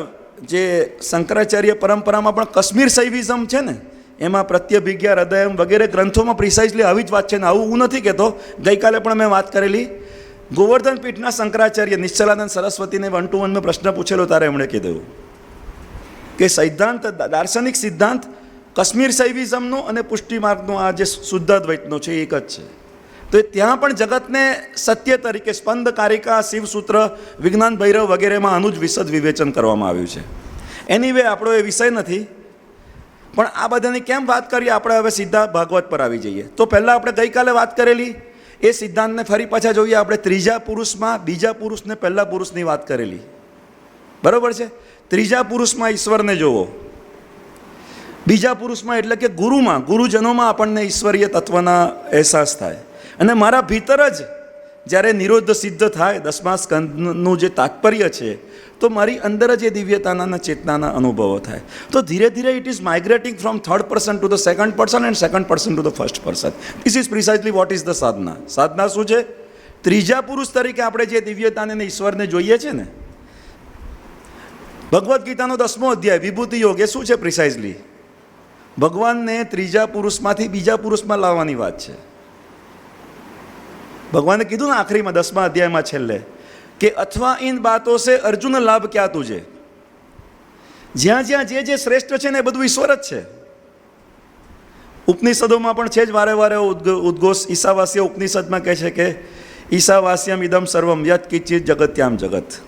જે શંકરાચાર્ય પરંપરામાં પણ કાશ્મીર શૈવિઝમ છે ને, એમાં પ્રત્યભિજ્ઞા, હૃદયમ વગેરે ગ્રંથોમાં પ્રિસાઇઝલી આવી જ વાત છે. ને આવું હું નથી કહેતો, ગઈકાલે પણ મેં વાત કરેલી. ગોવર્ધન પીઠના શંકરાચાર્ય નિશ્ચલાનંદ સરસ્વતીને 1 to 1 મેં પ્રશ્ન પૂછેલો, ત્યારે એમણે કીધું કે સિદ્ધાંત, દાર્શનિક સિદ્ધાંત કાશ્મીર શૈવિઝમનો અને પુષ્ટિ માર્ગનો આ જે શુદ્ધાદ્વૈતનો છે એક જ છે. તો ત્યાં પણ જગતને સત્ય તરીકે સ્પંદ, કારિકા, શિવસૂત્ર, વિજ્ઞાન ભૈરવ વગેરેમાં આનું જ વિશદ વિવેચન કરવામાં આવ્યું છે. એનીવે આપણો એ વિષય નથી, પણ આ બધાની કેમ વાત કરીએ? આપણે હવે સીધા ભાગવત પર આવી જઈએ. તો પહેલાં આપણે ગઈકાલે વાત કરેલી એ સિદ્ધાંતને ફરી પાછા જોઈએ. આપણે ત્રીજા પુરુષમાં બીજા પુરુષને પહેલા પુરુષની વાત કરેલી, બરાબર છે? ત્રીજા પુરુષમાં ઈશ્વરને જોવો, બીજા પુરુષમાં એટલે કે ગુરુમાં, ગુરુજનોમાં આપણને ઈશ્વરીય તત્વના અહેસાસ થાય. અને મારા ભીતર જ જ્યારે નિરોધ સિદ્ધ થાય 10મા સ્કંદનું જે તાત્પર્ય છે, તો મારી અંદર જ એ દિવ્યતાના ચેતનાના અનુભવો થાય. તો ધીરે ધીરે it is migrating from third person to the second person and second person to the first person. This is precisely what is the sadhana. સાધના શું છે? ત્રીજા પુરુષ તરીકે આપણે જે દિવ્યતાને અને ઈશ્વરને જોઈએ છે ને, ભગવદ્ ગીતાનો 10મો અધ્યાય વિભૂતિ યોગ એ શું છે? પ્રિસાઇઝલી ભગવાનને ત્રીજા પુરુષમાંથી બીજા પુરુષમાં લાવવાની વાત છે. ભગવાને કીધું ને આખરીમાં 10મા અધ્યાયમાં છેલ્લે કે અથવા ઇન બાતો સે અર્જુન લાભ ક્યાં તુજે. જ્યાં જ્યાં જે શ્રેષ્ઠ છે ને એ બધું ઈશ્વર જ છે. ઉપનિષદોમાં પણ છે જ વારે વારે ઉદ્ઘોષ. ઈશાવાસ્ય ઉપનિષદમાં કહે છે કે ઈશાવાસ્યમ ઇદમ સર્વમ યત કિંચિત જગત્યામ જગત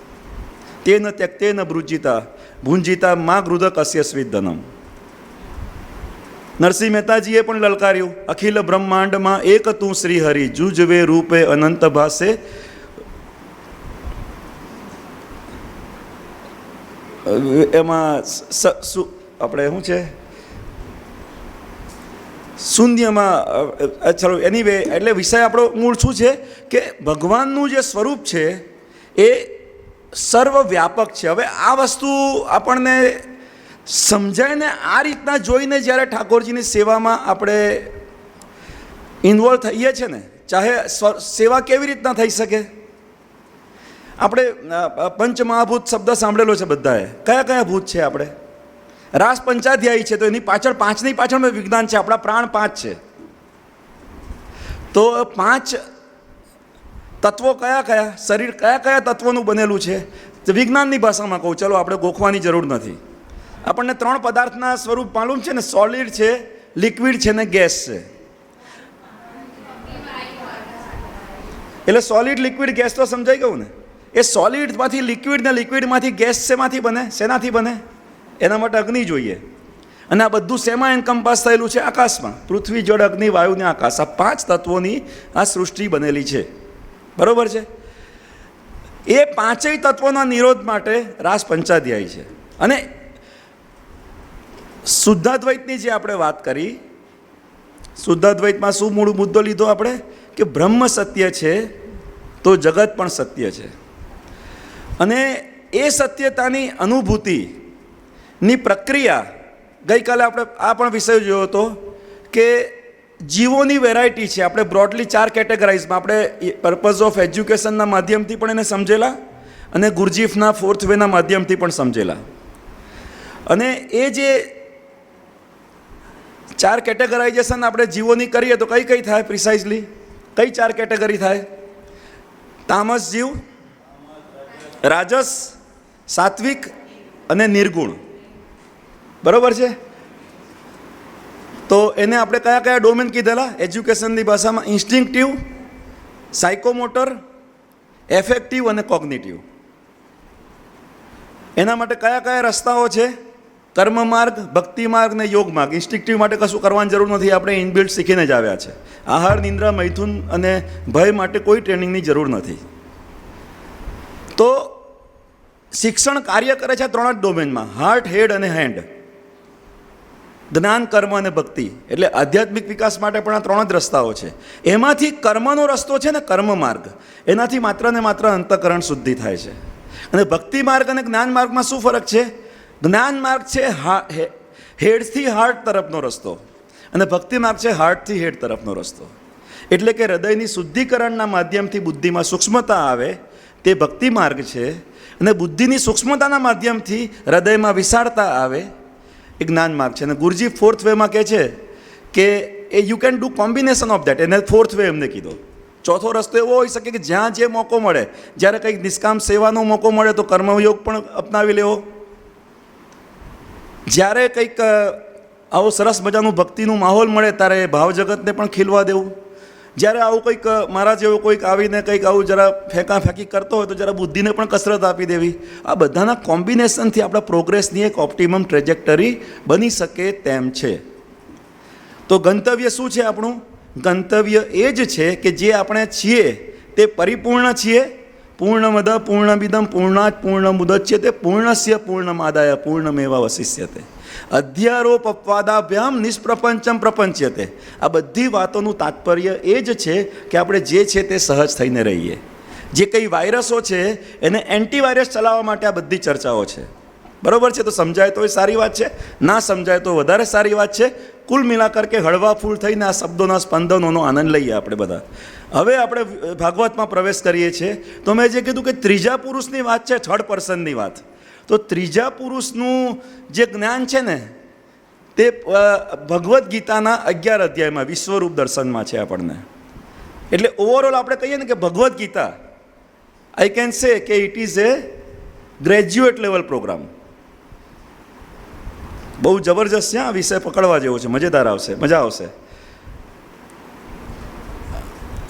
તેન ત્યક્તેન ભૃજિતા ભુંજિતા મા ગૃદક અસ્ય સ્વિધનમ. નરસિંહ મહેતાજીએ પણ લલકાર્યું, અખિલ બ્રહ્માંડમાં એક તું શ્રી હરિ જુજવે રૂપે અનંત ભાસે. એમાં આપણે શું છે શૂન્યમાં, ચલો એનીવે, એટલે વિષય આપણો મૂળ શું છે કે ભગવાનનું જે સ્વરૂપ છે એ સર્વવ્યાપક છે. હવે આ વસ્તુ આપણને સમજાય ને આ રીતના જોઈને જ્યારે ઠાકોરજીની સેવામાં આપણે ઇન્વોલ્વ થઈએ છીએ ને, ચાહે સેવા કેવી રીતના થઈ શકે. આપણે પંચમહાભૂત શબ્દ સાંભળેલો છે બધાએ. કયા કયા ભૂત છે આપણે? રાસ પંચાધ્યાયી છે, તો એની પાછળ 5ની પાછળ વિજ્ઞાન છે. આપણા પ્રાણ 5 છે. તો 5 તત્વો કયા કયા? શરીર કયા કયા તત્વોનું બનેલું છે? વિજ્ઞાનની ભાષામાં કહું, ચલો આપણે ગોખવાની જરૂર નથી. આપણને 3 પદાર્થના સ્વરૂપ માલુમ છે ને, સોલિડ છે, લિક્વિડ છે ને ગેસ છે. એટલે સોલિડ લિક્વિડ ગેસ તો સમજાઈ ગયું ને. એ સોલિડમાંથી લિક્વિડ ને લિક્વિડમાંથી ગેસ શેમાંથી બને? શેનાથી બને? એના માટે અગ્નિ જોઈએ. અને આ બધું શેમાં એન્કમ્પાસ થયેલું છે? આકાશમાં. પૃથ્વી, જળ, અગ્નિ, વાયુ ને આકાશ. આ 5 તત્વોની આ સૃષ્ટિ બનેલી છે. બરોબર છે? એ 5 તત્વોના નિરોધ માટે રાસ પંચાધ્યાયી છે. અને શુદ્ધાદ્વૈતની જે આપણે વાત કરી, શુદ્ધાદ્વૈતમાં શું મૂળ મુદ્દો લીધો આપણે? કે બ્રહ્મ સત્ય છે તો જગત પણ સત્ય છે. અને એ સત્યતાની અનુભૂતિની પ્રક્રિયા, ગઈકાલે આપણે આ પણ વિષય જોયો હતો કે જીવોની વેરાયટી છે. આપણે બ્રોડલી 4 કેટેગરાઇઝમાં આપણે પર્પઝ ઓફ એજ્યુકેશનના માધ્યમથી પણ એને સમજેલા અને ગુરજીફના 4th વેના માધ્યમથી પણ સમજેલા. અને એ જે 4 કેટેગરાઇઝેશન આપણે જીવોની કરીએ તો કઈ કઈ થાય? પ્રિસાઇઝલી કઈ 4 કેટેગરી થાય? તામસ જીવ, રાજસ, સાત્વિક અને નિર્ગુણ. બરોબર છે? તો એને આપણે કયા કયા ડોમેન કીધેલા એજ્યુકેશનની ભાષામાં? ઇન્સ્ટિંક્ટિવ, સાયકોમોટર, એફેક્ટિવ અને કોગ્નિટિવ. એના માટે કયા કયા રસ્તાઓ છે? કર્મ માર્ગ, ભક્તિ માર્ગ ને યોગ માર્ગ. ઇન્સ્ટિંક્ટિવ માટે કશું કરવાની જરૂર નથી, આપણે ઇનબિલ્ટ શીખીને જ આવ્યા છે. આહાર, નિંદ્રા, મૈથુન અને ભય માટે કોઈ ટ્રેનિંગની જરૂર નથી. તો શિક્ષણ કાર્ય કરે છે 3 જ ડોમેનમાં: હાર્ટ, હેડ અને હેન્ડ. જ્ઞાન, કર્મ અને ભક્તિ. એટલે આધ્યાત્મિક વિકાસ માટે પણ આ 3 જ રસ્તાઓ છે. એમાંથી કર્મનો રસ્તો છે ને, કર્મ માર્ગ, એનાથી માત્ર ને માત્ર અંતઃકરણ શુદ્ધિ થાય છે. અને ભક્તિ માર્ગ અને જ્ઞાન માર્ગમાં શું ફરક છે? જ્ઞાન માર્ગ છે હેડથી હાર્ટ તરફનો રસ્તો, અને ભક્તિ માર્ગ છે હાર્ટથી હેડ તરફનો રસ્તો. એટલે કે હૃદયની શુદ્ધિકરણના માધ્યમથી બુદ્ધિમાં સૂક્ષ્મતા આવે તે ભક્તિ માર્ગ છે, અને બુદ્ધિની સૂક્ષ્મતાના માધ્યમથી હૃદયમાં વિશાળતા આવે એ જ્ઞાન માર્ગ છે. અને ગુરુજી 4th વેમાં કહે છે કે એ you can do combination of that. એને 4th વે એમને કીધો. ચોથો રસ્તો એવો હોઈ શકે કે જ્યાં જે મોકો મળે, જ્યારે કંઈક નિષ્કામ સેવાનો મોકો મળે તો કર્મયોગ પણ અપનાવી લેવો. જ્યારે કંઈક આવો સરસ મજાનું ભક્તિનું માહોલ મળે ત્યારે ભાવ જગતને પણ ખીલવા દેવું. જ્યારે આવું કંઈક મારા જેવો કોઈક આવીને કંઈક આવું જરા ફેંકી કરતો હોય તો જરા બુદ્ધિને પણ કસરત આપી દેવી. આ બધાના કોમ્બિનેશનથી આપણા પ્રોગ્રેસની એક ઓપ્ટિમમ ટ્રેજેક્ટરી બની શકે તેમ છે. તો ગંતવ્ય શું છે આપણું? ગંતવ્ય એ જ છે કે જે આપણે છીએ તે પરિપૂર્ણ છીએ, પૂર્ણમદ પૂર્ણમિદમ પૂર્ણાત પૂર્ણમુદચ્યતે પૂર્ણસ્ય પૂર્ણમાદાય પૂર્ણમેવાવશિષ્યતે અધ્યારોપવાદાભ્યામ નિષ્પ્રપંચમ પ્રપંચ્યતે. આ બધી વાતોનું તાત્પર્ય એ જ છે કે આપણે જે છે તે સહજ થઈને રહીએ. જે કંઈ વાયરસો છે એને એન્ટીવાયરસ ચલાવવા માટે આ બધી ચર્ચાઓ છે. બરાબર છે? તો સમજાય તો એ સારી વાત છે, ના સમજાય તો વધારે સારી વાત છે. કુલ મિલાકર કે હળવા ફૂલ થઈને આ શબ્દોના સ્પંદનોનો આનંદ લઈએ આપણે બધા. હવે આપણે ભાગવતમાં પ્રવેશ કરીએ છીએ. તો મેં જે કીધું કે ત્રીજા પુરુષની વાત છે, થર્ડ પર્સનની વાત. તો ત્રીજા પુરુષનું જે જ્ઞાન છે ને તે ભગવદ્ ગીતાના 11 અધ્યાયમાં વિશ્વરૂપ દર્શનમાં છે આપણને. એટલે ઓવરઓલ આપણે કહીએ ને કે ભગવદ્ ગીતા આઈ કેન સે કે it is a graduate level program. બહુ જબરજસ્ત છે આ વિષય, પકડવા જેવો છે, મજેદાર આવશે, મજા આવશે.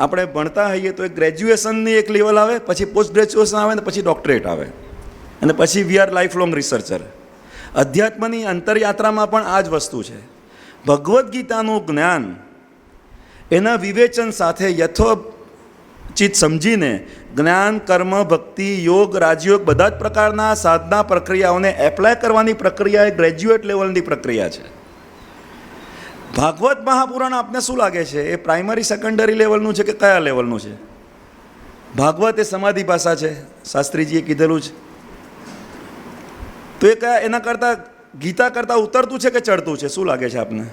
આપણે ભણતા હોઈએ તો એક ગ્રેજ્યુએશનની એક લેવલ આવે, પછી પોસ્ટ ગ્રેજ્યુએશન આવે ને પછી ડોક્ટરેટ આવે, અને પછી we are life long researcher. અધ્યાત્મની અંતરયાત્રામાં પણ આ જ વસ્તુ છે. ભગવદ્ ગીતાનું જ્ઞાન એના વિવેચન સાથે યથોચિત સમજીને જ્ઞાન, કર્મ, ભક્તિ, યોગ, રાજયોગ બધા જ પ્રકારના સાધના પ્રક્રિયાઓને એપ્લાય કરવાની પ્રક્રિયા એ ગ્રેજ્યુએટ લેવલની પ્રક્રિયા છે. ભાગવત મહાપુરાણ આપને શું લાગે છે એ પ્રાઇમરી સેકન્ડરી લેવલનું છે કે કયા લેવલનું છે? ભાગવત એ સમાધિ ભાષા છે, શાસ્ત્રીજીએ કીધેલું છે. તો એ કયા, એના કરતાં ગીતા કરતાં ઉતરતું છે કે ચડતું છે? શું લાગે છે આપને?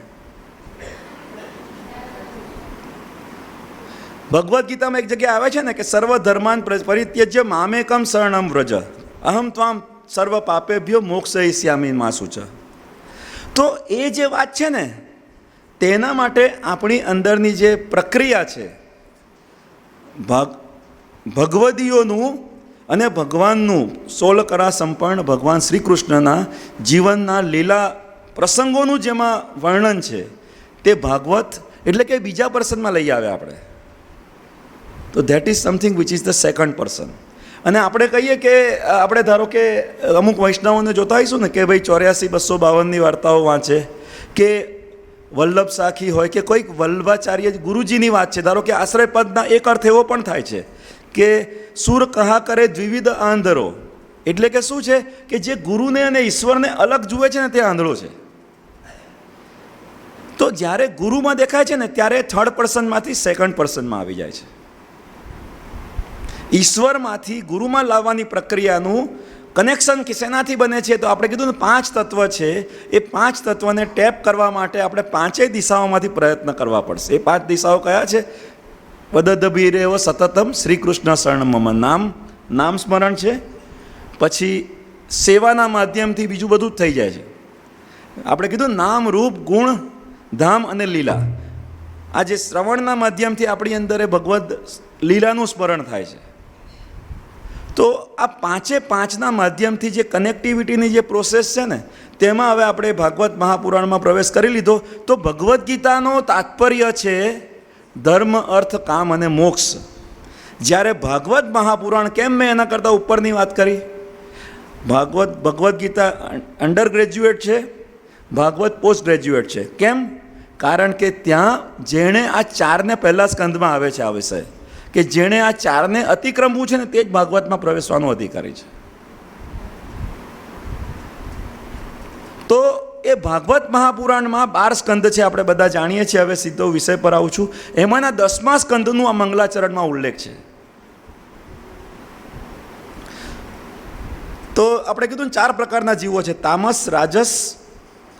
ભગવદ્ ગીતામાં એક જગ્યાએ આવે છે ને કે સર્વ ધર્માન પરિત્યજ્ય મામેકમ શરણમ વ્રજ અહમ ત્વામ સર્વ પાપેભ્યો મોક્ષયિષ્યામિ મા શુચ. તો એ જે વાત છે ને તેના માટે આપણી અંદરની જે પ્રક્રિયા છે ભગવદીઓનું અને ભગવાનનું 16 કળા સંપન્ન ભગવાન શ્રી કૃષ્ણના જીવનના લીલા પ્રસંગોનું જેમાં વર્ણન છે તે ભાગવત એટલે કે બીજા પર્સનમાં લઈ આવે આપણે. તો that is something which is the second person. અને આપણે કહીએ કે આપણે ધારો કે અમુક વૈષ્ણવોને જોતા હોઈશું ને કે ભાઈ 84-252ની વાર્તાઓ વાંચે, કે વલ્લભ સાખી હોય કે કોઈક વલ્લભાચાર્ય ગુરુજીની વાત છે. ધારો કે આશ્રય પદના એક અર્થ એવો પણ થાય છે કે સુર કહા કરે દ્વિવિધ આંધળો, એટલે કે શું છે કે જે ગુરુને અને ઈશ્વરને અલગ જુએ છે ને તે આંધળો છે. તો જ્યારે ગુરુમાં દેખાય છે ને ત્યારે થર્ડ પર્સનમાંથી સેકન્ડ પર્સનમાં આવી જાય છે. ઈશ્વરમાંથી ગુરુમાં લાવવાની પ્રક્રિયાનું કનેક્શન શેનાથી બને છે? તો આપણે કીધું ને 5 તત્વ છે. એ 5 તત્વને ટેપ કરવા માટે આપણે 5 દિશાઓમાંથી પ્રયત્ન કરવા પડશે. એ 5 દિશાઓ કયા છે? વદદભીરેવ સતતમ શ્રી કૃષ્ણ શરણમ મમ. નામ સ્મરણ છે. પછી સેવાના માધ્યમથી બીજું બધું જ થઈ જાય છે. આપણે કીધું નામ, રૂપ, ગુણ, ધામ અને લીલા. આ જે શ્રવણના માધ્યમથી આપણી અંદર એ ભગવદ્ લીલાનું સ્મરણ થાય છે. તો આ 5ના માધ્યમથી જે કનેક્ટિવિટીની જે પ્રોસેસ છે ને તેમાં હવે આપણે ભાગવત મહાપુરાણમાં પ્રવેશ કરી લીધો. તો ભગવદ્ ગીતાનો તાત્પર્ય છે ધર્મ, અર્થ, કામ અને મોક્ષ. જ્યારે ભાગવત મહાપુરાણ, કેમ મેં એના કરતાં ઉપરની વાત કરી? ભગવદ્ ગીતા અંડર ગ્રેજ્યુએટ છે, ભાગવત પોસ્ટ ગ્રેજ્યુએટ છે. કેમ? કારણ કે ત્યાં જેણે આ 4ને પહેલા સ્કંદમાં આવે છે આ વિષય, કે જેણે આ 4ને અતિક્રમવું છે ને તે જ ભાગવતમાં પ્રવેશવાનો અધિકારી છે. તો એ ભાગવત મહાપુરાણમાં 12 સ્કંદ છે, આપણે બધા જાણીએ છીએ. હવે સીધો વિષય પર આવું છું. એમાંના 10મા સ્કંદનું આ મંગલાચરણમાં ઉલ્લેખ છે. તો આપણે કીધું 4 પ્રકારના જીવો છે: તામસ, રાજસ,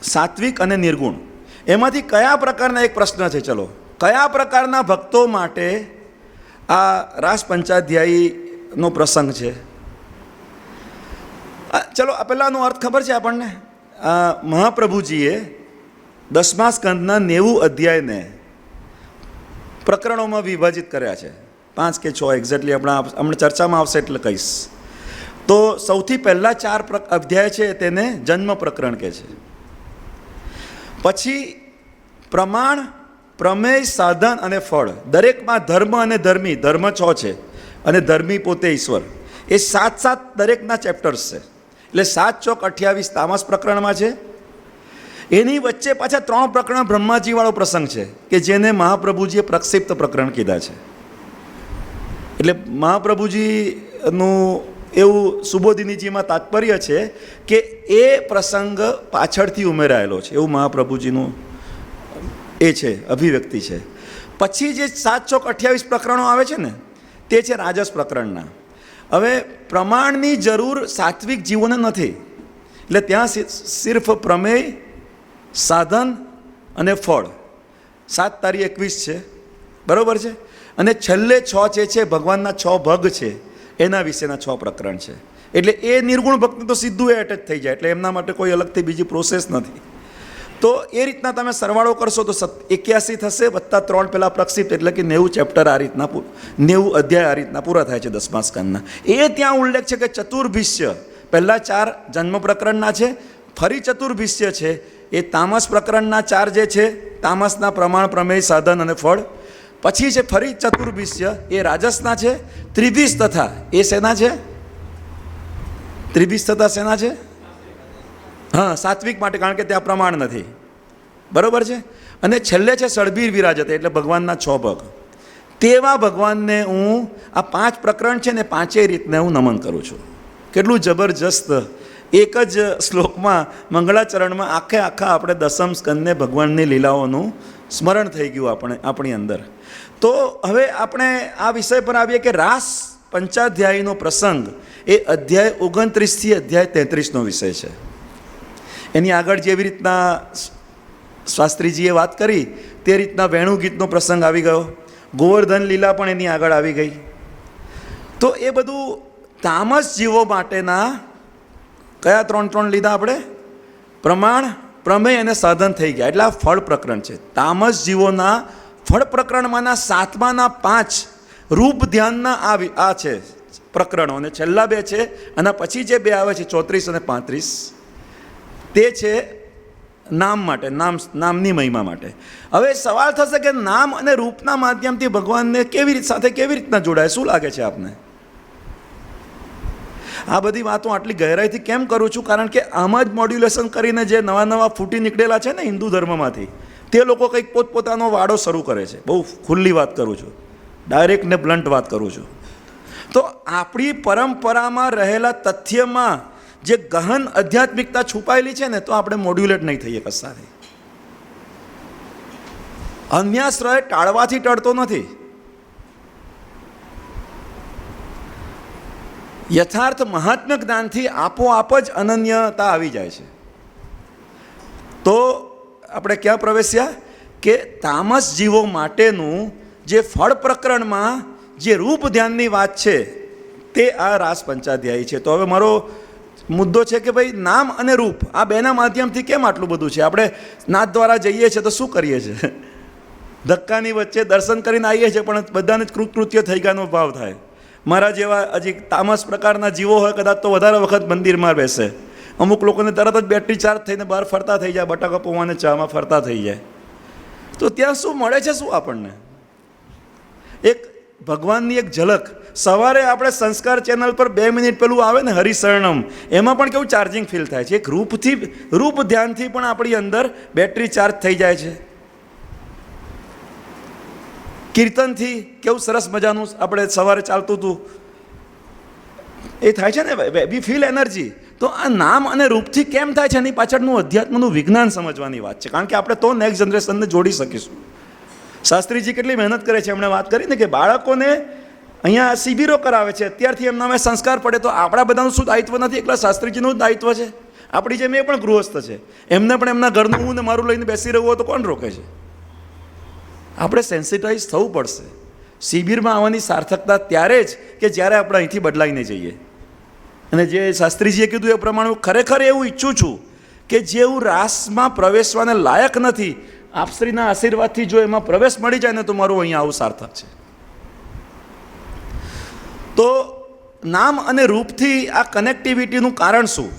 સાત્વિક અને નિર્ગુણ. એમાંથી કયા પ્રકારના, એક પ્રશ્ન છે, ચલો, કયા પ્રકારના ભક્તો માટે આ રાસ પંચાધ્યાયીનો પ્રસંગ છે? ચલો, પહેલાંનો અર્થ ખબર છે આપણને. મહાપ્રભુજીએ 10મા સ્કંદના 90 અધ્યાયને પ્રકરણોમાં વિભાજિત કર્યા છે. 5 કે 6 એક્ઝેક્ટલી હમણાં ચર્ચામાં આવશે એટલે કહીશ. તો સૌથી પહેલાં 4 અધ્યાય છે તેને જન્મ પ્રકરણ કહે છે. પછી પ્રમાણ, પ્રમેય, સાધન અને ફળ. દરેકમાં ધર્મ અને ધર્મી, ધર્મ 6 છે અને ધર્મી પોતે ઈશ્વર. એ 7 દરેકના ચેપ્ટર્સ છે. એટલે 7 ચોક 28 તામસ પ્રકરણમાં છે. એની વચ્ચે પાછા 3 પ્રકરણ બ્રહ્માજીવાળો પ્રસંગ છે કે જેને મહાપ્રભુજીએ પ્રક્ષિપ્ત પ્રકરણ કીધા છે. એટલે મહાપ્રભુજી નું એવું સુબોધિનીજીમાં તાત્પર્ય છે કે એ પ્રસંગ પાછળથી ઉમેરાયેલો છે, એવું મહાપ્રભુજીનું એ છે, અભિવ્યક્તિ છે. પછી જે 7-28 પ્રકરણો આવે છે ને તે છે રાજસ પ્રકરણના. હવે પ્રમાણની જરૂર સાત્વિક જીવોને નથી, એટલે ત્યાં સિર્ફ પ્રમેય, સાધન અને ફળ 7-21 છે, બરાબર છે. અને છેલ્લે 6 જે છે ભગવાનના 6 ભગ છે એના વિશેના 6 પ્રકરણ છે. એટલે એ નિર્ગુણ ભક્તિ તો સીધું એ એટેચ થઈ જાય, એટલે એમના માટે કોઈ અલગથી બીજી પ્રોસેસ નથી. તો એ રીતના તમે સરવાળો કરશો તો 81 થશે, +3 પેલા પ્રક્ષિપ્ત, એટલે કે 90 ચેપ્ટર આ રીતના 90 અધ્યાય આ રીતના પૂરા થાય છે 10મા સ્કંદના. એ ત્યાં ઉલ્લેખ છે કે ચતુર્ભિષ્ય પહેલાં 4 જન્મ પ્રકરણના છે, ફરી ચતુર્ભિષ્ય છે એ તામસ પ્રકરણના 4 જે છે, તામસના પ્રમાણ, પ્રમેય, સાધન અને ફળ. પછી છે ફરી ચતુર્ભિષ્ય એ રાજસના છે. ત્રિભિષ તથા એ શેના છે? ત્રિભિષ તથા શેના છે? હા, સાત્વિક માટે, કારણ કે ત્યાં પ્રમાણ નથી, બરાબર છે. અને છેલ્લે છે ષડબીર વિરાજતે, એટલે ભગવાનના 6 ભગ. તેવા ભગવાનને હું આ 5 પ્રકરણ છે ને 5 રીતને હું નમન કરું છું. કેટલું જબરજસ્ત એક જ શ્લોકમાં મંગળાચરણમાં આખા આપણે 10મ સ્કંદને ભગવાનની લીલાઓનું સ્મરણ થઈ ગયું આપણી અંદર. તો હવે આપણે આ વિષય પર આવીએ કે રાસ પંચાધ્યાયીનો પ્રસંગ એ અધ્યાય 29 થી અધ્યાય 33નો વિષય છે. એની આગળ જેવી રીતના શાસ્ત્રીજીએ વાત કરી તે રીતના વેણુગીતનો પ્રસંગ આવી ગયો, ગોવર્ધન લીલા પણ એની આગળ આવી ગઈ. તો એ બધું તામસ જીવો માટેના કયા 3 લીધા આપણે? પ્રમાણ, પ્રમેય અને સાધન થઈ ગયા, એટલે આ ફળ પ્રકરણ છે. તામસ જીવોના ફળ પ્રકરણમાંના 7માના 5 રૂપ ધ્યાનના આ છે પ્રકરણો, અને છેલ્લા 2 છે, અને પછી જે 2 આવે છે 34 અને 35 તે છે નામ માટે, નામની મહિમા માટે. હવે સવાલ થશે કે નામ અને રૂપના માધ્યમથી ભગવાનને સાથે કેવી રીતના જોડાય? શું લાગે છે આપને? આ બધી વાતો આટલી ગહેરાઈથી કેમ કરું છું? કારણ કે આમાં જ મોડ્યુલેશન કરીને જે નવા ફૂટી નીકળેલા છે ને હિન્દુ ધર્મમાંથી, તે લોકો કંઈક પોતપોતાનો વાડો શરૂ કરે છે. બહુ ખુલ્લી વાત કરું છું, ડાયરેક્ટ ને બ્લન્ટ વાત કરું છું. તો આપણી પરંપરામાં રહેલા તથ્યમાં જે ગહન આધ્યાત્મિકતા છુપાયેલી છે ને, તો આપણે મોડ્યુલેટ નહીં થઈએ કશાથી. અન્યાશ્રય ટાળવાથી ટળતો નથી. યથાર્થ મહાત્મ્ય જ્ઞાનથી આપોઆપ જ અનન્યતા આવી જાય છે. તો આપણે ક્યાં પ્રવેશ્યા કે તામસ જીવો માટેનું જે ફળ પ્રકરણમાં જે રૂપ ધ્યાનની વાત છે તે આ રાસ પંચાધ્યાયી છે. તો હવે મારો મુદ્દો છે કે ભાઈ નામ અને રૂપ આ બેના માધ્યમથી કેમ આટલું બધું છે? આપણે નાથ દ્વારા જઈએ છીએ તો શું કરીએ છીએ? ધક્કાની વચ્ચે દર્શન કરીને આવીએ છીએ, પણ બધાને જ કૃતકૃત્ય થઈ ગયાનો ભાવ થાય. મારા જેવા હજી તામસ પ્રકારના જીવો હોય કદાચ તો વધારે વખત મંદિરમાં બેસે. અમુક લોકોને તરત જ બેટરી ચાર્જ થઈને બહાર ફરતા થઈ જાય, બટાકા પૌવાને ચામાં ફરતા થઈ જાય. તો ત્યાં શું મળે છે? શું આપણને એક ભગવાનની એક ઝલક. સવારે આપણે સંસ્કાર ચેનલ પર 2 મિનિટ પેલું આવે ને હરિશરણમ, એમાં પણ કેવું ચાર્જિંગ ફીલ થાય છે. એક રૂપ ધ્યાનથી પણ આપણી અંદર બેટરી ચાર્જ થઈ જાય છે. કીર્તનથી કેવું સરસ મજાનું આપણે સવારે ચાલતું હતું એ થાય છે ને, વી ફીલ એનર્જી. તો આ નામ અને રૂપથી કેમ થાય છે એની પાછળનું અધ્યાત્મનું વિજ્ઞાન સમજવાની વાત છે, કારણ કે આપણે તો નેક્સ્ટ જનરેશનને જોડી શકીશું. શાસ્ત્રીજી કેટલી મહેનત કરે છે. એમણે વાત કરી ને કે બાળકોને અહીંયા શિબિરો કરાવે છે, અત્યારથી એમના અમે સંસ્કાર પડે. તો આપણા બધાનું શું દાયિત્વ નથી? એકલા શાસ્ત્રીજીનું જ દાયિત્વ છે. આપણી જેમ એ પણ ગૃહસ્થ છે, એમને પણ એમના ઘરનું હું ને મારું લઈને બેસી રહ્યું હોય તો કોણ રોકે છે? આપણે સેન્સિટાઇઝ થવું પડશે. શિબિરમાં આવવાની સાર્થકતા ત્યારે જ કે જ્યારે આપણે અહીંથી બદલાઈને જઈએ. અને જે શાસ્ત્રીજીએ કીધું એ પ્રમાણે હું ખરેખર એવું ઈચ્છું છું કે જે હું રાસમાં પ્રવેશવાને લાયક નથી, આપશ્રીના આશીર્વાદથી જો એમાં પ્રવેશ મળી જાય ને તો મારું અહીંયા આવું સાર્થક છે. તો નામ અને રૂપથી આ કનેક્ટિવિટીનું કારણ શું?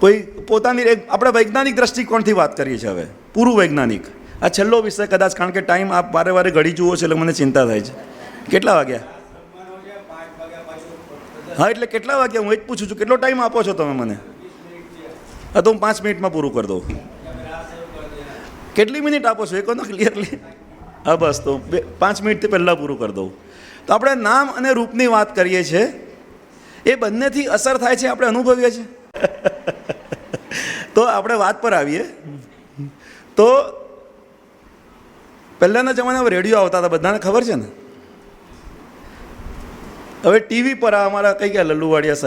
કોઈ પોતાની આપણે વૈજ્ઞાનિક દ્રષ્ટિકોણથી વાત કરીએ છીએ. હવે પૂરું વૈજ્ઞાનિક. આ છેલ્લો વિષય કદાચ, કારણ કે ટાઈમ આપ વારે ઘડી જુઓ છો એટલે મને ચિંતા થાય છે. કેટલા વાગ્યા? હા, એટલે કેટલા વાગ્યા? હું એ જ પૂછું છું, કેટલો ટાઈમ આપો છો તમે મને? હા, તો હું 5 મિનિટમાં પૂરું કરી દઉં. કેટલી મિનિટ આપો છો એ કહો ને ક્લિયરલી. હા બસ, તો 5 મિનિટથી પહેલાં પૂરું કરી દઉં. તો આપણે નામ અને રૂપની વાત કરીએ છીએ, એ બંનેથી અસર થાય છે, આપણે અનુભવીએ છીએ. તો આપણે વાત પર આવીએ તો પહેલાંના જમાનામાં રેડિયો આવતા હતા, બધાને ખબર છે ને. હવે ટીવી પર અમારા કઈ ગયા લલ્લુવાડિયા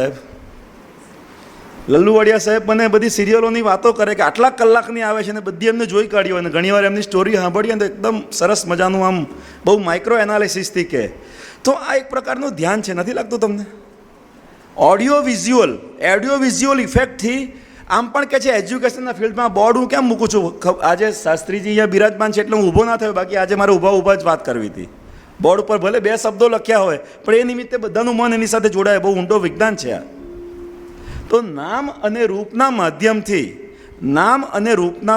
સાહેબ મને બધી સિરિયલોની વાતો કરે કે આટલા કલાકની આવે છે ને બધી એમને જોઈ કાઢ્યો, અને ઘણીવાર એમની સ્ટોરી સાંભળીએ તો એકદમ સરસ મજાનું આમ બહુ માઇક્રો એનાલિસિસથી કહે. તો આ એક પ્રકારનું ધ્યાન છે, નથી લાગતું તમને? ઓડિયો વિઝ્યુઅલ ઇફેક્ટથી આમ પણ કે છે એજ્યુકેશનના ફિલ્ડમાં બોર્ડ હું કેમ મૂકું છું, આજે શાસ્ત્રીજી અહીંયા બિરાજમાન છે એટલે હું ઊભો ના થયો, બાકી આજે મારે ઊભા જ વાત કરવી હતી. બોર્ડ ઉપર ભલે 2 શબ્દો લખ્યા હોય પણ એ નિમિત્તે બધાનું મન એની સાથે જોડાય. બહુ ઊંડો વિજ્ઞાન છે આ. તો નામ અને રૂપના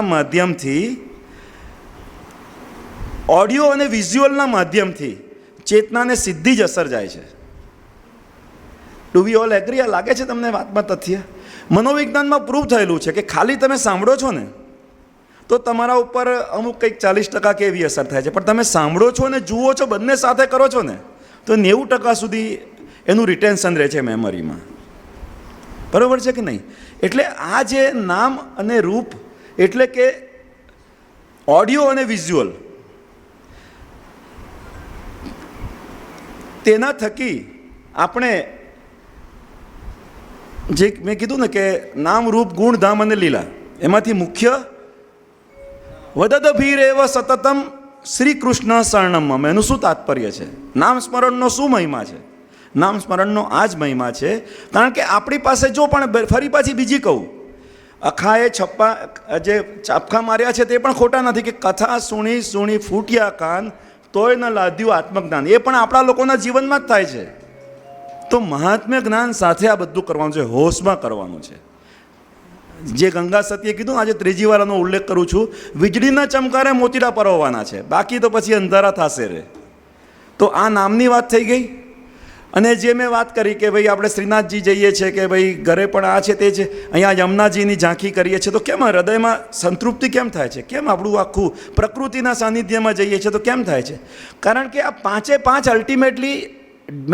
માધ્યમથી ઓડિયો અને વિઝ્યુઅલના માધ્યમથી ચેતનાને સીધી જ અસર જાય છે. Do we all agree? આ લાગે છે તમને વાતમાં તથ્ય? મનોવિજ્ઞાનમાં પ્રૂવ થયેલું છે કે ખાલી તમે સાંભળો છો ને તો તમારા ઉપર અમુક કંઈક 40% કે એવી અસર થાય છે, પણ તમે સાંભળો છો અને જુઓ છો, બંને સાથે કરો છો ને તો 90% સુધી એનું રિટેન્શન રહે છે મેમરીમાં. બરાબર છે કે નહીં? એટલે આ જે નામ અને રૂપ એટલે કે ઓડિયો અને વિઝ્યુઅલ, તેના થકી આપણે જે મેં કીધું ને કે નામ રૂપ ગુણ ધામ અને લીલા, એમાંથી મુખ્ય વદદભીરેવ સતતમ શ્રી કૃષ્ણ શરણમ. એનું શું તાત્પર્ય છે? નામ સ્મરણનો શું મહિમા છે? નામ સ્મરણનો આ જ મહિમા છે. કારણ કે આપણી પાસે જો પણ ફરી પાછી બીજી કહું, અખાએ જે ચાપખા માર્યા છે તે પણ ખોટા નથી કે કથા સુણી ફૂટ્યા કાન તોય ન લાદ્યું આત્મજ્ઞાન. એ પણ આપણા લોકોના જીવનમાં જ થાય છે. તો મહાત્મ્ય જ્ઞાન સાથે આ બધું કરવાનું છે, હોશમાં કરવાનું છે. જે ગંગા સતીએ કીધું, આજે 3જી વાર આનો ઉલ્લેખ કરું છું, વીજળીના ચમકારે મોતીડા પરોવવાના છે, બાકી તો પછી અંધારા થશે રે. તો આ નામની વાત થઈ ગઈ. અને જે મેં વાત કરી કે ભાઈ આપણે શ્રીનાથજી જઈએ છીએ કે ભાઈ ઘરે પણ આ છે તે છે, અહીંયા યમુનાજીની ઝાંખી કરીએ છીએ તો કેમ હૃદયમાં સંતૃપ્તિ કેમ થાય છે? કેમ આપણું આખું પ્રકૃતિના સાનિધ્યમાં જઈએ છીએ તો કેમ થાય છે? કારણ કે આ 5 ultimately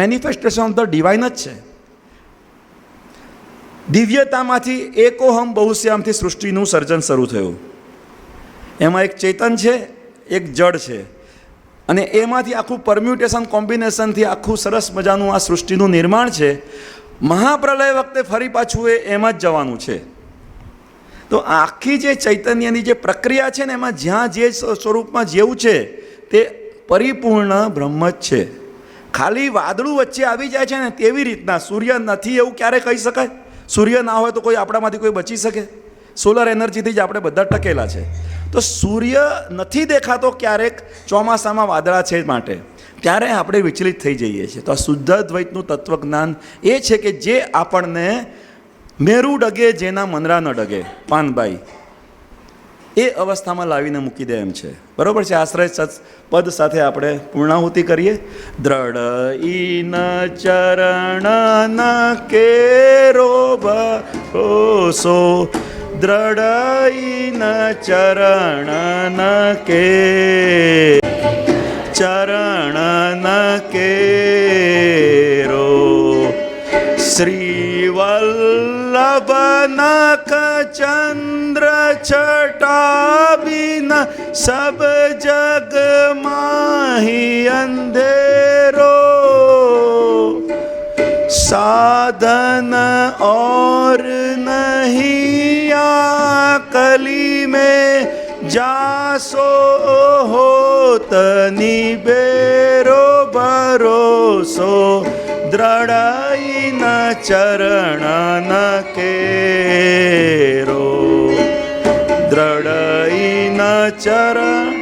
manifestation of the divine જ છે. દિવ્યતામાંથી એકોહમ બહુશ્યામથી સૃષ્ટિનું સર્જન શરૂ થયું. એમાં એક ચેતન છે, એક જડ છે, અને એમાંથી આખું પરમ્યુટેશન કોમ્બિનેશનથી આખું સરસ મજાનું આ સૃષ્ટિનું નિર્માણ છે. મહાપ્રલય વખતે ફરી પાછું એમાં જ જવાનું છે. તો આખી જે ચૈતન્યની જે પ્રક્રિયા છે ને એમાં જ્યાં જે સ્વરૂપમાં જેવું છે તે પરિપૂર્ણ બ્રહ્મ જ છે. ખાલી વાદળું વચ્ચે આવી જાય છે ને તેવી રીતના સૂર્ય નથી એવું ક્યારે કહી શકાય? સૂર્ય ના હોય તો કોઈ આપણામાંથી કોઈ બચી શકે? સોલર એનર્જીથી જ આપણે બધા ટકેલા છે. તો સૂર્ય નથી દેખાતો ક્યારેક ચોમાસામાં વાદળા છે માટે, ત્યારે આપણે વિચલિત થઈ જઈએ છીએ. તો આ શુદ્ધ દ્વૈતનું તત્વજ્ઞાન એ છે કે જે આપણને મેરું ડગે જેના મનરા ન ડગે, પાનભાઈ, એ અવસ્થામાં લાવીને મૂકી દે એમ છે. બરાબર છે? આશ્રય પદ સાથે આપણે પૂર્ણાહુતિ કરીએ. દ્રઢ ઈન ચરણ કેરો ભરોસો, દ્રઢ ઈન ચરણ કેરો, શ્રી વલ્લભ નખ ચંદ્ર છટા બિન સબ જગ માહી અંધેરો, साधन और नहीं आ कली में जासो होत निबेरो भरोसो द्रढ़ई न चरण न केरो द्रढ़ई न चरण